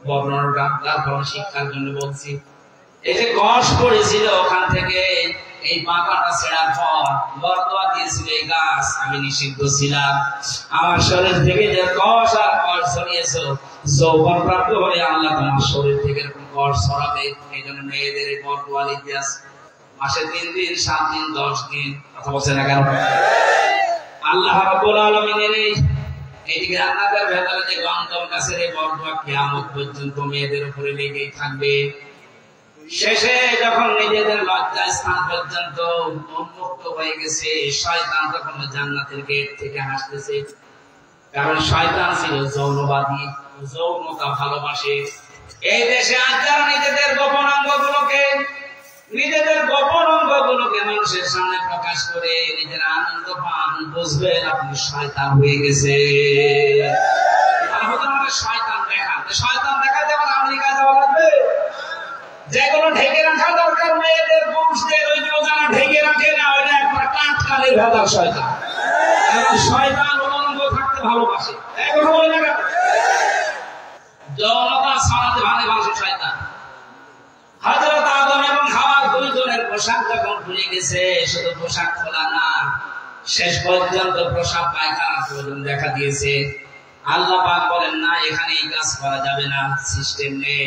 বর্ণনাটা, তারপর শিক্ষার জন্য বলছি। এই যে কষ পড়েছিল ওখান থেকে এই পাতাটা ছেড়ার পর বরদোয়া দিয়েছিল এই গাছ, আমি নিষিদ্ধ ছিলাম, আমার শরীর থেকে যে কষ আর কষ ছড়িয়েছো, যৌবন প্রাপ্ত হয়ে আল্লাহ তোমার শরীর থেকে এরকম কষ ছড়াবে। এই জন্য মেয়েদের এই বরদোয়া লিখতে আছে, মাসে 3 দিন 7 দিন 10 দিন, কথা বলছে না কেন? আল্লাহ রাব্বুল আলামিনের এইদিকে জান্নাতের ভেতরে যে গন্ধম গাছের এই বরদোয়া কিয়ামত পর্যন্ত মেয়েদের উপরে লেগেই থাকবে। শেষে যখন নিজেদের লজ্জা স্থান পর্যন্ত উন্মুক্ত হয়ে গেছে, শয়তান তখন জান্নাতের গেট থেকে হাসতেছে। কারণ শয়তান ছিল যৌনবাদী, যৌনতা ভালোবাসে। এই দেশে আজ যারা নিজেদের গোপন অঙ্গগুলোকে মানুষের সামনে প্রকাশ করে নিজের আনন্দ পান, বুঝবেন আপনি শয়তান হয়ে গেছে। শয়তান দেখাতে আমার আমেরিকা যাওয়া লাগবে? যেগুলো ঢেকে রাখা দরকার মেয়েদের পুরুষদের, ওইগুলো যারা ঢেকে রাখে না, ওইটা একবার কাঠকালের ভেতর শয়তান। শয়তান অঙ্গ থাকতে ভালোবাসে, কথা বলে না, যৌনতা ছড়াতে ভালোবাসে শয়তান। হযরত আদম এবং হাওয়া 2 জনের পোশাক যখন খুলে গেছে, শুধু পোশাক খোলা না, শেষ পর্যন্ত প্রসাব পায়খানা পর্যন্ত দেখা দিয়েছে। আল্লাহ পাক বলেন না, এখানে এই কাজ করা যাবে না, সিস্টেম নেই।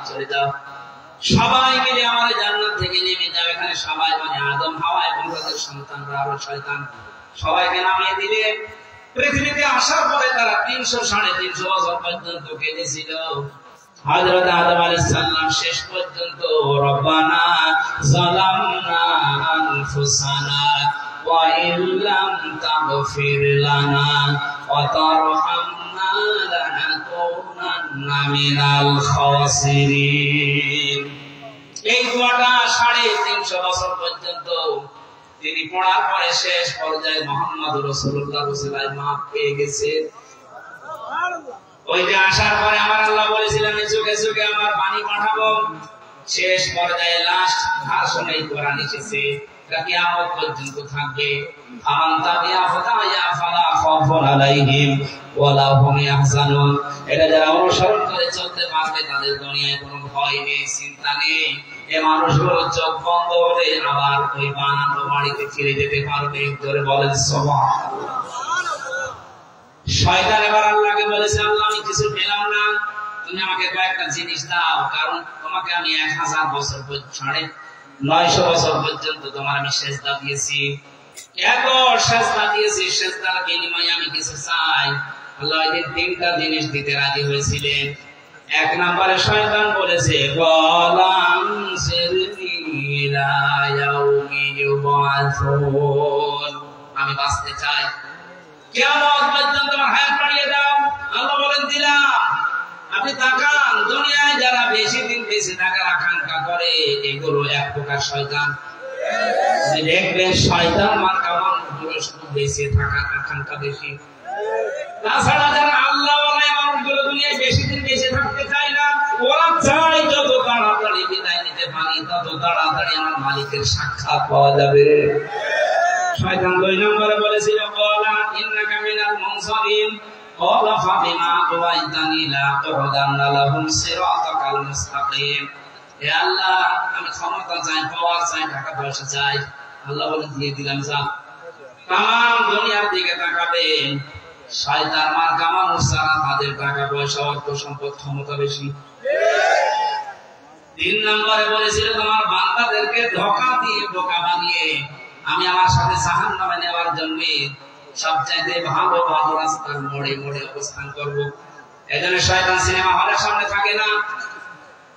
চলে যাও, সবাই মিলে আমার জান্নাত থেকে নেমে যাও। এখানে সবাই মানে আদম হাওয়া এবং তাদের সন্তানরা আরো শয়তান, সবাইকে নামিয়ে দিলে। পৃথিবীতে আসার পরে তারা 300-350 বছর পর্যন্ত কেঁদেছিল। হযরত আদম আলাইহিস সালাম শেষ পর্যন্ত রব্বানা যালামনা আনফুসানা ওয়া ইল্লাম তাগফির লানা ওয়া তারহামনা লানাকুনান্না মিনাল খাসিরিন। এই দোয়াটা 350 বছর পর্যন্ত তিনি পড়ার পরে শেষ পর্যায়ে মুহাম্মদ রাসূলুল্লাহ রাসূলুল্লাহ মাফ পেয়ে গেছে। ওই যে আসার পরে আমার আল্লাহ বলেছিলেন চোখে চোখে আমার বাণী পাঠাবো। শেষ পর্যায়ে লাস্ট ভাষণে কোরআন এসেছে, এটা কিয়ামত পর্যন্ত থাকবে। আমান তাবিয়া ফাতায়া ফালা খাউফুন আলাইহিম ওয়া লা হুম ইয়াহজানুন। এটা যারা অনুসরণ করে চলতে পারবে তাদের দুনিয়ায় কোনো ভয় নেই, চিন্তা নেই। এই মানুষগুলো চোখ বন্ধ হলে আবার ওই বানানো বাড়িতে ফিরে যেতে পারবে। ধরে বলেন সুবহানাল্লাহ। শয়তান এবার আল্লাহকে বলেছে, আল্লাহ আমি কিছু পেলাম না, তুমি আমাকে কয়েকটা জিনিস দাও, কারণ তোমাকে আমি 1000 বছর 900 বছর পর্যন্ত তোমার আমি সেজদা দিয়েছি, এত সেজদা দিয়েছি, সেজদার বিনিময়ে আমি কিছু চাই। আল্লাহ এই 3টা জিনিস দিতে রাজি হয়েছিলেন। 1 নম্বরে শয়তান বলেছে ওয়ালাম সিরনি ইলা ইয়াউমি ইউবাসুন, আমি বাঁচতে চাই, কিয়ামত পর্যন্ত আমার হায়াত বাড়িয়ে দাও। আল্লাহ বলেন দিলাম। আপনি তাকান, দুনিয়ায় যারা বেশি দিন বেঁচে থাকার আকাঙ্ক্ষা করে, এগুলো এক প্রকার শয়তান। দেখবেন শয়তান মার্কা মানুষগুলো শুধু বেঁচে থাকার আকাঙ্ক্ষা বেশি। তাছাড়া যারা আল্লাহওয়ালা মানুষগুলো দুনিয়ায় বেশি দিন বেঁচে থাকতে চায় না, ওরা চায় যত তাড়াতাড়ি বিদায় নিতে পারি, তত তাড়াতাড়ি আমার মালিকের সাক্ষাৎ পাওয়া যাবে। শয়তান 2 নম্বরে বলেছিল ক্বালা ইন্নাকা মিনাল মুনসারিন ক্বালা ফাবিমা আওয়াইতানি লা তুরদান্না লাহুম সিরাতাকাল মুস্তাকিম। হে আল্লাহ, আমি ক্ষমতা চাই, পাওয়ার চাই, টাকা পয়সা চাই। আল্লাহ বলে দিয়ে দিলাম, যা তাম দুনিয়ার দিকে তাকাবেন, শয়তান মার্কা মানুষ যারা তাদের টাকা পয়সা অর্থ সম্পদ ক্ষমতা বেশি। 3 নম্বরে বলেছিল তোমার বান্দাদেরকে ধোঁকা দিয়ে বোকা বানিয়ে আমি আমার সাথে জাহান্নামে নেওয়ার জন্য সবচাইতে ভালো ভালো রাস্তার মোড়ে মোড়ে অবস্থান করব। এজন্য শয়তান সিনেমা হলের সামনে থাকে না,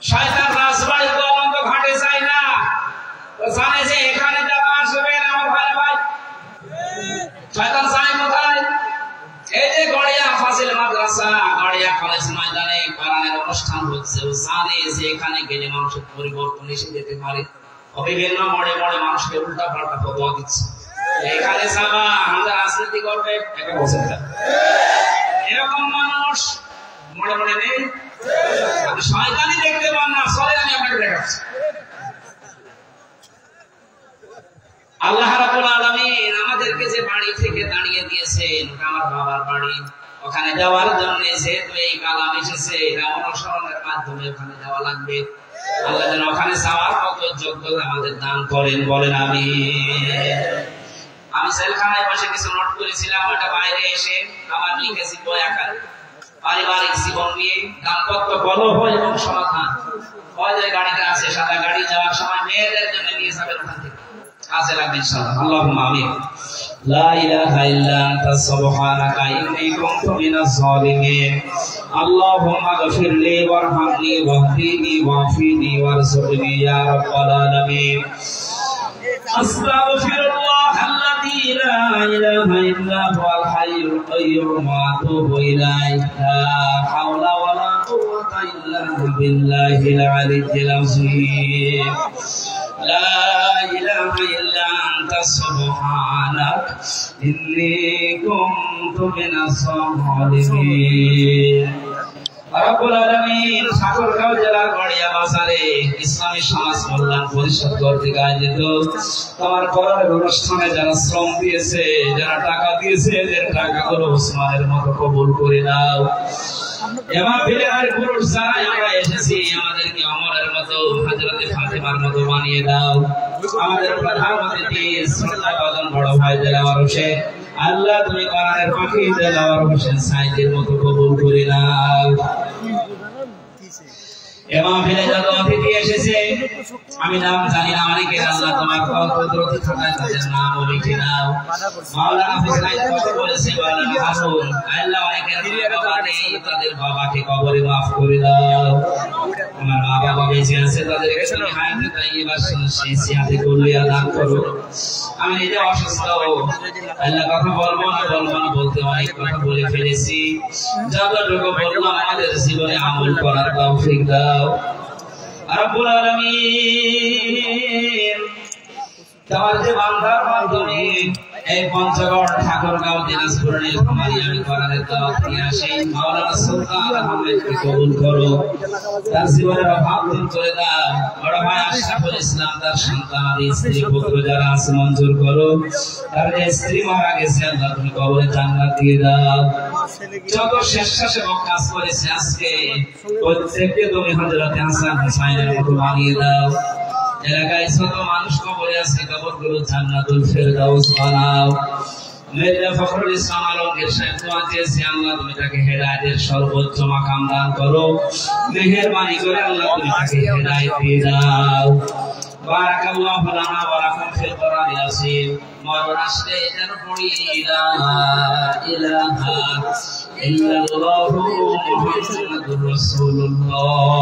শয়তান রাজবাড়ি দলন্ত ঘাটে যায় না। তো জানে যে এখানে যারা আসবে আমার ভাই ভাই, শয়তান যায় কোথায়? এই যে গড়িয়া ফাজিল মাদ্রাসা, গড়িয়া কলেজ ময়দানে কোরআনের অনুষ্ঠান হচ্ছে, ও জানে যে এখানে গেলে মানুষের পরিবর্তন এসে যেতে পারে। বিভিন্ন মোড়ে মোড়ে মানুষকে উল্টা পাল্টা ফতোয়া দিচ্ছে, এখানে যাবা আমরা রাজনীতি করবে, এটা বলছেন না। এরকম মানুষ মোড়ে মোড়ে নেই, আপনি শয়তানি দেখতে পান না। চলে আমি আপনাকে দেখাচ্ছি। আল্লাহ রাব্বুল আলামিন আমাদেরকে যে বাড়ি থেকে দাঁড়িয়ে দিয়েছেন, ওটা আমার বাবার বাড়ি। ওখানে যাওয়ার জন্য যেহেতু এই কালাম এসেছে, এটা অনুসরণের মাধ্যমে ওখানে যাওয়া লাগবে। আল্লাহ যেন ওখানে যাওয়ার মতো যোগ্যতা আমাদের দান করেন, বলেন আমি সেলখানায় বসে কিছু নোট করেছিলাম, ওটা বাইরে এসে আমার লিখেছি বই আকারে, পারিবারিক জীবন নিয়ে দাম্পত্য কলহ এবং সমাধান। ওই যে গাড়িটা আছে, সাদা গাড়ি, যাওয়ার সময় মেয়েদের জন্য নিয়ে যাবেন ওখান থেকে, কাজে লাগবে ইনশাআল্লাহ। আল্লাহুম্মা আমিন। লা ইলাহা ইল্লা আনতা সুবহানাকা ইন্নী কুনতু মিনাজ জালিমিন। আল্লাহুম্মা গফিরলি ওয়ারহামনি ওয়াহদিনি ওয়াফিনি ওয়ারযুকনি ইয়া রাব্বাল আলামিন। আস্তাগফিরুল্লাহ আল্লাযী লা ইলাহা ইল্লা হুয়াল হাইয়ুল কাইয়্যুম ওয়া আতুবু ইলাইহি। লা হাওলা ওয়া লা কুওয়াতা ইল্লা বিল্লাহিল আলিয়্যিল আযীম। লা ইলাহা ইল্লা আনতা সুবহানাক ইন্নী কুনতু মিনাজ জালিমিন। রব্বুল আলামিন ঠাকুরগাঁও জেলার গড়িয়া বাজারে ইসলামী সমাজ কল্যাণ পরিষদ কর্তৃক আয়োজিত তোমার কোরআনের অনুষ্ঠানে যারা শ্রম দিয়েছে, যারা টাকা দিয়েছে, এদের টাকাগুলো ওসমানের মতো কবুল করে নাও। এবার ফিরে পুরুষ যারা আমরা এসেছি, আমাদেরকে ওমরের মতো, হযরতে ফাতেমার মতো বানিয়ে দাও। আমাদের প্রধান অতিথি শ্রদ্ধাভাজন বড় ভাই দেলাওয়ার হোসেন, আল্লাহ তুমি কোরআনের পাখি দেলাওয়ার হোসেন সাইদের মতো কবুল করে নাও। এবং ফিরে যত অতিথি এসেছে, আমি নাম জানি না অনেকের, আল্লাহ তোমার কুদরতি খাতায় তাদের নাম লিখে নাও। মাওলানা হুসাইন কথা বলেছে, মাওলানা হাসুন, আল্লাহ অনেকের বাবা নেই, তাদের বাবাকে কবরে মাফ করে দাও। আমার মা বাবা বেঁচে আছে, তাদেরকে তুমি হায়াতে তাইয়্যিবা সিহাতে কুল্লিয়া দান করো। আমি নিজে অসুস্থ, আল্লাহ কথা বলবো না বলতে অনেক কথা বলে ফেলেছি। যতটুকু বলবো আমাদের জীবনে আমল করার তৌফিক দাও। রব্বুল আলামিন তোমার যে বান্দার মাধ্যমে এই পঞ্চগড় ঠাকুরগাঁও দিনাজপুর নীলফামারী আমি কোরআনের দাওয়াত নিয়ে আসি, মাওলানা সুলতান আহমেদকে কবুল করো, তার জীবনের অভাব দূর করে দাও। বড় ভাই আশরাফুল ইসলাম, তার সন্তান আদি স্ত্রী পুত্র যারা আছে মঞ্জুর করো। তার যে স্ত্রী মারা গেছে, আল্লাহ তুমি কবরে জান্নাত দিয়ে দাও। যত স্বেচ্ছাসেবক কাজ করেছে আজকে, প্রত্যেককে তুমি হযরতে হাসান হুসাইনের মতো বানিয়ে দাও। এলাকায় যত মানুষ কবরে আছে, কবরগুলো জান্নাতুল ফেরদাউস বানাও। মির্জা ফখরুল ইসলাম আলমগীর সাহেব দোয়া চেয়েছে, আল্লাহ তুমি তাকে হেদায়েতের সর্বোচ্চ মাকাম দান করো। মেহেরবানি করে আল্লাহ তুমি তাকে হেদায়েত দিয়ে দাও। বারাকাল্লাহু লানা ওয়া লাকুম ফিল কোরআনিল আযীম। মরণ আসলে যেন পড়ি লা ইলাহা ইল্লাল্লাহু মুহাম্মাদুর রাসূলুল্লাহ।